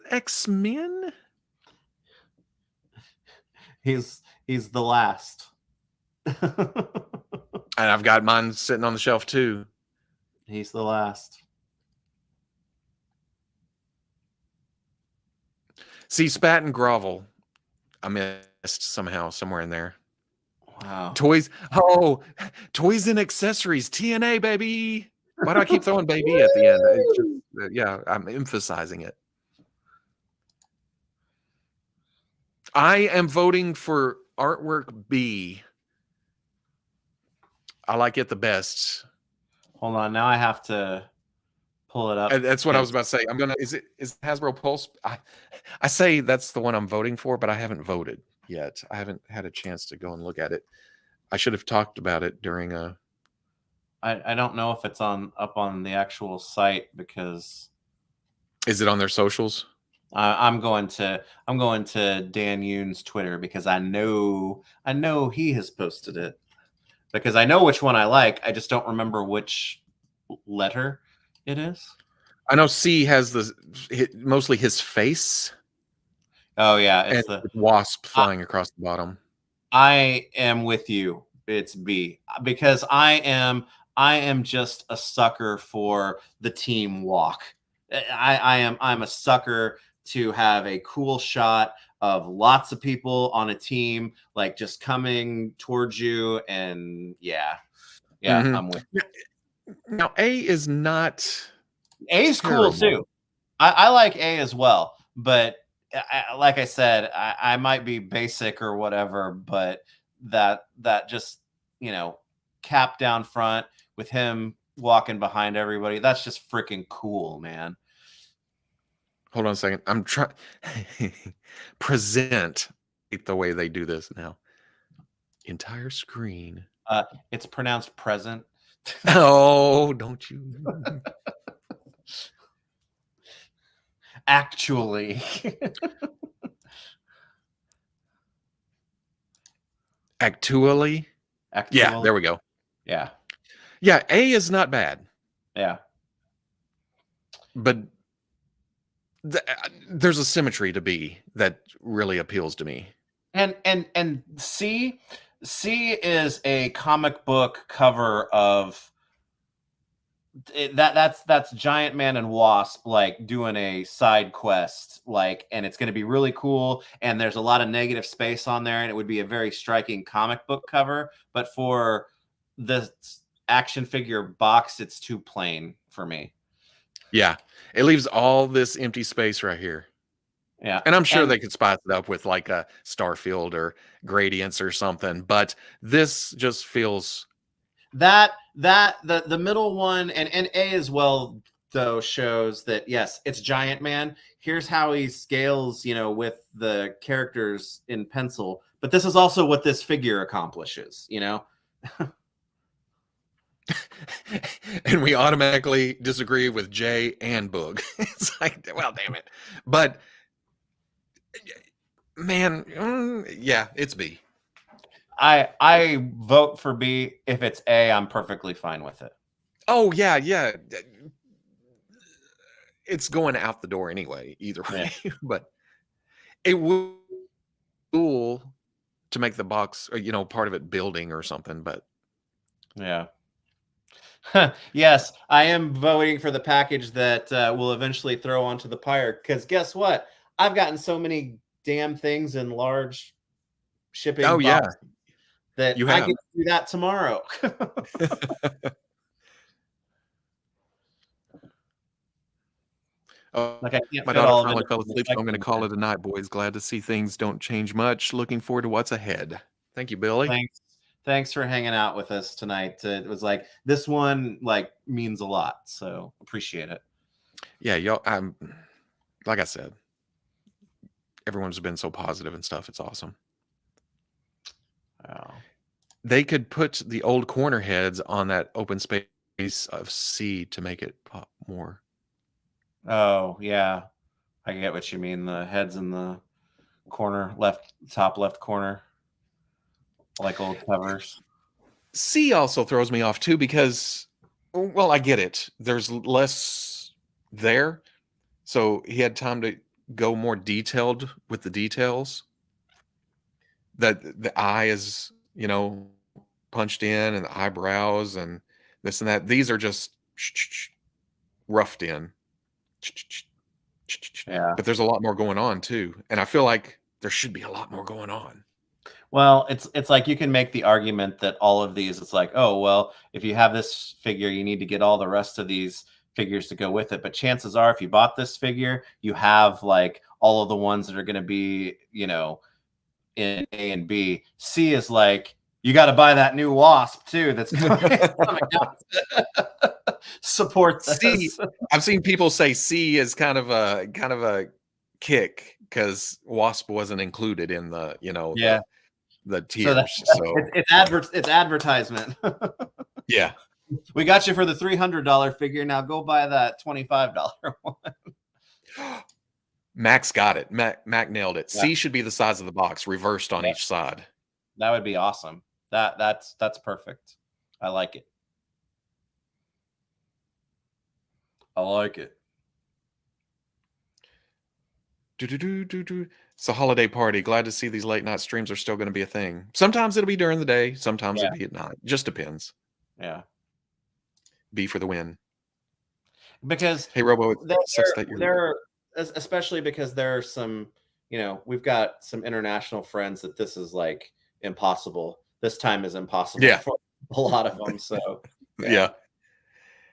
X-Men? He's the last. And I've got mine sitting on the shelf too. He's the last. See, Spat and Grovel, I missed somehow, somewhere in there. Wow. Toys and accessories, TNA, baby. Why do I keep throwing baby at the end? It's just, I'm emphasizing it. I am voting for artwork B. I like it the best. Hold on, now I have to pull it up. That's what I was about to say. Is Hasbro Pulse? I say that's the one I'm voting for, but I haven't voted yet. I haven't had a chance to go and look at it. I should have talked about it during a. I don't know if it's up on the actual site because. Is it on their socials? I'm going to Dan Yoon's Twitter because I know he has posted it, because I know which one I like. I just don't remember which letter it is. I know C has mostly his face. Oh yeah, it's the wasp flying across the bottom. I am with you. It's B, because I am just a sucker for the team walk. I'm a sucker to have a cool shot of lots of people on a team, like just coming towards you. And I'm with you. Now A is not. A's cool too. I like A as well, but like I said, I might be basic or whatever, but that just, cap down front with him walking behind everybody, that's just freaking cool, man. Hold on a second. I'm trying present the way they do this now. Entire screen. It's pronounced present. Oh, don't you? Actually. Actually? Yeah, there we go. Yeah. Yeah, A is not bad. Yeah. But there's a symmetry to B that really appeals to me. And C is a comic book cover of that's Giant Man and Wasp like doing a side quest, like, and it's going to be really cool, and there's a lot of negative space on there, and it would be a very striking comic book cover. But for the action figure box, it's too plain for me. Yeah, it leaves all this empty space right here. Yeah, and I'm sure they could spice it up with like a Starfield or Gradients or something, but this just feels that the middle one and A as well though shows that yes, it's Giant Man. Here's how he scales, you know, with the characters in pencil. But this is also what this figure accomplishes, you know. and we automatically disagree with Jay and Boog. It's like, well, damn it. But man, yeah, it's B. I vote for B. If it's A, I'm perfectly fine with it. Oh yeah, yeah. It's going out the door anyway, either way. Yeah. But it would be cool to make the box, you know, part of it building or something. But yeah. Yes, I am voting for the package that we'll eventually throw onto the pyre. Because guess what? I've gotten so many damn things in large shipping. Oh yeah, that you I get to do that tomorrow. Like I can't my daughter finally fell asleep, so I'm going to call it a night, boys. Glad to see things don't change much. Looking forward to what's ahead. Thank you, Billy. Thanks for hanging out with us tonight. It was like this one like means a lot, so appreciate it. Yeah, y'all. I'm like I said, everyone's been so positive and stuff. It's awesome. Oh. They could put the old corner heads on that open space of C to make it pop more. Oh yeah, I get what you mean. The heads in the corner, top left corner, like old covers. C also throws me off too because, well, I get it. There's less there, so he had time to go more detailed with the details. That the eye is, you know, punched in, and the eyebrows and this and that. These are just roughed in. Yeah. But there's a lot more going on too, and I feel like there should be a lot more going on. Well, it's like you can make the argument that all of these, it's like, oh, well, if you have this figure, you need to get all the rest of these figures to go with it. But chances are, if you bought this figure, you have like all of the ones that are going to be, you know, in A and B. C is like, you got to buy that new Wasp too. That's coming out to support this. C, I've seen people say C is kind of a kick because Wasp wasn't included in the, you know, yeah, the tiers. So it's advertisement. Yeah. We got you for the $300 figure. Now go buy that $25 one. Max got it. Mac nailed it. Yeah. C should be the size of the box, reversed on each side. That would be awesome. That's perfect. I like it. I like it. It's a holiday party. Glad to see these late night streams are still going to be a thing. Sometimes it'll be during the day. Sometimes it'll be at night. Just depends. Yeah. B for the win. Because hey, Robo, there, especially because there are some, you know, we've got some international friends that this is like impossible. This time is impossible for a lot of them. So yeah.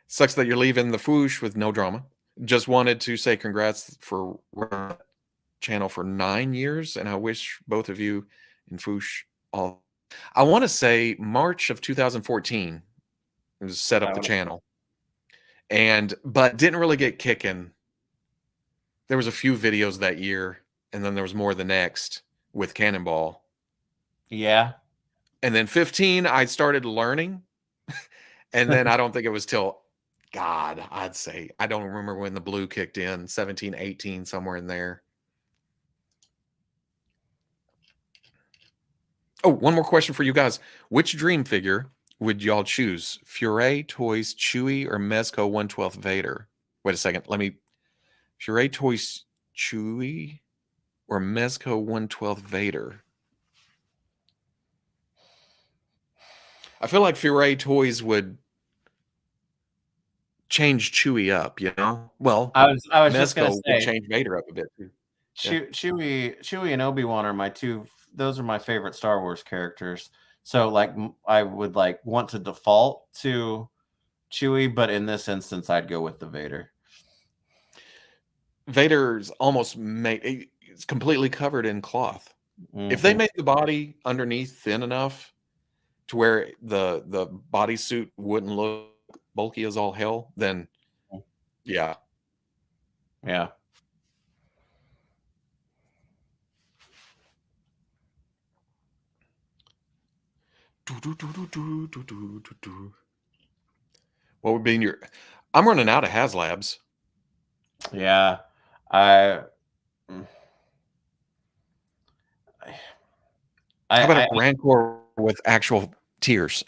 Sucks that you're leaving the Foosh with no drama. Just wanted to say congrats for running channel for 9 years, and I wish both of you and Foosh all. I want to say March of 2014 was set up the channel, but didn't really get kicking there was a few videos that year, and then there was more the next with Cannonball. Yeah. And then 15, I started learning. And then I don't think it was till, God, I'd say, I don't remember when the blue kicked in, 17, 18, somewhere in there. Oh, one more question for you guys. Which dream figure would y'all choose? Furet, Toys, Chewie, or Mezco 1/12 Vader? Wait a second. Furet, Toys, Chewie, or Mezco 1/12 Vader? I feel like Furet Toys would change Chewie up, you know? Well, I was just gonna Mezco would say change Vader up a bit too. Yeah. Chewie and Obi-Wan are my two. Those are my favorite Star Wars characters. So like I would like want to default to Chewie, but in this instance, I'd go with the Vader. Vader's almost made, it's completely covered in cloth. If they made the body underneath thin enough to where the bodysuit wouldn't look bulky as all hell, then yeah. Yeah. What would be in your? I'm running out of HasLabs. Yeah. How about a Rancor with actual tears?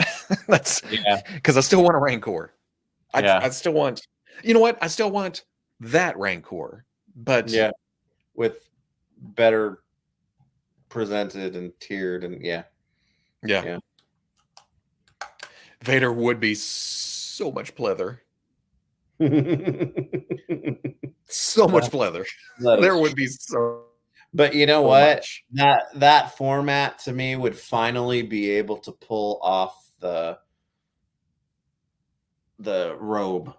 That's because I still want a Rancor. I still want. You know what? I still want that Rancor, but yeah, with better presented and tiered and yeah. Vader would be so much pleather. So much pleather. There would be so. But you know what? That format to me would finally be able to pull off the robe.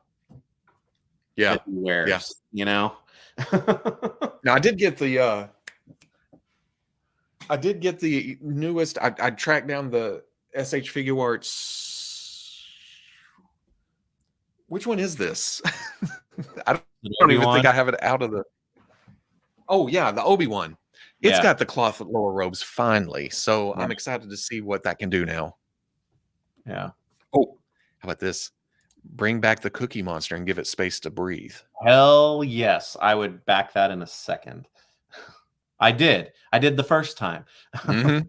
Yeah. That he wears, you know. Now I did get the newest. I tracked down the SH Figure Arts. Which one is this? I don't even think I have it out of the. Oh yeah, the Obi-Wan. It's got the cloth lower robes finally, so I'm excited to see what that can do now. Yeah. Oh, how about this? Bring back the Cookie Monster and give it space to breathe. Hell yes, I would back that in a second. I did the first time. You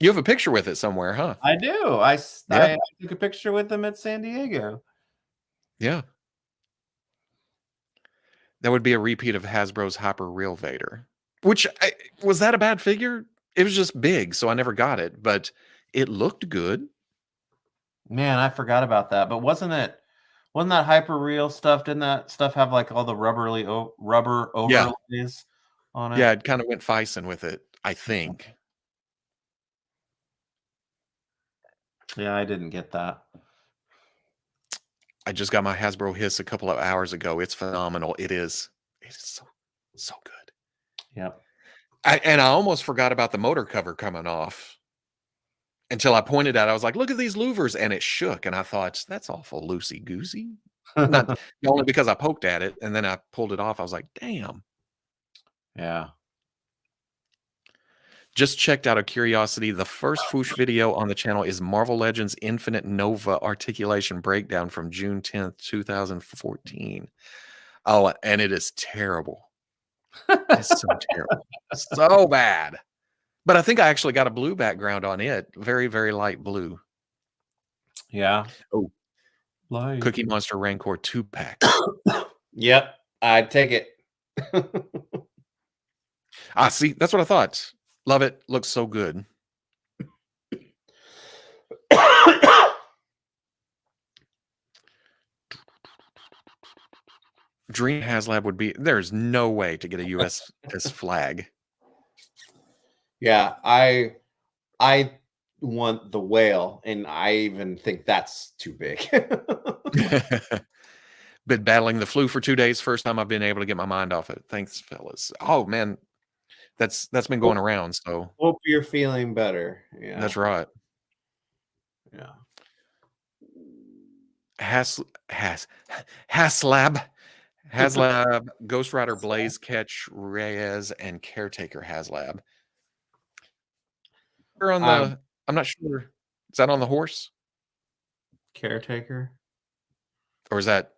have a picture with it somewhere, huh? I do. I took a picture with them at San Diego. Yeah. That would be a repeat of Hasbro's Hyper Real Vader. Which, was that a bad figure? It was just big, so I never got it, but it looked good. Man, I forgot about that. But wasn't that Hyper Real stuff? Didn't that stuff have like all the rubber overlays on it? Yeah, it kind of went Fison with it, I think. Yeah, I didn't get that. I just got my Hasbro Hiss a couple of hours ago. It's phenomenal. It is so good. Yep. And I almost forgot about the motor cover coming off until I pointed at it. I was like, look at these louvers, and it shook. And I thought, that's awful loosey-goosey. Not only because I poked at it, and then I pulled it off. I was like, damn. Yeah. Just checked out of curiosity. The first Foosh video on the channel is Marvel Legends Infinite Nova Articulation Breakdown from June 10th, 2014. Oh, and it is terrible. It's so terrible. So bad. But I think I actually got a blue background on it. Very, very light blue. Yeah. Oh. Light. Cookie Monster Rancor 2-pack. Yep. I'd take it. See, that's what I thought. Love it. Looks so good. Dream HasLab would be, there's no way to get a USS flag. Yeah, I want the whale, and I even think that's too big. Been battling the flu for 2 days. First time I've been able to get my mind off it. Thanks, fellas. Oh man, that's been going around. So hope you're feeling better. Yeah, that's right. Yeah. HasLab HasLab, Ghost Rider, Blaze, Catch, Reyes, and Caretaker HasLab. We're on the. I'm not sure. Is that on the horse? Caretaker? Or is that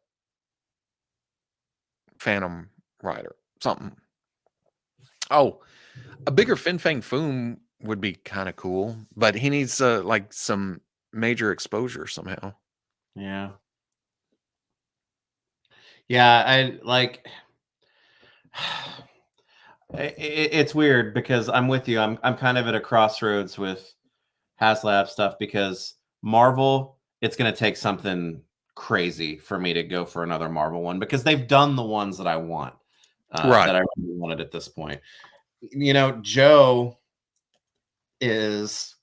Phantom Rider? Something. Oh, a bigger Fin Fang Foom would be kind of cool, but he needs like some major exposure somehow. Yeah. Yeah, I like it's weird because I'm with you. I'm kind of at a crossroads with HasLab stuff because Marvel, it's going to take something crazy for me to go for another Marvel one because they've done the ones that I want, Right. that I really wanted at this point. You know, Joe is,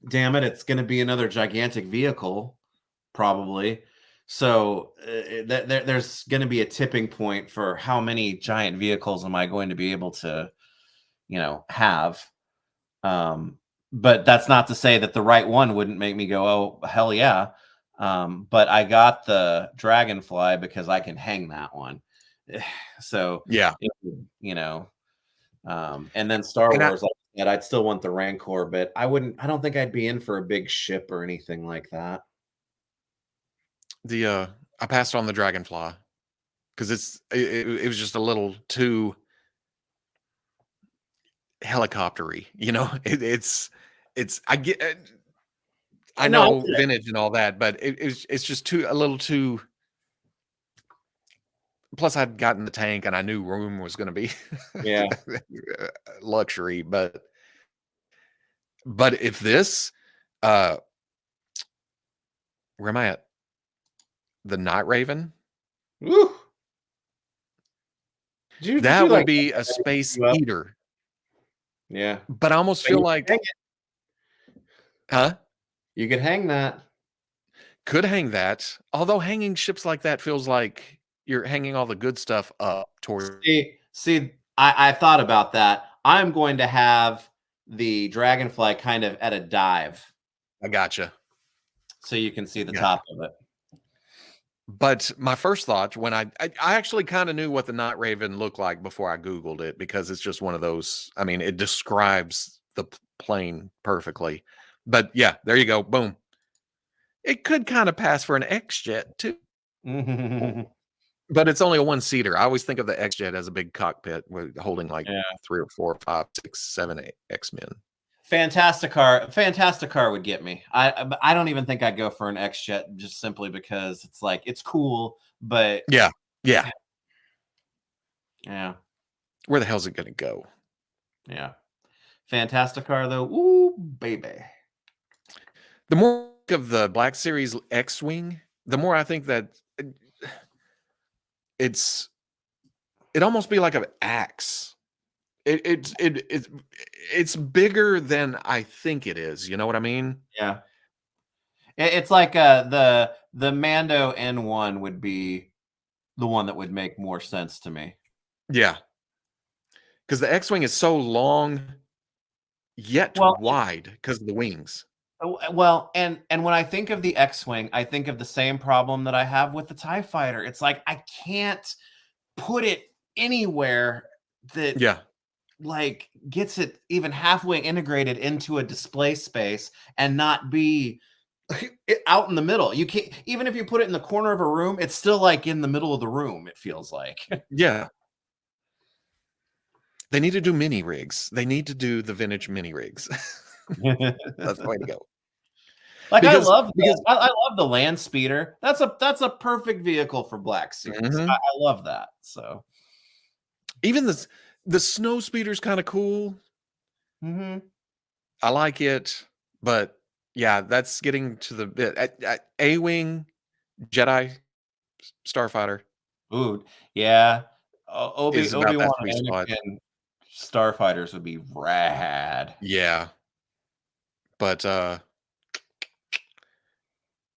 damn it, it's going to be another gigantic vehicle, probably. So there's going to be a tipping point for how many giant vehicles am I going to be able to, have. But that's not to say that the right one wouldn't make me go, oh, hell yeah. But I got the Dragonfly because I can hang that one. So, yeah. And then Star Wars, like that, I'd still want the Rancor, but I don't think I'd be in for a big ship or anything like that. I passed on the Dragonfly because it was just a little too helicoptery, it's I get I know vintage and all that, but it's just a little too. Plus, I'd gotten the tank and I knew room was going to be luxury, but if this, where am I at? The Night Raven. Woo. That would be a space eater. Yeah. But I almost feel like, huh? You could hang that. Could hang that. Although hanging ships like that feels like you're hanging all the good stuff up towards. See, I thought about that. I'm going to have the Dragonfly kind of at a dive. I gotcha. So you can see the top of it. But my first thought when I actually kind of knew what the Night Raven looked like before I Googled it, because it's just one of those, I mean, it describes the plane perfectly. But yeah, there you go. Boom. It could kind of pass for an X-Jet too. But it's only a one-seater. I always think of the X-Jet as a big cockpit holding like 3 or 4 or 5, 6, 7, 8 X-Men. Fantastic car would get me. I don't even think I'd go for an X-Jet just simply because it's like it's cool, but yeah. Where the hell's it gonna go? Yeah. Fantastic car though. Ooh, baby. The more of the Black Series X-Wing, the more I think that it almost be like an axe. It's bigger than I think it is. You know what I mean? Yeah. It's like the Mando N1 would be the one that would make more sense to me. Yeah. Because the X-Wing is so long yet wide because of the wings. Well, and when I think of the X-Wing, I think of the same problem that I have with the TIE Fighter. It's like I can't put it anywhere that like gets it even halfway integrated into a display space and not be out in the middle. You can't, even if you put it in the corner of a room, it's still like in the middle of the room, it feels like. Yeah. They need to do mini rigs. They need to do the vintage mini rigs. That's the way to go. Like I love the land speeder. That's a perfect vehicle for Black Series. I love that. So even the snow speeder's kind of cool. I like it, but yeah, that's getting to the bit. A-Wing Jedi Starfighter. Ooh, yeah. Obi-Wan and Anakin Starfighters would be rad. Yeah. But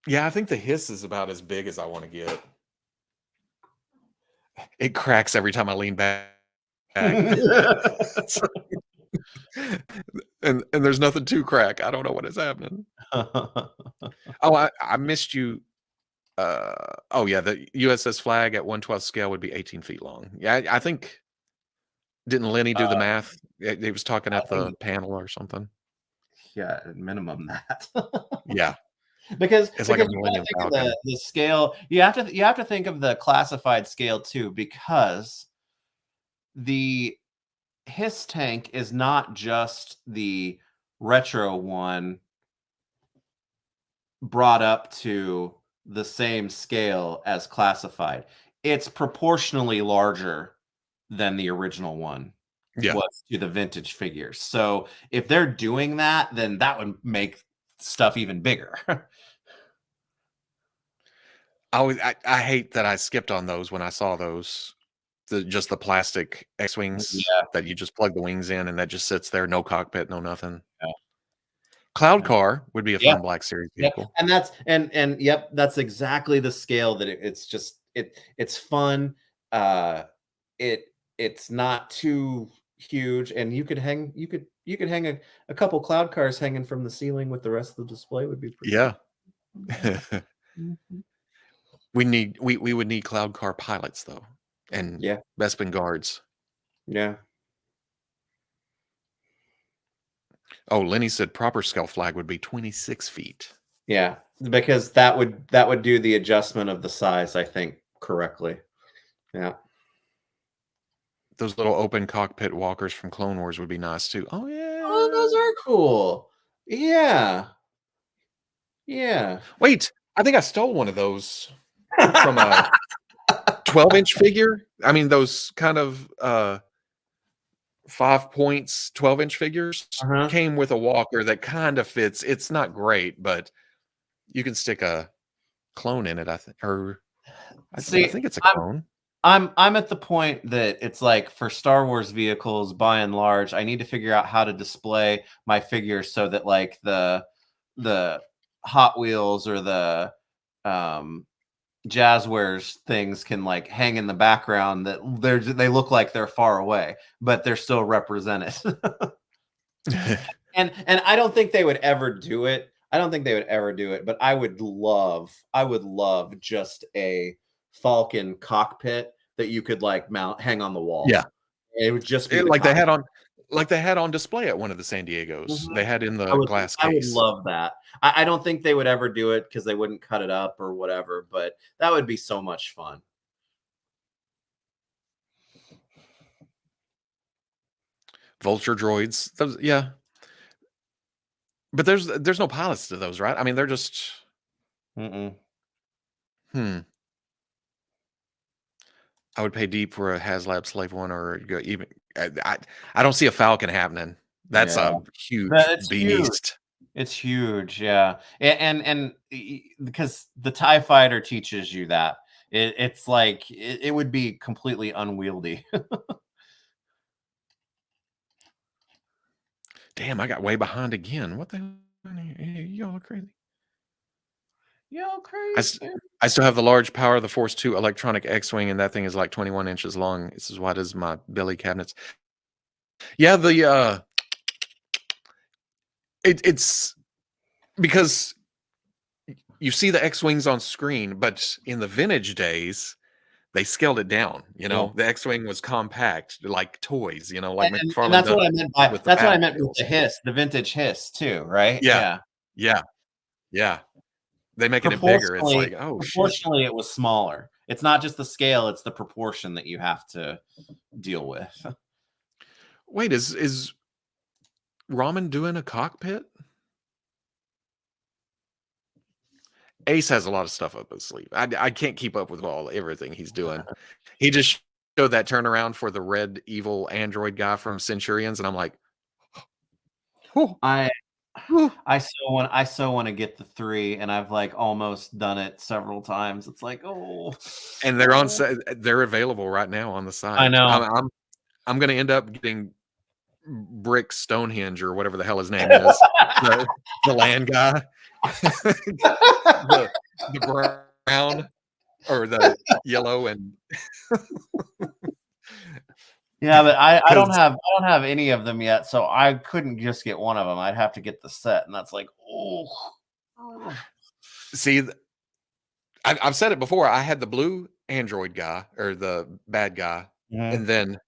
yeah, I think the hiss is about as big as I want to get. It cracks every time I lean back. And there's nothing to crack. I don't know what is happening. Oh, I missed you Oh yeah, the USS Flag at 1/12 scale would be 18 feet long. Yeah, I think didn't Lenny do the math? He was talking I at the think, panel or something. yeah, at minimum that. Yeah, because it's like a because you gotta Millennium think of Falcon. the scale. You have to think of the classified scale too, because the HISS tank is not just the retro one brought up to the same scale as classified. It's proportionally larger than the original one Yeah, was to the vintage figures. So if they're doing that, then that would make stuff even bigger. I hate that I skipped on those when I saw those. Just the plastic X-wings Yeah, that you just plug the wings in and that just sits there, no cockpit, no nothing. yeah, Cloud yeah. car would be a Yeah, fun Black Series yeah, vehicle. and that's and yep, that's exactly the scale that it's just it's fun. Uh, it's not too huge, and you could hang a couple cloud cars hanging from the ceiling with the rest of the display would be pretty cool. Yeah. Mhm. We would need cloud car pilots though, and Yeah, Bespin guards. yeah, Oh, Lenny said proper scale flag would be 26 feet. yeah, because that would do the adjustment of the size, I think, correctly. Yeah. Those little open cockpit walkers from Clone Wars would be nice too. Oh Oh, those yeah. are cool. Yeah, yeah. Wait, I think I stole one of those from a 12-inch figure. I mean, those kind of 5 points 12-inch figures Uh-huh. came with a walker that kind of fits. It's not great, but you can stick a clone in it, I think, or I See, think it's a I'm clone. I'm at the point that it's like for Star Wars vehicles, by and large, I need to figure out how to display my figures so that like the Hot Wheels or the um Jazzwares things can like hang in the background that they look like they're far away, but they're still represented. And I don't think they would ever do it. I don't think they would ever do it, but I would love just a Falcon cockpit that you could like mount hang on the Yeah. wall. It would just be the Like they cockpit. had on like they had on display at one of the San Diegos. Mhm. They had in I the would glass I would case. love that. I don't think they would ever do it because they wouldn't cut it up or whatever, but that would be so much fun. Vulture droids. Those, yeah. But there's no pilots to those, right? I mean, they're just Mm-mm. hmm. I would pay deep for a HasLab Slave One or even I don't see a Falcon happening. That's Yeah. a huge It's huge. beast. It's huge, yeah, because the TIE fighter teaches you that. It's like it would be completely unwieldy. Damn, I got way behind again. What the hell? Y'all are crazy. Yo, I, crazy. s- I still have the large Power of the Force 2 electronic X-Wing, and that thing is like 21 inches long. It's as wide as my Billy cabinets. Yeah, it's because you see the X-Wings on screen, but in the vintage days, they scaled it down, Yeah. The X-Wing was compact, like toys, like And McFarlane that's does what I meant by with the that's what I meant with Batmobiles. the hiss, the vintage hiss too, right? Yeah, Yeah. yeah, yeah. They making it bigger. It's Proportionally like, oh shit. proportionally, it was smaller. It's not just the scale, it's the proportion that you have to deal with. Wait, is Ramen doing a cockpit? Ace has a lot of stuff up his sleeve. I can't keep up with everything he's doing. He just showed that turnaround for the red evil android guy from Centurions, and I'm like, whew, I whew. I so wanna get the 3, and I've, like, almost done it several times. It's like, "Oh, And they're on oh." sa they're available right now on the I site. know. I'm gonna end up getting Brick Stonehenge or whatever the hell his name is, the the land guy, the brown or the yellow and Yeah, but I don't because have I don't have any of them yet, so I couldn't just get one of them. I'd have to get the set, and that's like, "Oh." see, I've said it before. I had the blue android guy or the bad guy, and then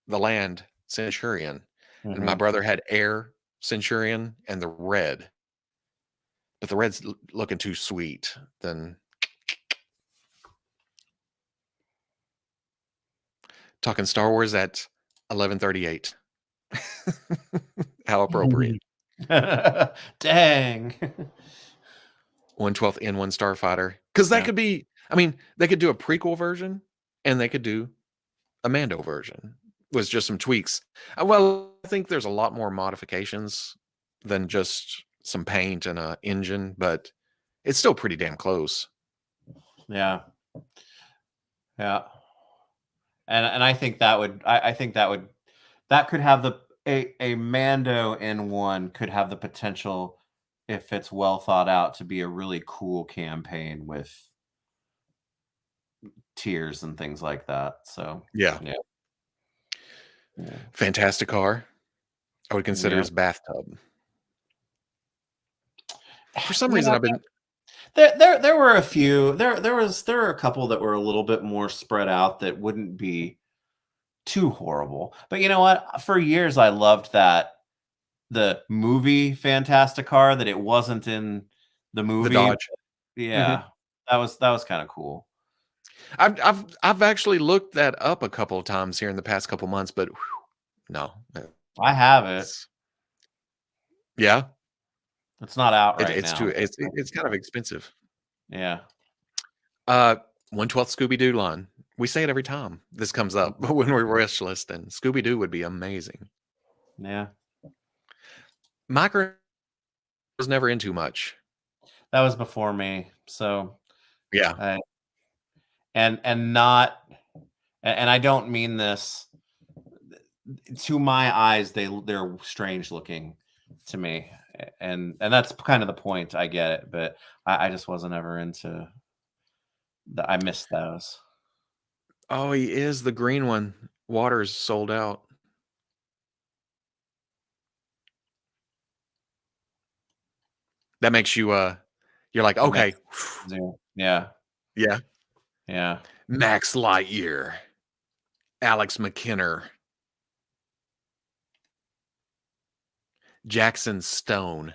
the land Centurion, and my brother had air Centurion and the red. But the red's looking too sweet. Then talking Star Wars at 11:38. How appropriate. Dang. 1/12 N1 Starfighter. Because that could be, I mean, they could do a prequel version and they could do a Mando version with just some tweaks. Well, I think there's a lot more modifications than just some paint and an engine, but it's still pretty damn close. Yeah. Yeah. And I think that would I think that could have a Mando N1 could have the potential, if it's well thought out, to be a really cool campaign with tiers and things like that. So Yeah. Fantastic car. I would consider his bathtub. For some reason, I've been there were a few. There were a couple that were a little bit more spread out that wouldn't be too horrible. But you know what? For years I loved the movie Fantastic Car, that it wasn't in the movie. the Dodge. Yeah. That was kind of cool. I've actually looked that up a couple of times here in the past couple months, but no. I have it. Yeah. It's not out right It's now. too it's kind of expensive. Yeah. 1/12 Scooby-Doo line. We say it every time this comes up when we're wish listing. Scooby-Doo would be amazing. Yeah. Micro was never into much. That was before me. So yeah. And I don't mean this, to my eyes, they're strange looking to me. And that's kind of the point. I get it, but I just wasn't ever into I missed those. Oh, he is the green one. Water's sold out. That makes you you're like, okay. Yeah. Yeah. Yeah. Max Lightyear. Alex McKinner. Jackson Stone.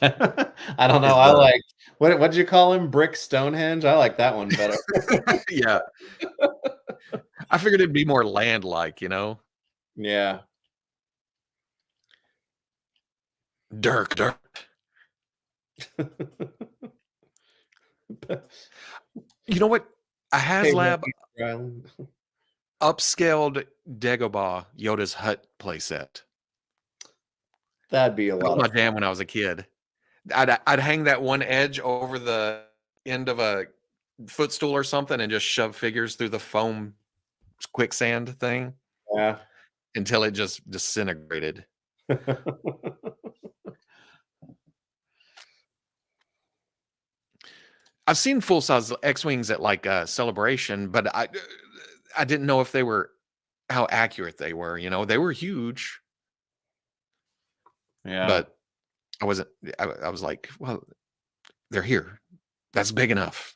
I don't know. I like what'd you call him? Brick Stonehenge? I like that one better. Yeah. I figured it'd be more land-like, you know? Yeah. Dirk. You know what? A HasLab upscaled Dagobah Yoda's Hut playset. That'd be a lot. That was my jam when I was a kid. I'd hang that one edge over the end of a footstool or something and just shove figures through the foam quicksand thing. Yeah. Until it just disintegrated. I've seen full-size X-Wings at like a Celebration, but I didn't know if they were how accurate they were, you know. They were huge. Yeah. But I wasn't I was like, well, they're here. That's big enough.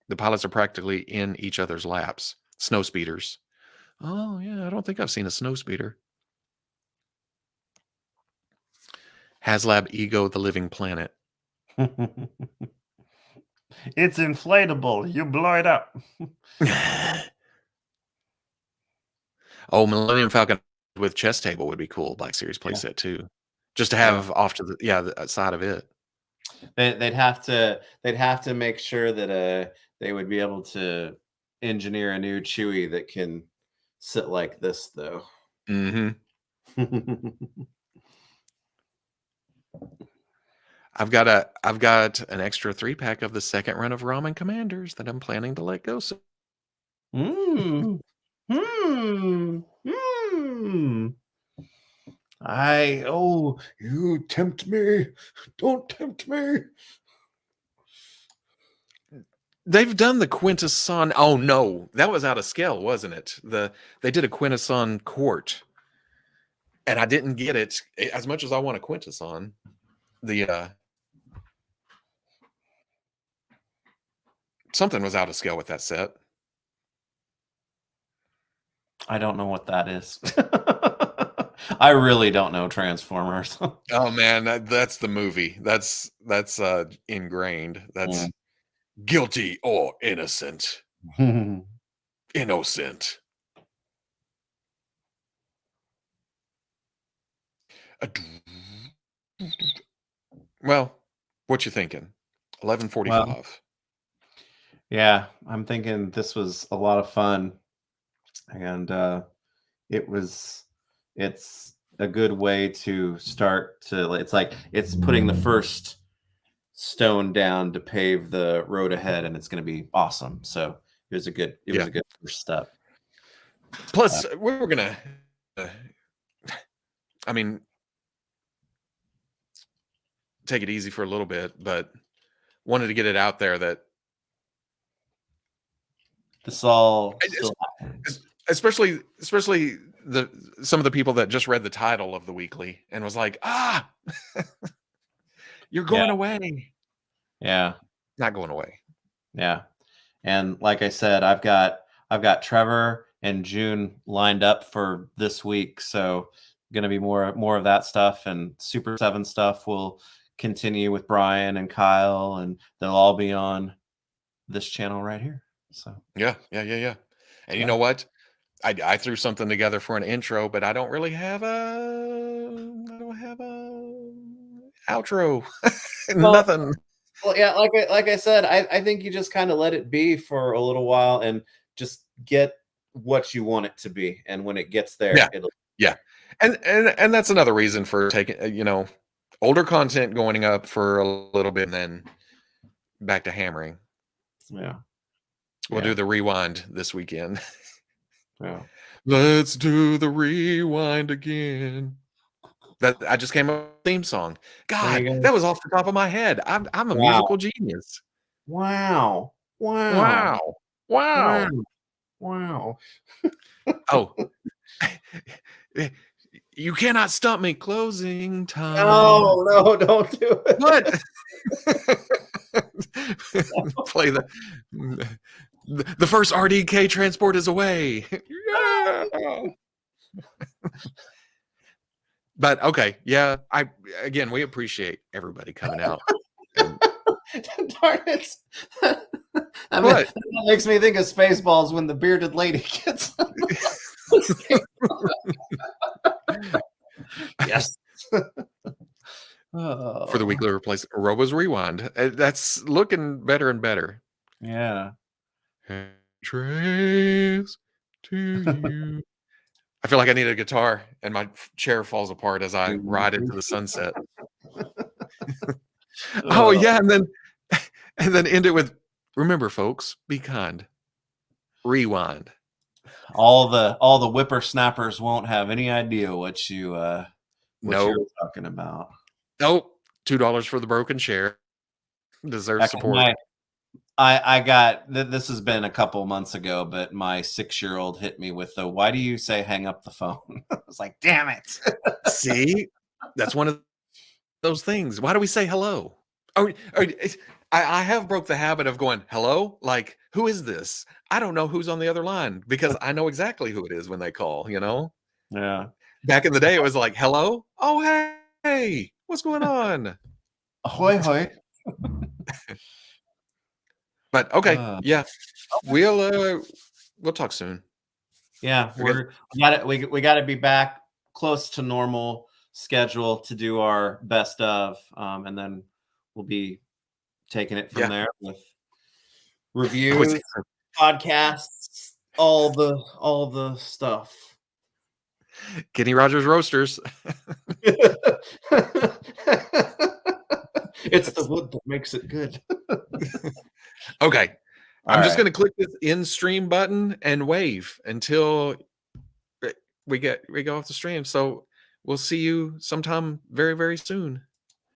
The pilots are practically in each other's laps. Snow speeders. Oh, yeah, I don't think I've seen a snow speeder. HasLab Ego the Living Planet. It's inflatable. You blow it up. Oh, Millennium Falcon with chess table would be cool. Black Series playset too. Just to have off to the side of it. They'd have to make sure that they would be able to engineer a new Chewie that can sit like this, though. I've got an extra 3-pack of the second run of Ramen Commanders that I'm planning to let go soon. You tempt me. Don't tempt me. They've done the Quintesson. Oh no, that was out of scale, wasn't it? They did a Quintesson Court, and I didn't get it as much as I want a Quintesson. Something was out of scale with that set. I don't know what that is. I really don't know Transformers. Oh man, that's the movie. That's ingrained. That's guilty or innocent. Innocent. Well, what you thinking? 11:45. Well, yeah, I'm thinking this was a lot of fun, and it's a good way to start to. It's like it's putting the first stone down to pave the road ahead, and it's going to be awesome. So it was a good first step. Plus, we were gonna. I mean, take it easy for a little bit, but wanted to get it out there that this all especially some of the people that just read the title of the weekly and was like, you're going away. Yeah. Not going away. Yeah. And like I said, I've got Trevor and June lined up for this week. So going to be more of that stuff, and Super 7 stuff will continue with Brian and Kyle, and they'll all be on this channel right here. So yeah. And you know what? I threw something together for an intro, but I don't really have a outro. Nothing. Well, yeah, like I said, I think you just kind of let it be for a little while and just get what you want it to be, and when it gets there, it'll. And that's another reason for taking older content going up for a little bit and then back to hammering. Yeah. We'll do the rewind this weekend. Yeah. Let's do the rewind again. That I just came up with a theme song. God, that was off the top of my head. I'm a musical genius. Wow. Oh. You cannot stop me. Closing time. No, don't do it. What? Play the first RDK transport is away. Yeah. But okay, yeah. We appreciate everybody coming out. Darn it. That makes me think of Spaceballs when the bearded lady gets. Yes. For the weekly replace Robo's Rewind. That's looking better and better. Yeah. Trace to you. I feel like I need a guitar, and my chair falls apart as I ride into the sunset. Oh yeah, and then end it with, remember, folks, be kind. Rewind. All the whippersnappers won't have any idea what you're talking about. Nope. $2 for the broken chair. Deserves support. I got this has been a couple months ago, but my 6-year-old hit me with the, why do you say hang up the phone? I was like, damn it. See, that's one of those things. Why do we say hello? I have broke the habit of going, hello? Like, who is this? I don't know who's on the other line, because I know exactly who it is when they call, Yeah. Back in the day, it was like, hello? Oh, hey, what's going on? Ahoy, hoy. But okay, yeah, we'll talk soon. Yeah, we got to be back close to normal schedule to do our best of, and then we'll be taking it from there with reviews, podcasts, all the stuff. Kenny Rogers Roasters. It's the wood that makes it good. Okay. I'm just going to click this in stream button and wave until we go off the stream. So we'll see you sometime very, very soon.